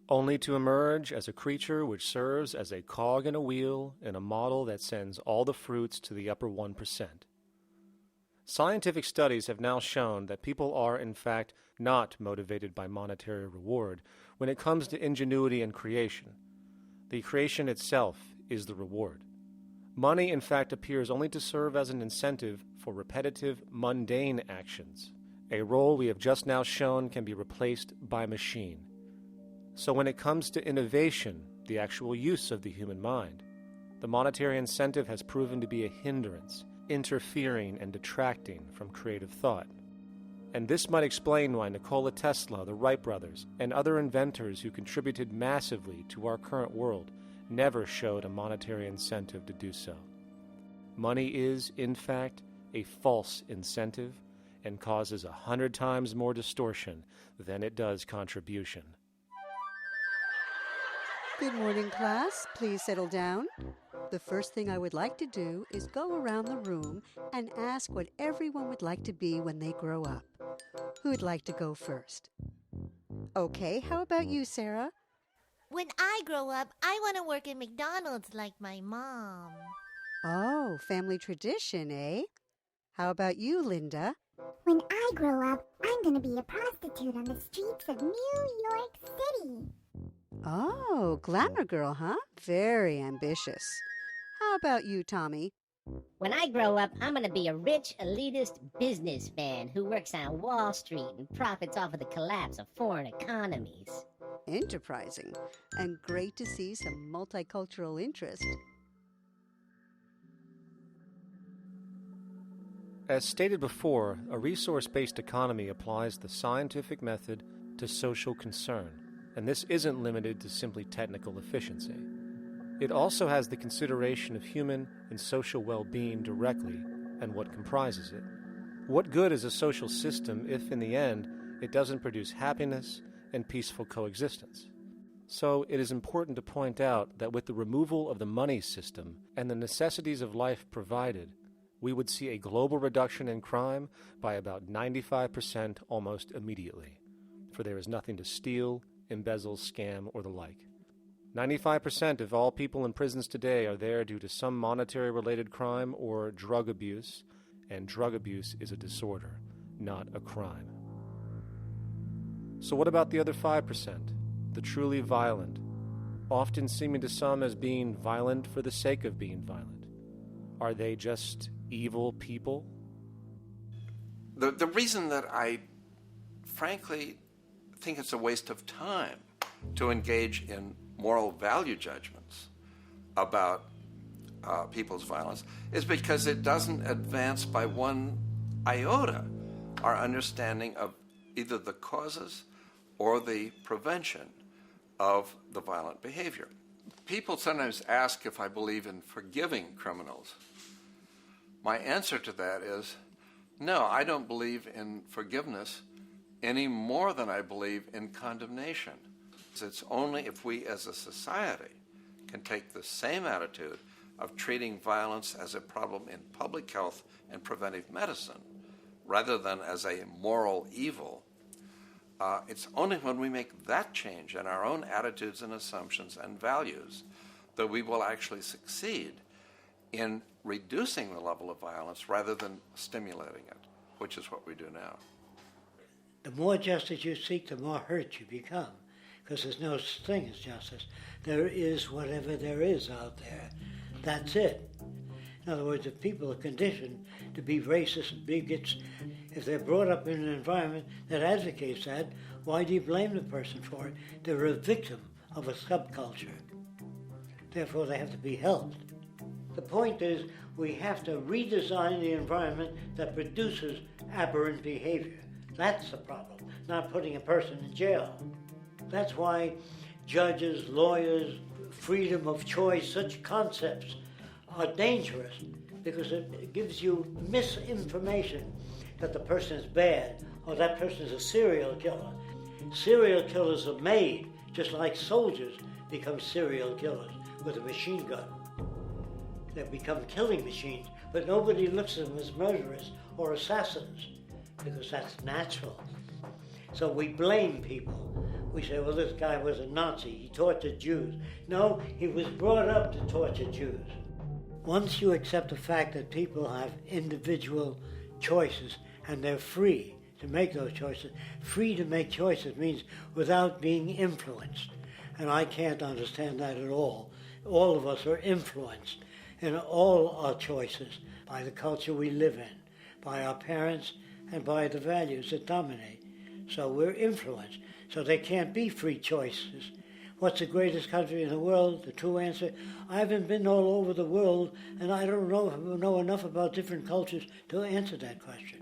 K: only to emerge as a creature which serves as a cog in a wheel in a model that sends all the fruits to the upper 1%. Scientific studies have now shown that people are, in fact, not motivated by monetary reward when it comes to ingenuity and creation. The creation itself is the reward. Money, in fact, appears only to serve as an incentive for repetitive, mundane actions, a role we have just now shown can be replaced by machine. So when it comes to innovation, the actual use of the human mind, the monetary incentive has proven to be a hindrance, interfering and detracting from creative thought. And this might explain why Nikola Tesla, the Wright brothers, and other inventors who contributed massively to our current world never showed a monetary incentive to do so. Money is, in fact, a false incentive and causes 100 times more distortion than it does contribution.
D: Good morning, class. Please settle down. The first thing I would like to do is go around the room and ask what everyone would like to be when they grow up. Who'd like to go first? Okay, how about you, Sarah?
E: When I grow up, I want to work at McDonald's like my mom.
D: Oh, family tradition, eh? How about you, Linda?
W: When I grow up, I'm going to be a prostitute on the streets of New York City.
D: Oh, glamour girl, huh? Very ambitious. How about you, Tommy?
X: When I grow up, I'm going to be a rich, elitist businessman who works on Wall Street and profits off of the collapse of foreign economies.
D: Enterprising, and great to see some multicultural interest.
K: As stated before, a resource-based economy applies the scientific method to social concern, and this isn't limited to simply technical efficiency. It also has the consideration of human and social well-being directly and what comprises it. What good is a social system if, in the end, it doesn't produce happiness and peaceful coexistence? So it is important to point out that with the removal of the money system and the necessities of life provided, we would see a global reduction in crime by about 95% almost immediately, for there is nothing to steal, embezzle, scam, or the like. 95% of all people in prisons today are there due to some monetary-related crime or drug abuse, and drug abuse is a disorder, not a crime. So what about the other 5%, the truly violent, often seeming to some as being violent for the sake of being violent? Are they just evil people?
J: The reason that I frankly think it's a waste of time to engage in moral value judgments about people's violence is because it doesn't advance by one iota our understanding of either the causes or the prevention of the violent behavior. People sometimes ask if I believe in forgiving criminals. My answer to that is, no, I don't believe in forgiveness any more than I believe in condemnation. It's only if we as a society can take the same attitude of treating violence as a problem in public health and preventive medicine rather than as a moral evil. It's only when we make that change in our own attitudes and assumptions and values that we will actually succeed in reducing the level of violence rather than stimulating it, which is what we do now.
G: The more justice you seek, the more hurt you become, because there's no such thing as justice. There is whatever there is out there. That's it. In other words, if people are conditioned to be racist and bigots, if they're brought up in an environment that advocates that, why do you blame the person for it? They're a victim of a subculture. Therefore, they have to be helped. The point is, we have to redesign the environment that produces aberrant behavior. That's the problem, not putting a person in jail. That's why judges, lawyers, freedom of choice, such concepts are dangerous, because it gives you misinformation that the person is bad or that person is a serial killer. Serial killers are made, just like soldiers become serial killers with a machine gun. They become killing machines, but nobody looks at them as murderers or assassins, because that's natural. So we blame people. We say, well, this guy was a Nazi, he tortured Jews. No, he was brought up to torture Jews. Once you accept the fact that people have individual choices and they're free to make those choices, free to make choices means without being influenced. And I can't understand that at all. All of us are influenced in all our choices by the culture we live in, by our parents, and by the values that dominate. So we're influenced. So there can't be free choices. What's the greatest country in the world? The true answer, I haven't been all over the world, and I don't know enough about different cultures to answer that question.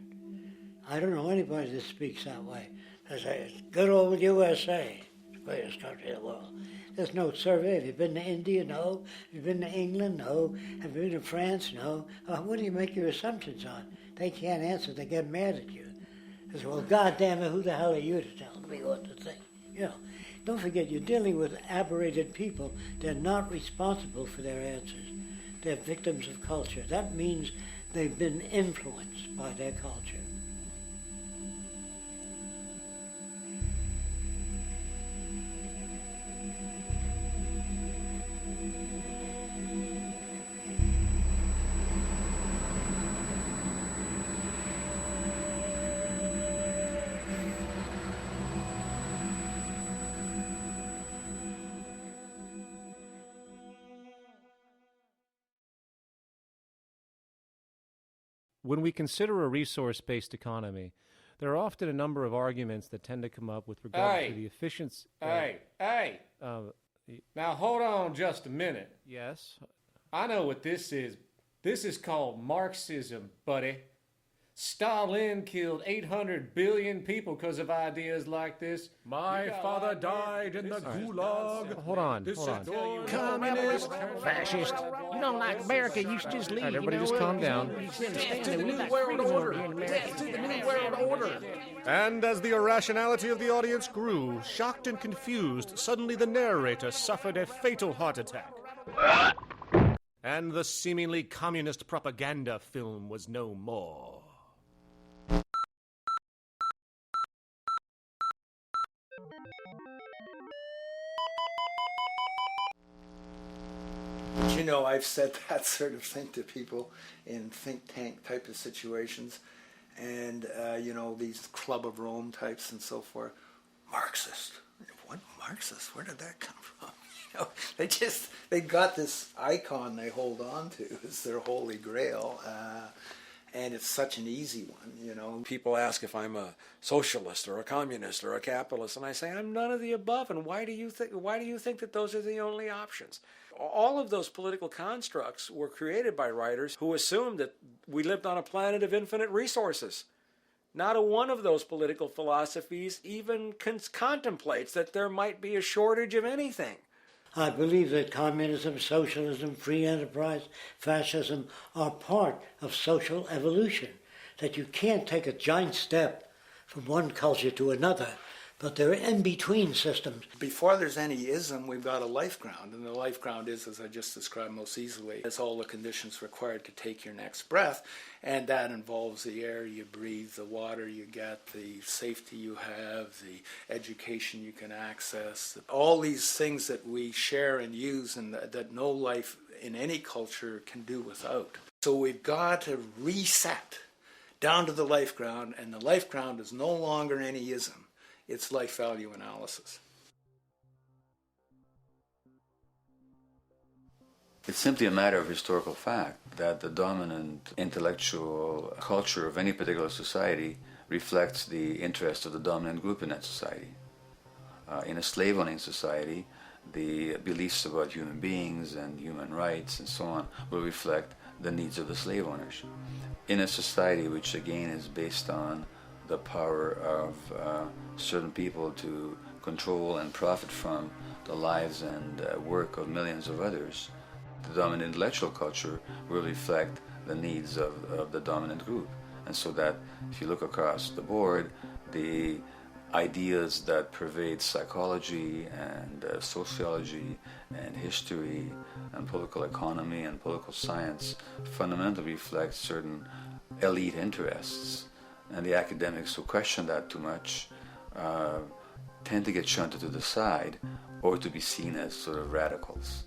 G: I don't know anybody that speaks that way. They say, it's good old USA, the greatest country in the world. There's no survey. Have you been to India? No. Have you been to England? No. Have you been to France? No. What do you make your assumptions on? They can't answer. They get mad at you. They say, well, goddamn it, who the hell are you to tell me what to think? You know, don't forget, you're dealing with aberrated people. They're not responsible for their answers. They're victims of culture. That means they've been influenced by their culture.
K: When we consider a resource-based economy, there are often a number of arguments that tend to come up with regard to the efficiency.
F: Now hold on just a minute.
K: Yes?
F: I know what this is. This is called Marxism, buddy. Stalin killed 800 billion people because of ideas like this.
I: My father died in the gulag.
K: Hold on.
I: Communist,
R: fascist. You know, like America used to just leave.
K: All right, everybody just calm down.
I: Death to the New World Order. Death to the New World Order.
K: And as the irrationality of the audience grew, shocked and confused, suddenly the narrator suffered a fatal heart attack. And the seemingly communist propaganda film was no more.
L: You know, I've said that sort of thing to people in think tank type of situations, and you know, these Club of Rome types and so forth. Marxist? What Marxist? Where did that come from? You know, they got this icon they hold on to as their holy grail, and it's such an easy one. You know,
M: people ask if I'm a socialist or a communist or a capitalist, and I say I'm none of the above. And why do you think that those are the only options? All of those political constructs were created by writers who assumed that we lived on a planet of infinite resources. Not a one of those political philosophies even contemplates that there might be a shortage of anything.
G: I believe that communism, socialism, free enterprise, fascism are part of social evolution, that you can't take a giant step from one culture to another, but they're in-between systems.
L: Before there's any ism, we've got a life ground, and the life ground is, as I just described most easily, it's all the conditions required to take your next breath, and that involves the air you breathe, the water you get, the safety you have, the education you can access, all these things that we share and use and that no life in any culture can do without. So we've got to reset down to the life ground, and the life ground is no longer any ism. It's life value analysis.
N: It's simply a matter of historical fact that the dominant intellectual culture of any particular society reflects the interest of the dominant group in that society. In a slave-owning society, the beliefs about human beings and human rights and so on will reflect the needs of the slave owners. In a society which again is based on the power of certain people to control and profit from the lives and work of millions of others, the dominant intellectual culture will reflect the needs of the dominant group. And so that if you look across the board, the ideas that pervade psychology and sociology and history and political economy and political science fundamentally reflect certain elite interests. And the academics who question that too much tend to get shunted to the side or to be seen as sort of radicals.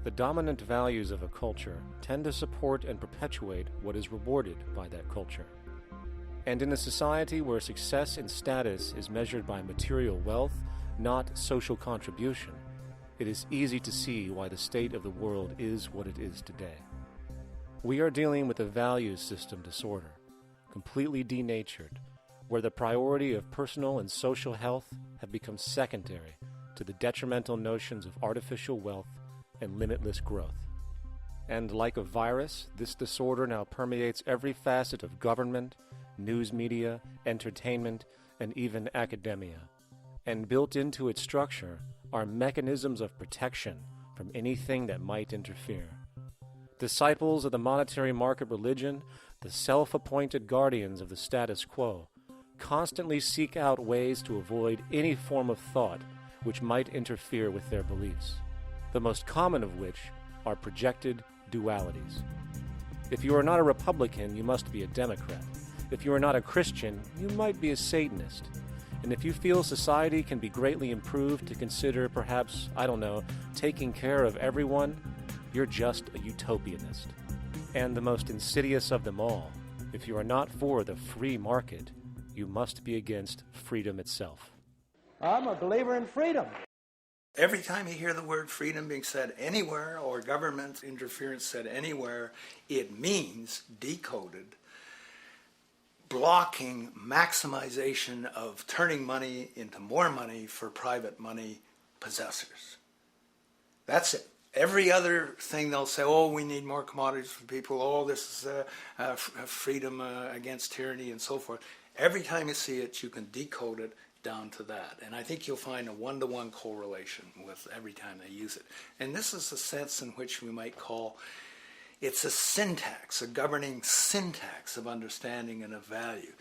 K: The dominant values of a culture tend to support and perpetuate what is rewarded by that culture. And in a society where success and status is measured by material wealth, not social contribution, it is easy to see why the state of the world is what it is today. We are dealing with a values system disorder, completely denatured, where the priority of personal and social health have become secondary to the detrimental notions of artificial wealth and limitless growth. And like a virus, this disorder now permeates every facet of government, news media, entertainment, and even academia. And built into its structure are mechanisms of protection from anything that might interfere. Disciples of the monetary market religion, the self-appointed guardians of the status quo, constantly seek out ways to avoid any form of thought which might interfere with their beliefs, the most common of which are projected dualities. If you are not a Republican, you must be a Democrat. If you are not a Christian, you might be a Satanist. And if you feel society can be greatly improved to consider perhaps, taking care of everyone, you're just a utopianist. And the most insidious of them all, if you are not for the free market, you must be against freedom itself.
O: I'm a believer in freedom.
L: Every time you hear the word freedom being said anywhere or government interference said anywhere, it means, decoded, blocking maximization of turning money into more money for private money possessors. That's it. Every other thing they'll say, oh, we need more commodities for people, oh, this is freedom against tyranny and so forth. Every time you see it, you can decode it down to that. And I think you'll find a one-to-one correlation with every time they use it. And this is a sense in which we might call it's a syntax, a governing syntax of understanding and of value,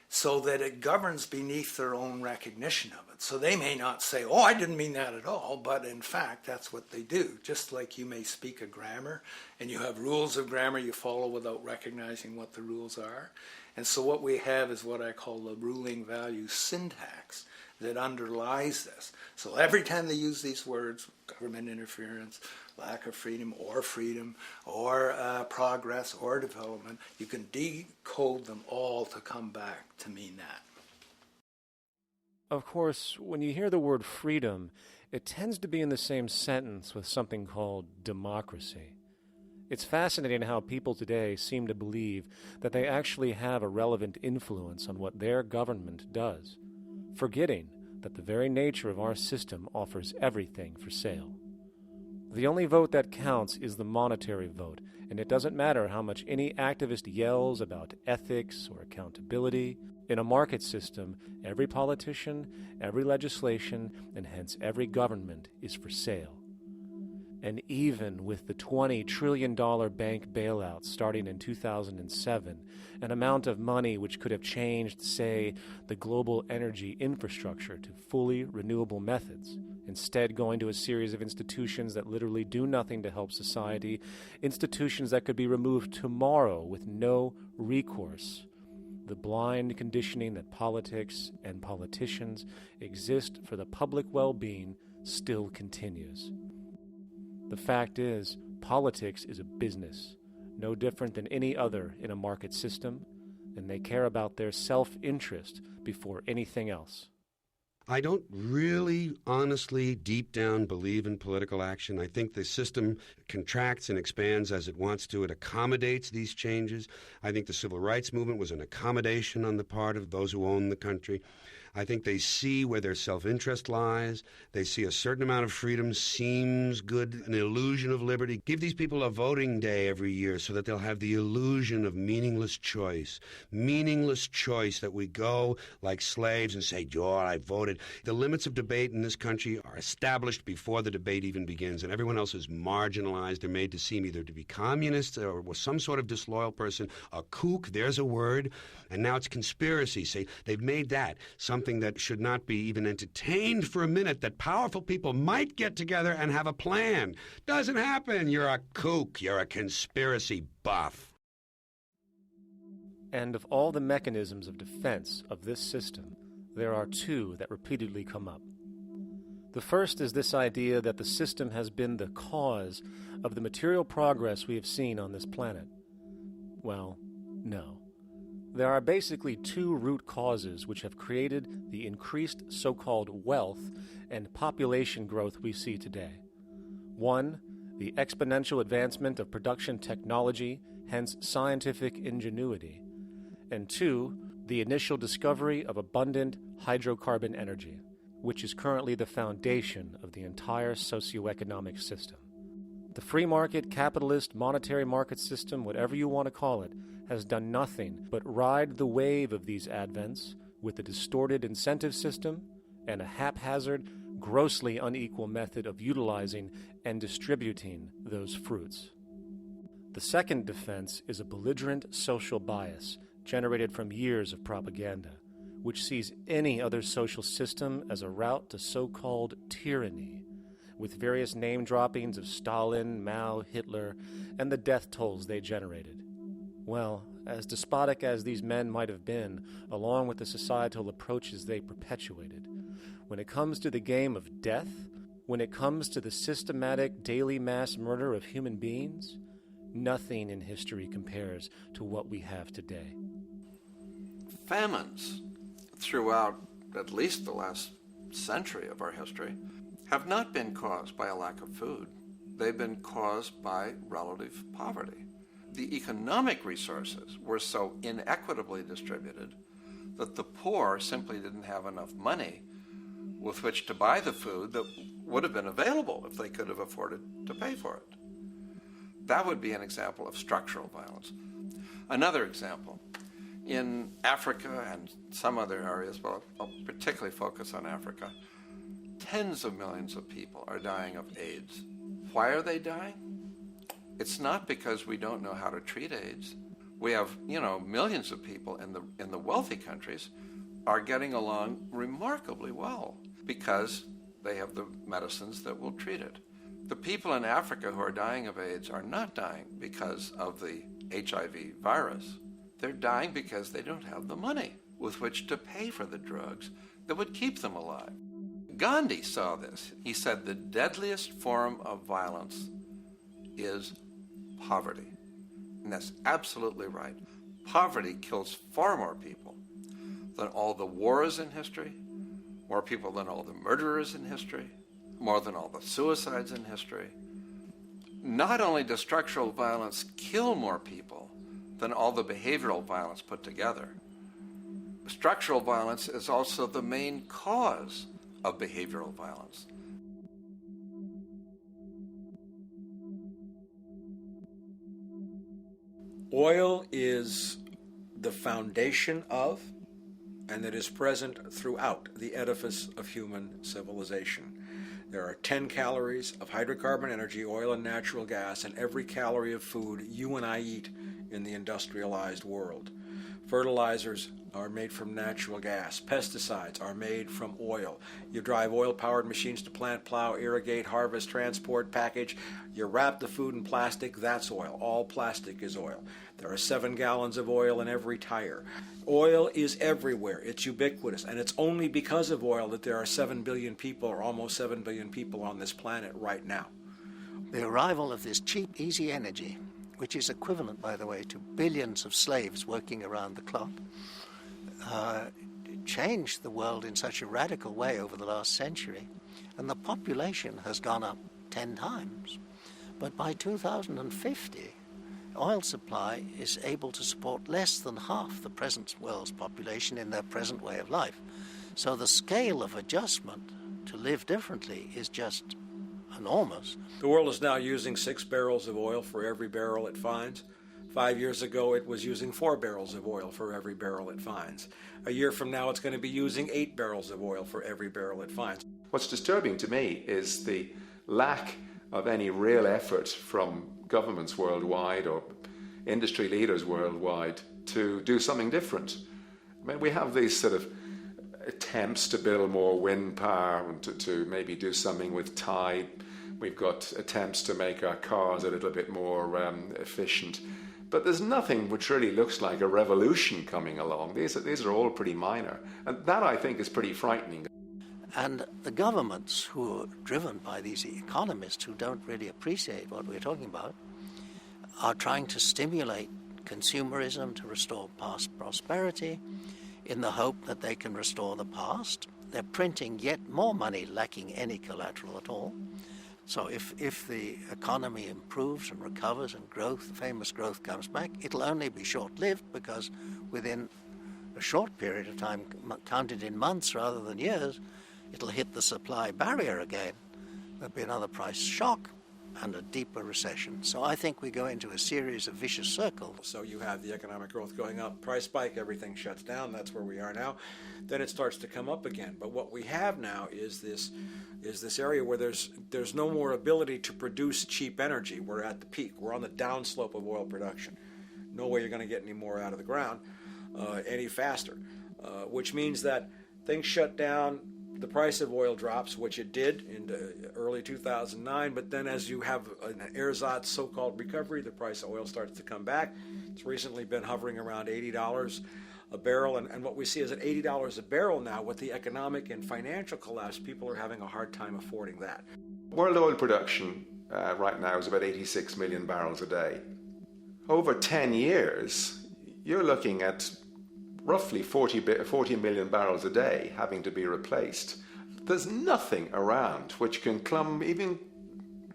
L: so that it governs beneath their own recognition of it. So they may not say, oh, I didn't mean that at all, but in fact, that's what they do. Just like you may speak a grammar, and you have rules of grammar you follow without recognizing what the rules are. And so what we have is what I call the ruling value syntax that underlies this. So every time they use these words, government interference, lack of freedom, or progress, or development, you can decode them all to come back to mean that.
K: Of course, when you hear the word freedom, it tends to be in the same sentence with something called democracy. It's fascinating how people today seem to believe that they actually have a relevant influence on what their government does, forgetting that the very nature of our system offers everything for sale. The only vote that counts is the monetary vote, and it doesn't matter how much any activist yells about ethics or accountability. In a market system, every politician, every legislation, and hence every government is for sale. And even with the $20 trillion bank bailout starting in 2007, an amount of money which could have changed, say, the global energy infrastructure to fully renewable methods, instead going to a series of institutions that literally do nothing to help society, institutions that could be removed tomorrow with no recourse. The blind conditioning that politics and politicians exist for the public well-being still continues. The fact is, politics is a business, no different than any other in a market system, and they care about their self-interest before anything else.
P: I don't really, honestly, deep down believe in political action. I think the system contracts and expands as it wants to. It accommodates these changes. I think the civil rights movement was an accommodation on the part of those who own the country. I think they see where their self-interest lies. They see a certain amount of freedom seems good, an illusion of liberty. Give these people a voting day every year so that they'll have the illusion of meaningless choice. Meaningless choice that we go like slaves and say, "Joe, I voted." The limits of debate in this country are established before the debate even begins, and everyone else is marginalized. They're made to seem either to be communists or some sort of disloyal person. A kook, there's a word. And now it's conspiracy. See, they've made that something that should not be even entertained for a minute, that powerful people might get together and have a plan. Doesn't happen. You're a kook. You're a conspiracy buff.
K: And of all the mechanisms of defense of this system, there are two that repeatedly come up. The first is this idea that the system has been the cause of the material progress we have seen on this planet. Well, no. There are basically two root causes which have created the increased so-called wealth and population growth we see today. One, the exponential advancement of production technology, hence scientific ingenuity. And two, the initial discovery of abundant hydrocarbon energy, which is currently the foundation of the entire socioeconomic system. The free market, capitalist, monetary market system, whatever you want to call it, has done nothing but ride the wave of these advents with a distorted incentive system and a haphazard, grossly unequal method of utilizing and distributing those fruits. The second defense is a belligerent social bias generated from years of propaganda, which sees any other social system as a route to so-called tyranny, with various name droppings of Stalin, Mao, Hitler, and the death tolls they generated. Well, as despotic as these men might have been, along with the societal approaches they perpetuated, when it comes to the game of death, when it comes to the systematic daily mass murder of human beings, nothing in history compares to what we have today.
J: Famines throughout at least the last century of our history have not been caused by a lack of food. They've been caused by relative poverty. The economic resources were so inequitably distributed that the poor simply didn't have enough money with which to buy the food that would have been available if they could have afforded to pay for it. That would be an example of structural violence. Another example, in Africa and some other areas, but I'll particularly focus on Africa, tens of millions of people are dying of AIDS. Why are they dying? It's not because we don't know how to treat AIDS. We have, millions of people in the wealthy countries are getting along remarkably well because they have the medicines that will treat it. The people in Africa who are dying of AIDS are not dying because of the HIV virus. They're dying because they don't have the money with which to pay for the drugs that would keep them alive. Gandhi saw this. He said the deadliest form of violence is poverty. And that's absolutely right. Poverty kills far more people than all the wars in history, more people than all the murderers in history, more than all the suicides in history. Not only does structural violence kill more people than all the behavioral violence put together, structural violence is also the main cause of behavioral violence.
M: Oil is the foundation of, and it is present throughout the edifice of human civilization. There are 10 calories of hydrocarbon energy, oil and natural gas, in every calorie of food you and I eat in the industrialized world. Fertilizers are made from natural gas. Pesticides are made from oil. You drive oil-powered machines to plant, plow, irrigate, harvest, transport, package. You wrap the food in plastic, that's oil. All plastic is oil. There are 7 gallons of oil in every tire. Oil is everywhere. It's ubiquitous. And it's only because of oil that there are 7 billion people, or almost 7 billion people on this planet right now.
C: The arrival of this cheap, easy energy, which is equivalent, by the way, to billions of slaves working around the clock, changed the world in such a radical way over the last century, and the population has gone up 10 times. But by 2050, oil supply is able to support less than half the present world's population in their present way of life. So the scale of adjustment to live differently is just enormous.
M: The world is now using 6 barrels of oil for every barrel it finds. 5 years ago, it was using 4 barrels of oil for every barrel it finds. A year from now, it's going to be using 8 barrels of oil for every barrel it finds.
H: What's disturbing to me is the lack of any real effort from governments worldwide or industry leaders worldwide to do something different. I mean, we have these sort of attempts to build more wind power and to maybe do something with tide. We've got attempts to make our cars a little bit more efficient. But there's nothing which really looks like a revolution coming along. These are all pretty minor. And that, I think, is pretty frightening.
C: And the governments who are driven by these economists who don't really appreciate what we're talking about are trying to stimulate consumerism to restore past prosperity in the hope that they can restore the past. They're printing yet more money lacking any collateral at all. So if the economy improves and recovers and famous growth comes back, it'll only be short-lived because within a short period of time, counted in months rather than years, it'll hit the supply barrier again. There'll be another price shock and a deeper recession. So I think we go into a series of vicious circles.
M: So you have the economic growth going up, price spike, everything shuts down. That's where we are now. Then it starts to come up again. But what we have now is this area where there's no more ability to produce cheap energy. We're at the peak. We're on the downslope of oil production. No way you're going to get any more out of the ground any faster, which means that things shut down. The price of oil drops, which it did in early 2009, but then as you have an ersatz so-called recovery, the price of oil starts to come back. It's recently been hovering around $80 a barrel, and what we see is at $80 a barrel now, with the economic and financial collapse, people are having a hard time affording that.
H: World oil production right now is about 86 million barrels a day. Over 10 years, you're looking at roughly 40 million barrels a day having to be replaced. There's nothing around which can come even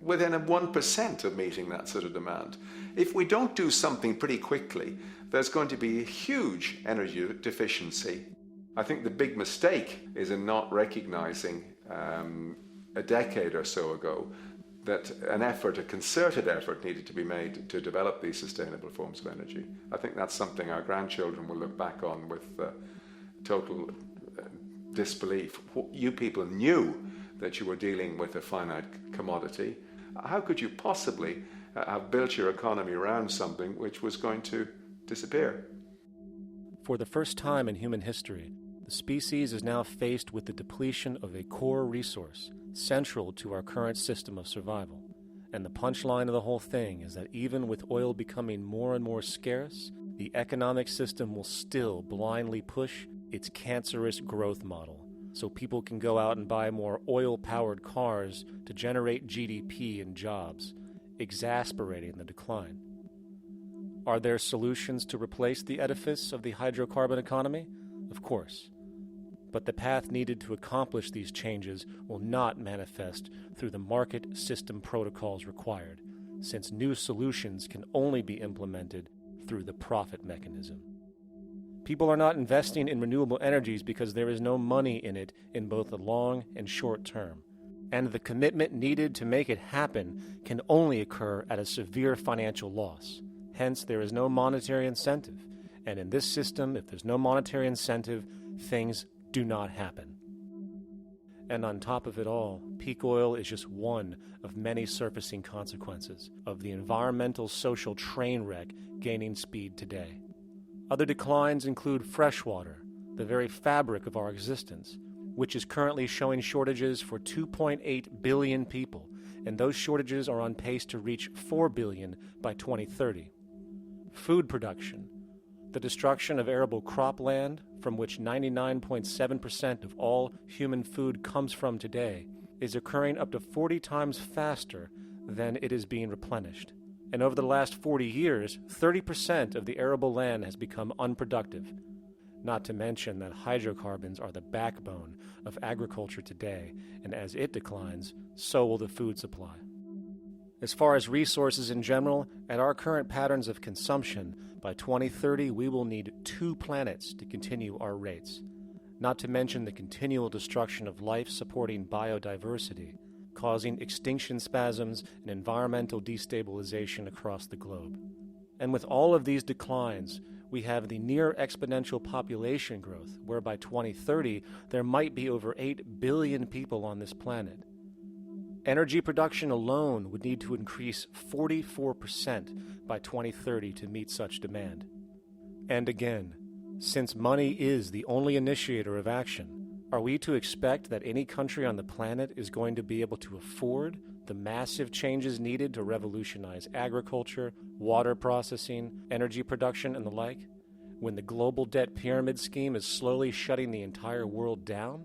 H: within 1% of meeting that sort of demand. If we don't do something pretty quickly, there's going to be a huge energy deficiency. I think the big mistake is in not recognizing a decade or so ago that a concerted effort needed to be made to develop these sustainable forms of energy. I think that's something our grandchildren will look back on with total disbelief. You people knew that you were dealing with a finite commodity. How could you possibly have built your economy around something which was going to disappear?
K: For the first time in human history, the species is now faced with the depletion of a core resource central to our current system of survival. And the punchline of the whole thing is that even with oil becoming more and more scarce, the economic system will still blindly push its cancerous growth model so people can go out and buy more oil-powered cars to generate GDP and jobs, exasperating the decline. Are there solutions to replace the edifice of the hydrocarbon economy? Of course. But the path needed to accomplish these changes will not manifest through the market system protocols required, since new solutions can only be implemented through the profit mechanism. People are not investing in renewable energies because there is no money in it in both the long and short term, and the commitment needed to make it happen can only occur at a severe financial loss. Hence, there is no monetary incentive, and in this system, if there's no monetary incentive, things do not happen. And on top of it all, peak oil is just one of many surfacing consequences of the environmental social train wreck gaining speed today. Other declines include freshwater, the very fabric of our existence, which is currently showing shortages for 2.8 billion people, and those shortages are on pace to reach 4 billion by 2030. Food production, the destruction of arable cropland, from which 99.7% of all human food comes from today, is occurring up to 40 times faster than it is being replenished. And over the last 40 years, 30% of the arable land has become unproductive. Not to mention that hydrocarbons are the backbone of agriculture today, and as it declines, so will the food supply. As far as resources in general, at our current patterns of consumption, by 2030 we will need 2 planets to continue our rates. not to mention the continual destruction of life-supporting biodiversity, causing extinction spasms and environmental destabilization across the globe. And with all of these declines, we have the near exponential population growth, where by 2030 there might be over 8 billion people on this planet. Energy production alone would need to increase 44% by 2030 to meet such demand. And again, since money is the only initiator of action, are we to expect that any country on the planet is going to be able to afford the massive changes needed to revolutionize agriculture, water processing, energy production, and the like, when the global debt pyramid scheme is slowly shutting the entire world down?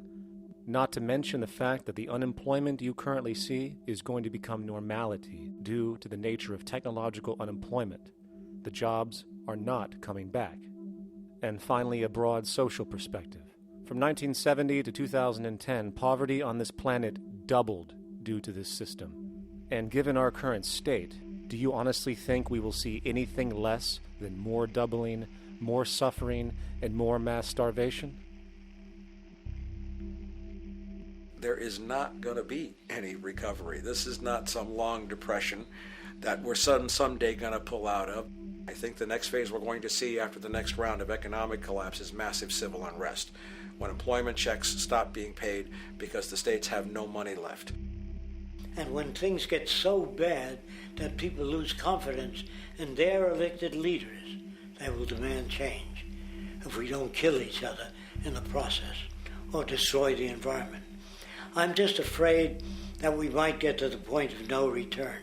K: Not to mention the fact that the unemployment you currently see is going to become normality due to the nature of technological unemployment. The jobs are not coming back. And finally, a broad social perspective. From 1970 to 2010, poverty on this planet doubled due to this system. And given our current state, do you honestly think we will see anything less than more doubling, more suffering, and more mass starvation?
M: There is not going to be any recovery. This is not some long depression that we're someday going to pull out of. I think the next phase we're going to see after the next round of economic collapse is massive civil unrest, when employment checks stop being paid because the states have no money left.
G: And when things get so bad that people lose confidence in their elected leaders, they will demand change if we don't kill each other in the process or destroy the environment. I'm just afraid that we might get to the point of no return.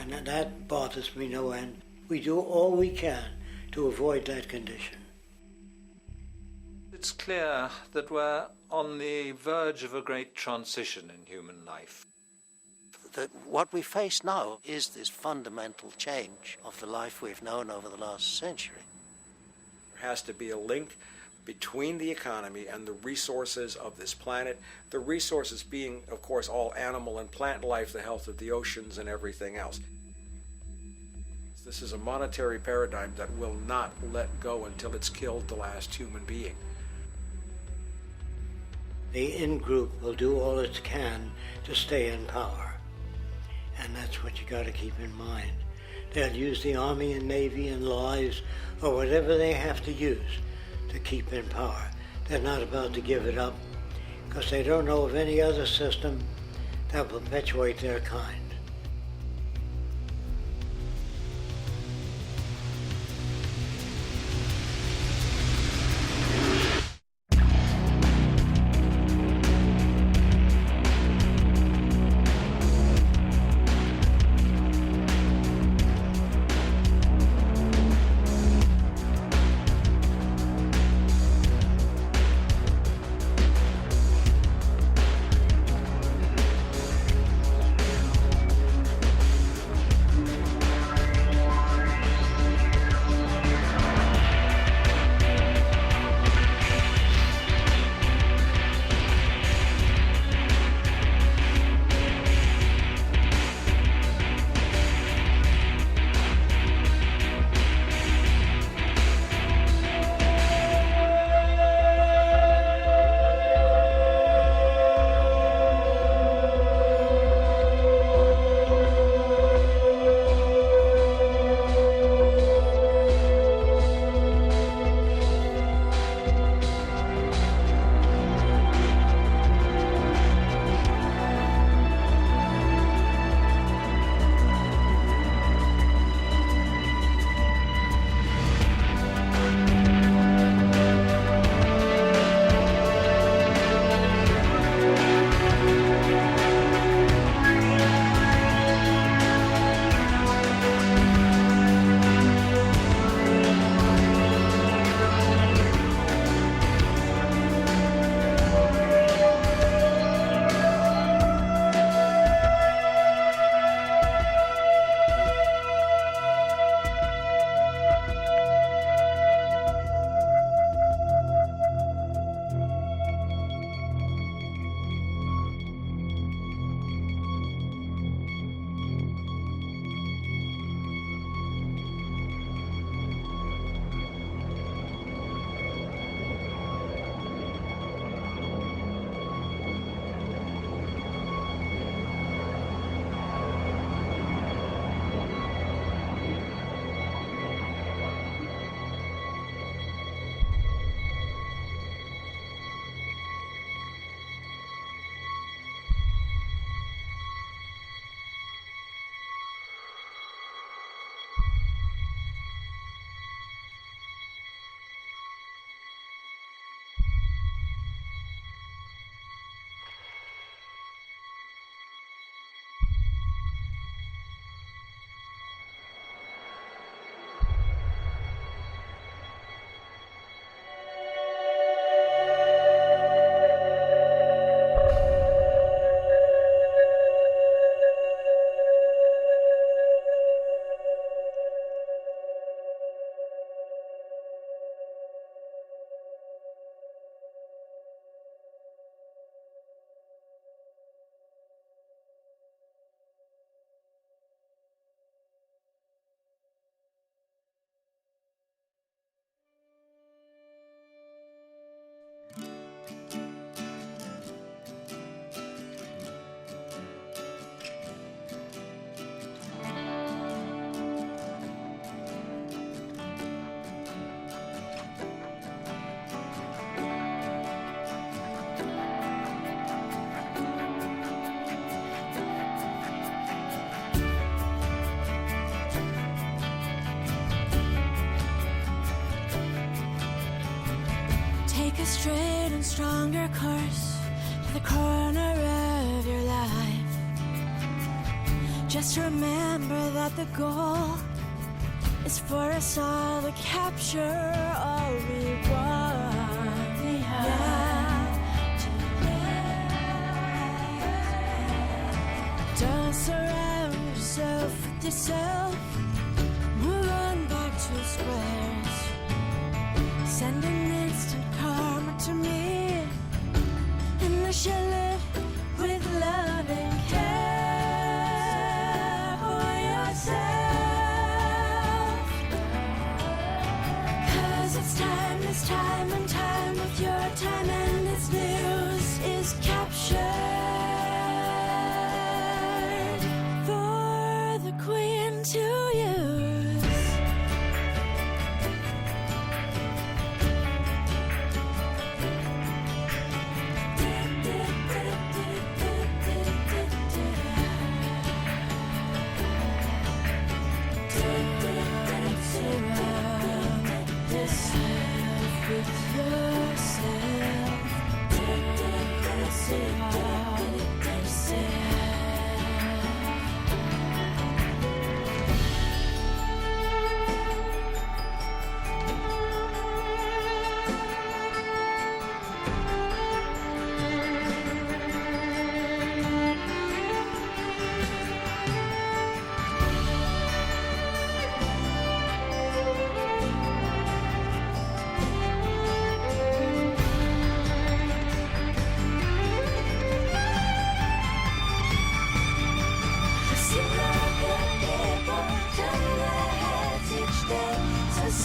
G: And that bothers me no end. We do all we can to avoid that condition.
Q: It's clear that we're on the verge of a great transition in human life.
C: That what we face now is this fundamental change of the life we've known over the last century.
M: There has to be a link between the economy and the resources of this planet, the resources being, of course, all animal and plant life, the health of the oceans and everything else. This is a monetary paradigm that will not let go until it's killed the last human being.
G: The in-group will do all it can to stay in power. And that's what you got to keep in mind. They'll use the Army and Navy and lies or whatever they have to use to keep in power. They're not about to give it up because they don't know of any other system that will perpetuate their kind.
S: straight and stronger course to the corner of your life. Just remember that the goal is for us all to capture all we want. Don't surround yourself with yourself. Move on back to squares. Send an instant karma to me, and I shall live with love and care for yourself. 'Cause it's time and time of your time, and its news is captured for the Queen to use.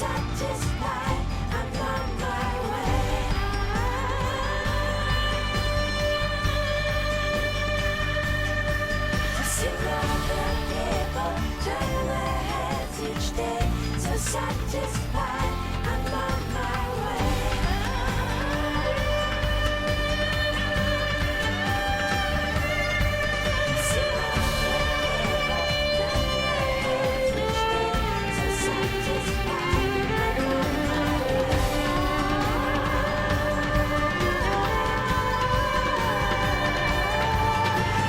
S: Satisfied, I'm on my way. To see other people turn their heads each day. So satisfied, I'm on my way.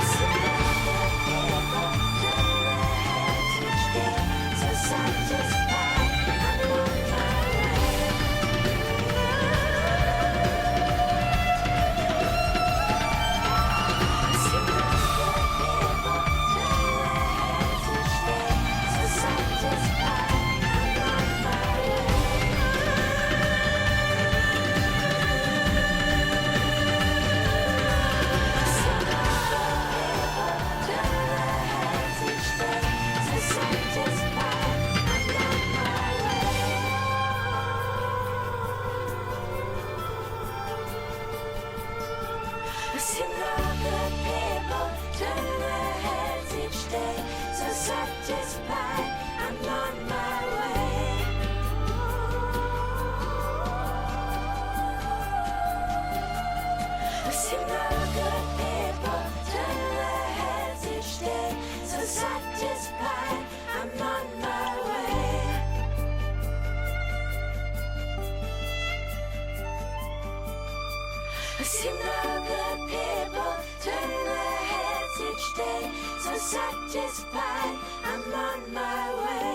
S: To see other people turn their heads each day. So satisfied. Satisfied, I'm on my way. I've seen the good people turn their heads each day. So satisfied, I'm on my way. I've seen the good people turn their heads each day. So satisfied, I'm on my way.